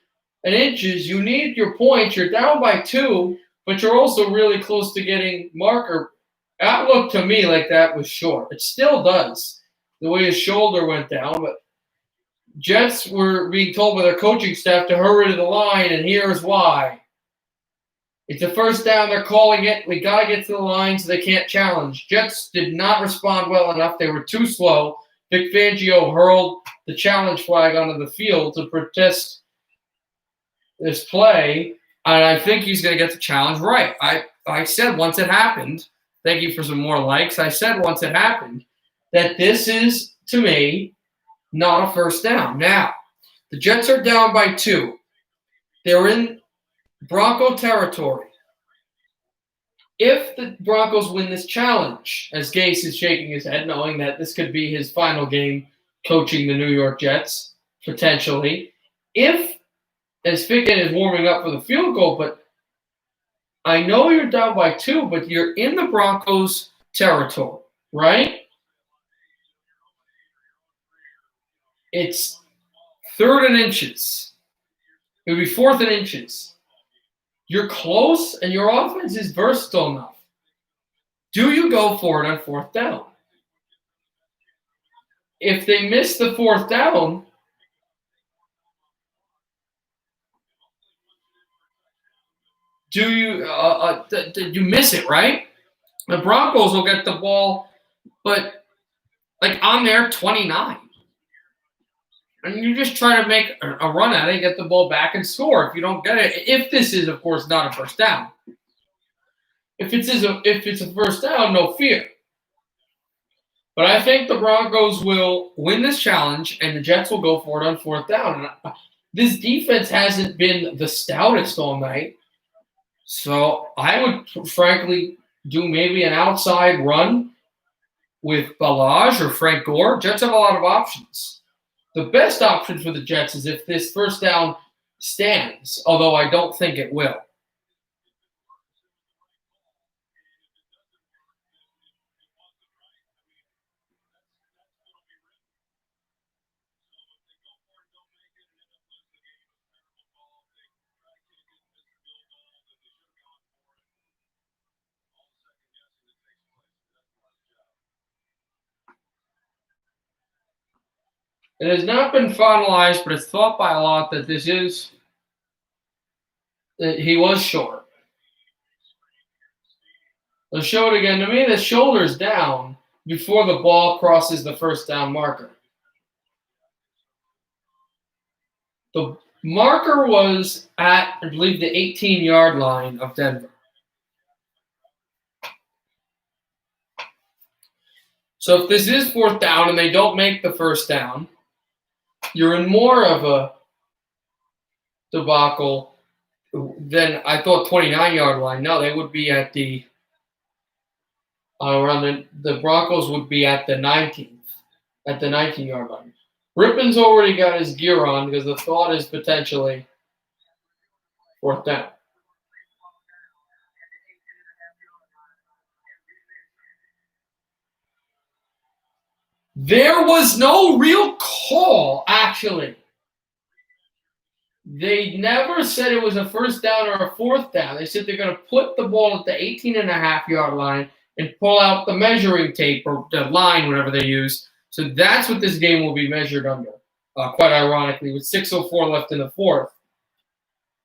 and inches, you need your points. You're down by 2, but you're also really close to getting marker. That looked to me like that was short. It still does, the way his shoulder went down. But Jets were being told by their coaching staff to hurry to the line, and here's why. It's a first down. They're calling it. We got to get to the line so they can't challenge. Jets did not respond well enough. They were too slow. Vic Fangio hurled the challenge flag onto the field to protest this play, and I think he's going to get the challenge right. I said once it happened, thank you for some more likes. I said once it happened that this is, to me, not a first down. Now, the Jets are down by 2. They're in Bronco territory. If the Broncos win this challenge, as Gase is shaking his head, knowing that this could be his final game coaching the New York Jets, potentially, as Ficken is warming up for the field goal, but I know you're down by 2, but you're in the Broncos territory, right? It's 3rd and inches. It would be 4th and inches. You're close, and your offense is versatile enough. Do you go for it on 4th down? If they miss the 4th down, do you miss it, right? The Broncos will get the ball, but like on their 29. And you just try to make a run at it, get the ball back and score if you don't get it. If this is, of course, not a first down. If it's a first down, no fear. But I think the Broncos will win this challenge, and the Jets will go for it on 4th down. And this defense hasn't been the stoutest all night. So I would, frankly, do maybe an outside run with Balaj or Frank Gore. Jets have a lot of options. The best option for the Jets is if this first down stands, although I don't think it will. It has not been finalized, but it's thought by a lot that that he was short. Let's show it again. To me, the shoulder's down before the ball crosses the first down marker. The marker was at, I believe, the 18-yard line of Denver. So if this is fourth down and they don't make the first down, you're in more of a debacle than I thought 29-yard line. No, they would be at the around the Broncos would be at the 19th, at the 19-yard line. Rippon's already got his gear on because the thought is potentially fourth down. There was no real call, actually. They never said it was a first down or a fourth down. They said they're going to put the ball at the 18.5-yard line and pull out the measuring tape or the line, whatever they use. So that's what this game will be measured under, quite ironically, with 6:04 left in the fourth.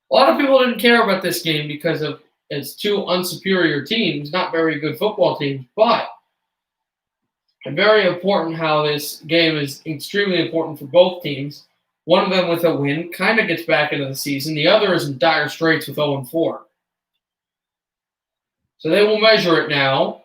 A lot of people didn't care about this game because of it's two unsuperior teams, not very good football teams, but very important how this game is extremely important for both teams. One of them with a win kind of gets back into the season. The other is in dire straits with 0-4. So they will measure it now.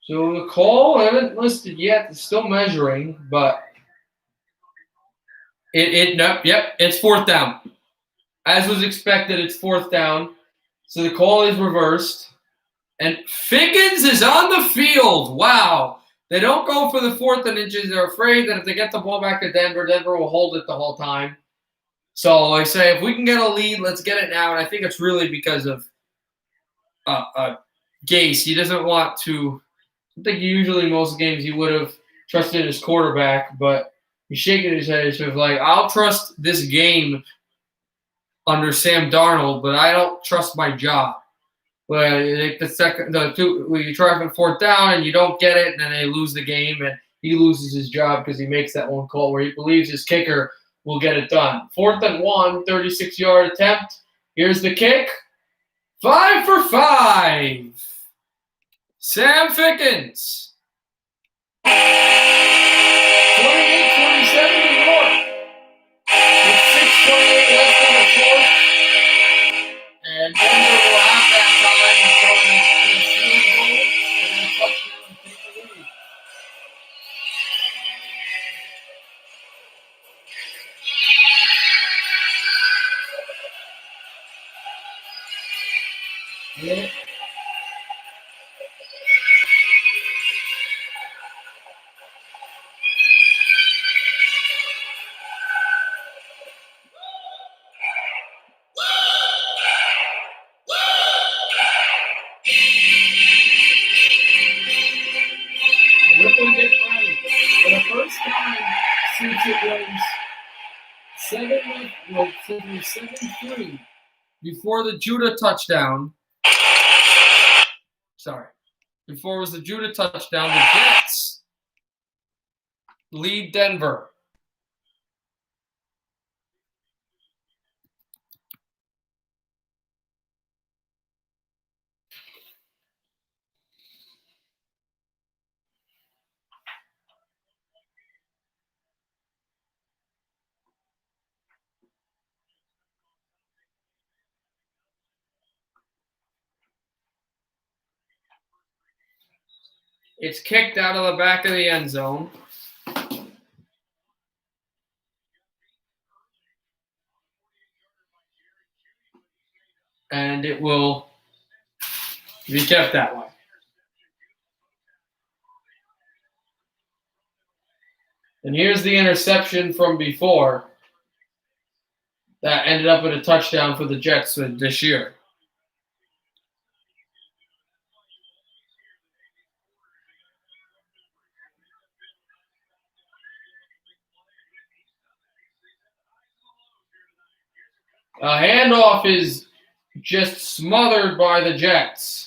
So the call, I haven't listed yet. It's still measuring, but it's fourth down. As was expected, it's fourth down. So the call is reversed. And Figgins is on the field. Wow. They don't go for the 4th and inches. They're afraid that if they get the ball back to Denver, Denver will hold it the whole time. So I say, if we can get a lead, let's get it now. And I think it's really because of Gase. He doesn't want to – I think usually most games he would have trusted his quarterback, but he's shaking his head. He's like, I'll trust this game under Sam Darnold, but I don't trust my job. Well, you try for fourth down and you don't get it, and then they lose the game, and he loses his job because he makes that one call where he believes his kicker will get it done. 4th and 1, 36-yard attempt. Here's the kick. 5 for 5. Sam Figgins. 28-27 New York. With 6:28 left in the fourth. And Denver will have that time until the field goal and then touchdown and take the lead. Yeah. Ripple get ready. For the first time since it was 7-3 before the Judah touchdown. Sorry. Before it was the Judah touchdown, the Jets lead Denver. It's kicked out of the back of the end zone. And it will be kept that way. And here's the interception from before that ended up in a touchdown for the Jets this year. A handoff is just smothered by the Jets.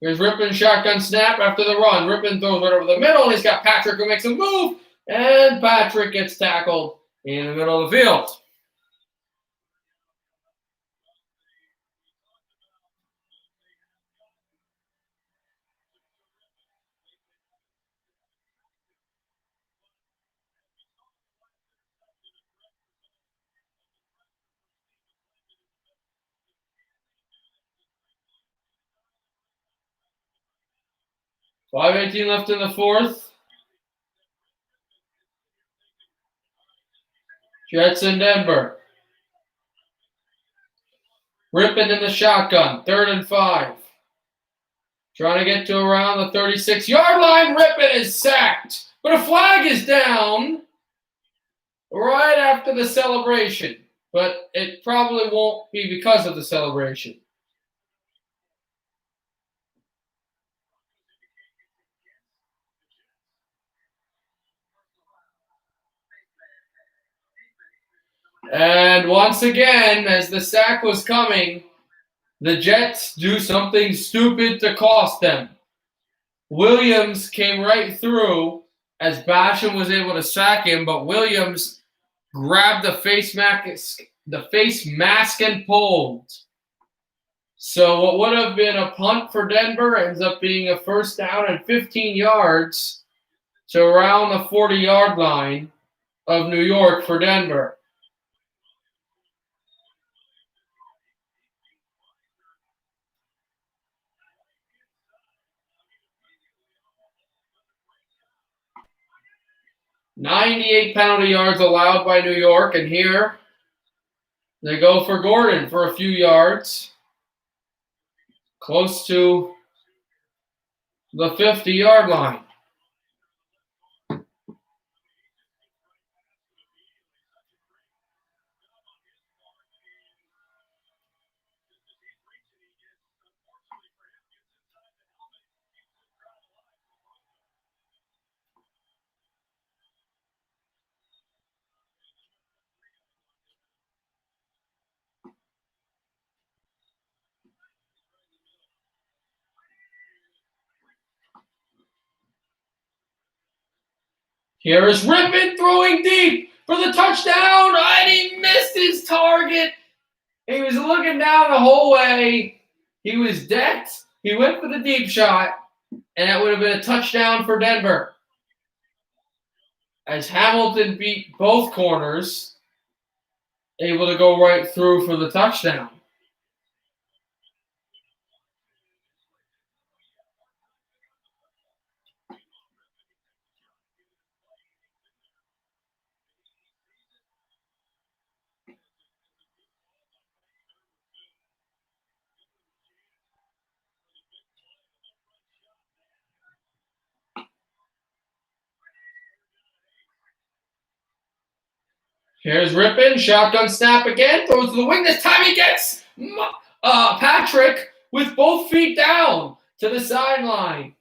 Here's Rippon, shotgun snap after the run. Rippon throws right over the middle, and he's got Patrick who makes a move, and Patrick gets tackled in the middle of the field. .5:18 left in the fourth. Jets in Denver. Rippon in the shotgun. 3rd and 5. Trying to get to around the 36-yard line. Rippon is sacked. But a flag is down right after the celebration. But it probably won't be because of the celebration. And once again, as the sack was coming, the Jets do something stupid to cost them. Williams came right through as Basham was able to sack him, but Williams grabbed the face mask and pulled. So what would have been a punt for Denver ends up being a first down and 15 yards to around the 40-yard line of New York for Denver. .98 penalty yards allowed by New York, and here they go for Gordon for a few yards, close to the 50-yard line. Here is Rippon throwing deep for the touchdown, and he missed his target. He was looking down the whole way. He was decked. He went for the deep shot, and that would have been a touchdown for Denver. As Hamilton beat both corners, able to go right through for the touchdown. Here's Rippon, shotgun snap again, throws to the wing. This time he gets Patrick with both feet down to the sideline.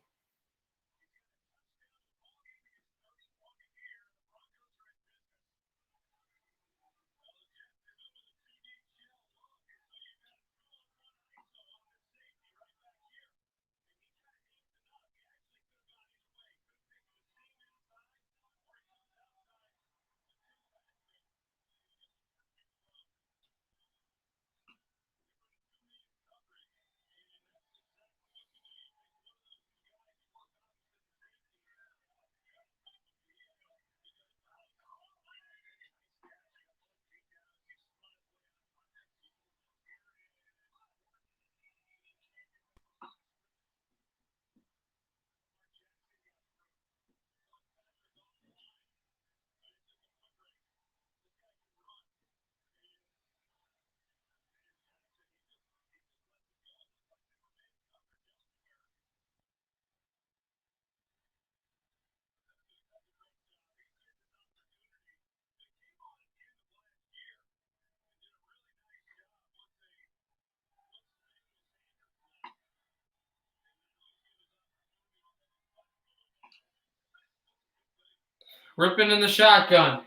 Ripping in the shotgun.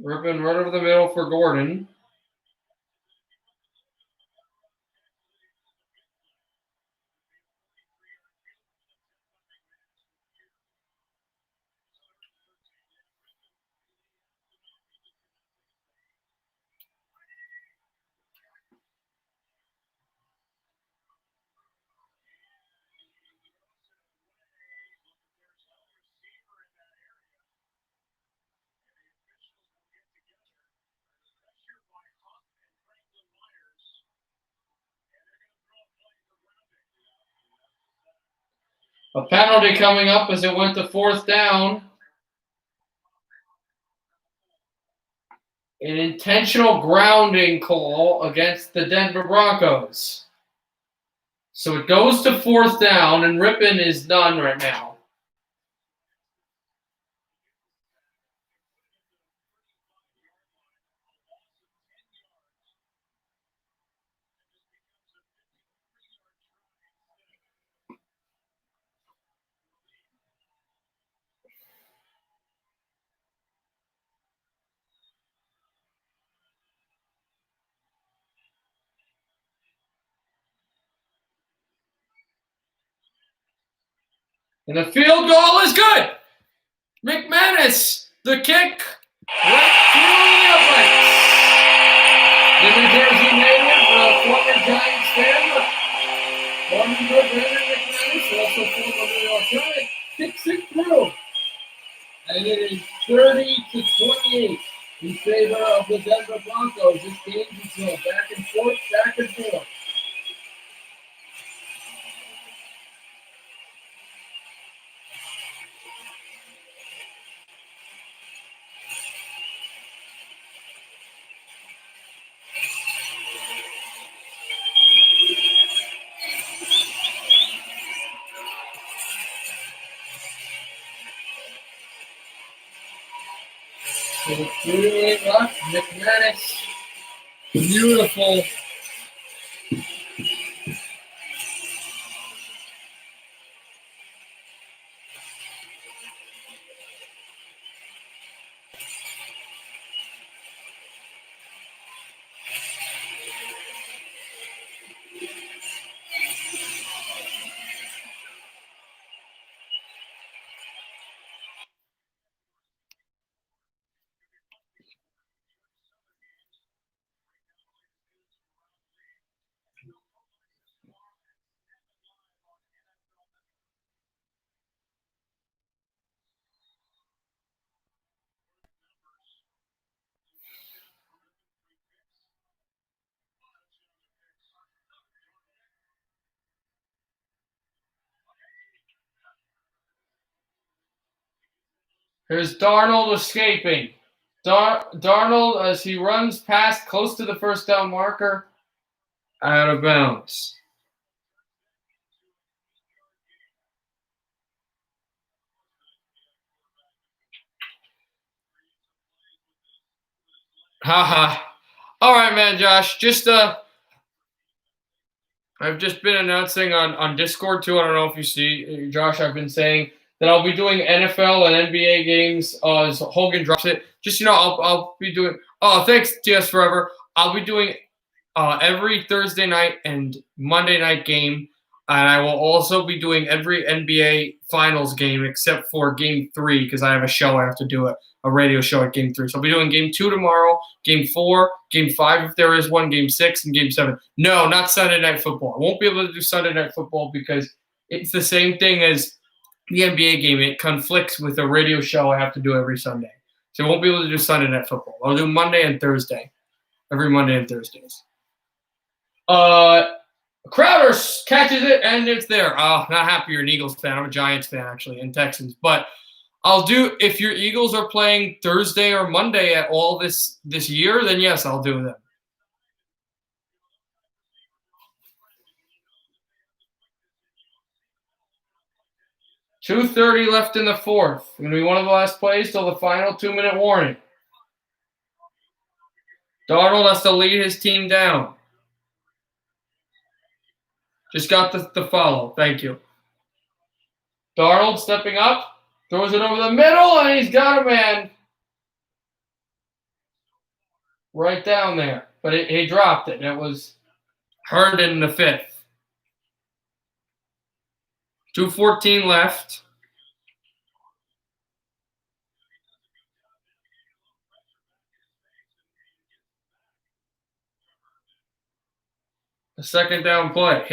Ripping right over the middle for Gordon. A penalty coming up as it went to 4th down. An intentional grounding call against the Denver Broncos. So it goes to 4th down, and Rippin is done right now. And the field goal is good. McManus, the kick, right through the uprights. The New Jersey native, former Giants fan, former Brandon McManus, also former New York Giant, kicks it through. And it is 30-28 in favor of the Denver Broncos. This game is back and forth, back and forth. So the 3 left, McManus, beautiful. Here's Darnold escaping. Darnold, as he runs past close to the 1st down marker, out of bounds. Haha. All right, man, Josh. I've just been announcing on Discord too. I don't know if you see, Josh. I've been saying that I'll be doing NFL and NBA games as Hogan drops it. Just I'll be doing. Oh, thanks, TS Forever. I'll be doing every Thursday night and Monday night game, and I will also be doing every NBA Finals game except for Game 3 because I have a show I have to do a radio show at Game 3. So I'll be doing Game 2 tomorrow, Game 4, Game 5 if there is one, Game 6, and Game 7. No, not Sunday Night Football. I won't be able to do Sunday Night Football because it's the same thing as the NBA game. It conflicts with a radio show I have to do every Sunday. So I won't be able to do Sunday Night Football. I'll do Monday and Thursday. Every Monday and Thursdays. Crowder catches it, and it's there. Not happy you're an Eagles fan. I'm a Giants fan, actually, and Texans. But I'll do if your Eagles are playing Thursday or Monday at all this year, then yes, I'll do them. $2:30 left in the fourth. Going to be one of the last plays till the final 2-minute warning. Darnold has to lead his team down. Just got the follow. Thank you. Darnold stepping up, throws it over the middle, and he's got a man right down there. But he dropped it. It was Heard in the fifth. 2:14 left. The second down play.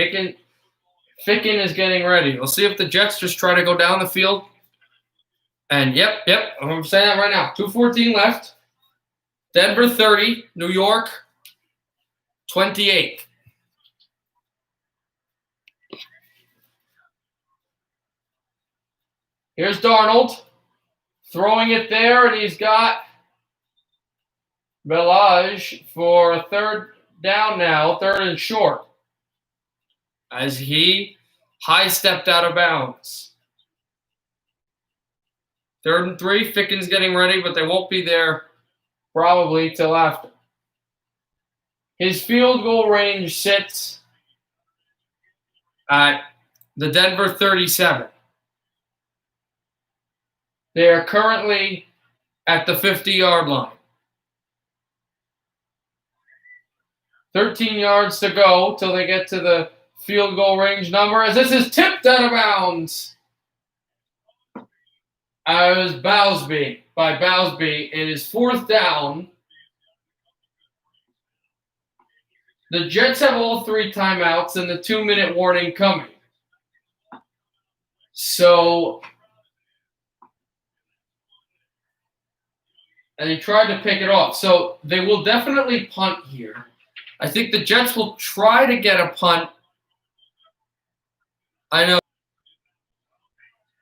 Ficken is getting ready. We'll see if the Jets just try to go down the field. And yep, I'm saying that right now. 2:14 left. Denver 30, New York 28. Here's Darnold throwing it there, and he's got Belage for a third down now, third and short, as he high-stepped out of bounds. 3rd and 3, Ficken's getting ready, but they won't be there probably till after. His field goal range sits at the Denver 37. They are currently at the 50-yard line. 13 yards to go till they get to the field goal range number, as this is tipped out of bounds. It was Bowsby. It is 4th down. The Jets have all 3 timeouts and the 2-minute warning coming. So, and he tried to pick it off. So they will definitely punt here. I think the Jets will try to get a punt. I know.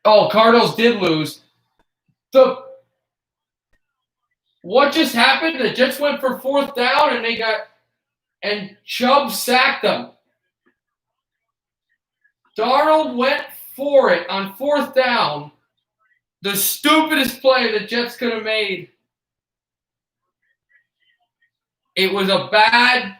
Oh, Cardinals did lose. What just happened? The Jets went for 4th down and Chubb sacked them. Darnold went for it on 4th down. The stupidest play the Jets could have made. It was a bad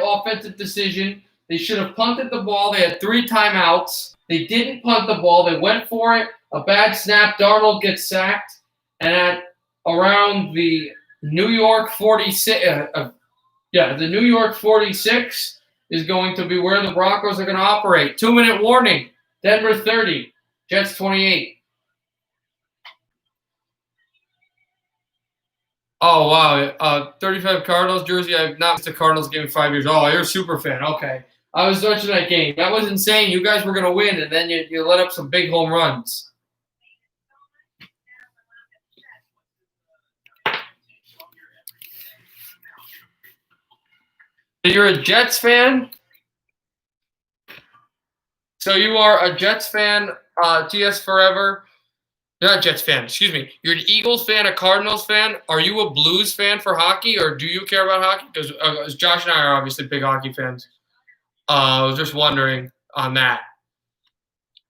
offensive decision. They should have punted the ball. They had 3 timeouts. They didn't punt the ball. They went for it. A bad snap. Darnold gets sacked. And at around the New York 46, the New York 46 is going to be where the Broncos are going to operate. 2-minute warning. Denver 30, Jets 28. Oh, wow. 35 Cardinals jersey. I've not missed a Cardinals game in 5 years. Oh, you're a super fan. Okay. I was watching that game. That was insane. You guys were going to win, and then you let up some big home runs. So you're a Jets fan? So you are a Jets fan, TS Forever. You're not a Jets fan, excuse me. You're an Eagles fan, a Cardinals fan. Are you a Blues fan for hockey, or do you care about hockey? Because Josh and I are obviously big hockey fans. I was just wondering on that.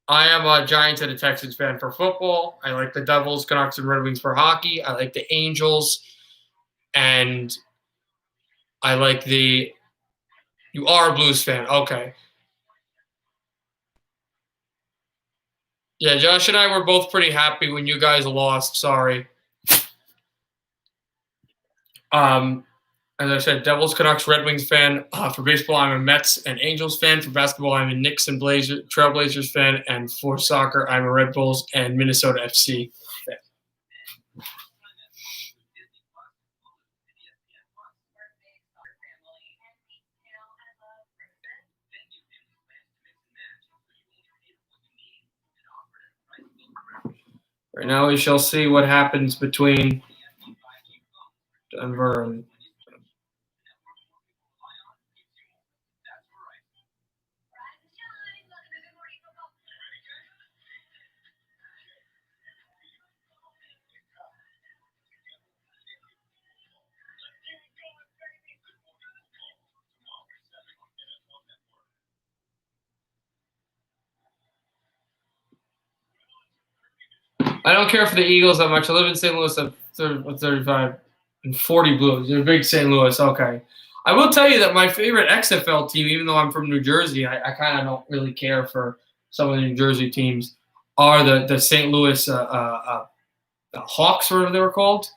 I am a Giants and a Texans fan for football. I like the Devils, Canucks, and Red Wings for hockey. I like the Angels, and I like the – you are a Blues fan. Okay. Yeah, Josh and I were both pretty happy when you guys lost. Sorry. As I said, Devils, Canucks, Red Wings fan. For baseball, I'm a Mets and Angels fan. For basketball, I'm a Knicks and Trailblazers fan. And for soccer, I'm a Red Bulls and Minnesota FC fan. Right now, we shall see what happens between Denver and I don't care for the Eagles that much. I live in St. Louis. I'm 35 and 40 Blues. You're a big St. Louis. Okay. I will tell you that my favorite XFL team, even though I'm from New Jersey, I kind of don't really care for some of the New Jersey teams, are the St. Louis Hawks, whatever they were called.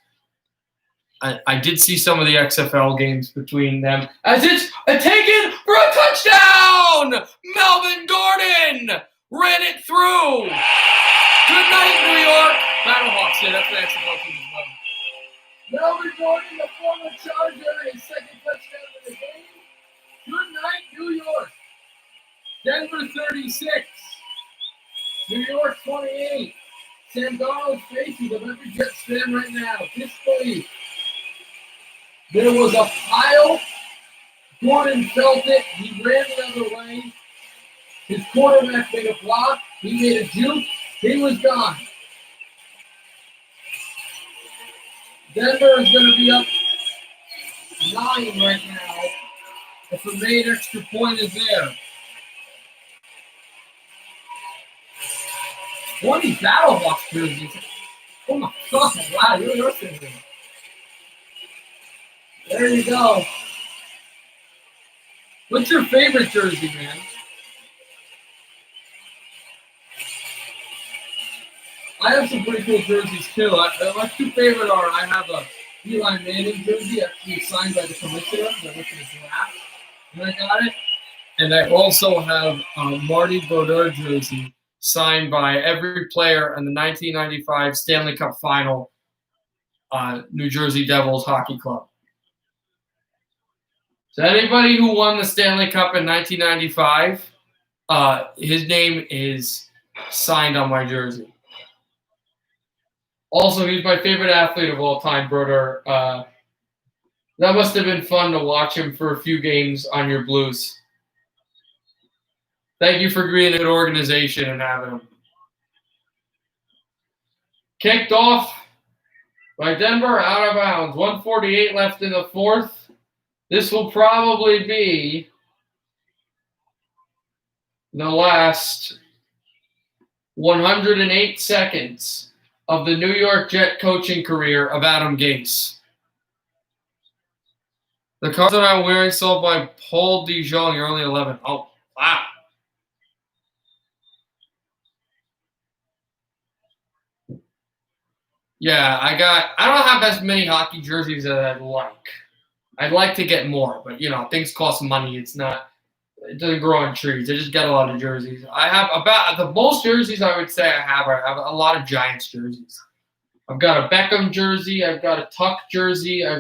I did see some of the XFL games between them. As it's taken for a touchdown! Melvin Gordon ran it through. Good night, New York. Battlehawks, yeah, that's the XFL team as well. Melvin Gordon, the former Charger, his second touchdown of the game. Good night, New York. Denver 36. New York 28. Sam Darnold's faces of every Jets fan right now. Disbelief. There was a pile. Gordon felt it. He ran the other way. His quarterback made a block. He made a juke. He was gone. Denver is going to be up 9 right now. If a made extra point is there. 20 Battlehawks jerseys. Oh my God. Wow, you're looking at me. There you go. What's your favorite jersey, man? I have some pretty cool jerseys too. My two favorite are I have a Eli Manning jersey actually signed by the commissioner. I went to the draft and I got it. And I also have a Marty Brodeur jersey signed by every player in the 1995 Stanley Cup Final New Jersey Devils Hockey Club. So anybody who won the Stanley Cup in 1995, his name is signed on my jersey. Also, he's my favorite athlete of all time, Brodeur. That must have been fun to watch him for a few games on your Blues. Thank you for being a good organization and having him. Kicked off by Denver, out of bounds. 1:48 left in the fourth. This will probably be the last 108 seconds of the New York Jet coaching career of Adam Gase. The cards that I'm wearing sold by Paul Dijon. You're only 11. Oh, wow. Yeah, I don't have as many hockey jerseys as I'd like. I'd like to get more, but things cost money. It doesn't grow on trees. I just got a lot of jerseys. I have about the most jerseys I would say I have a lot of Giants jerseys. I've got a Beckham jersey. I've got a Tuck jersey. I've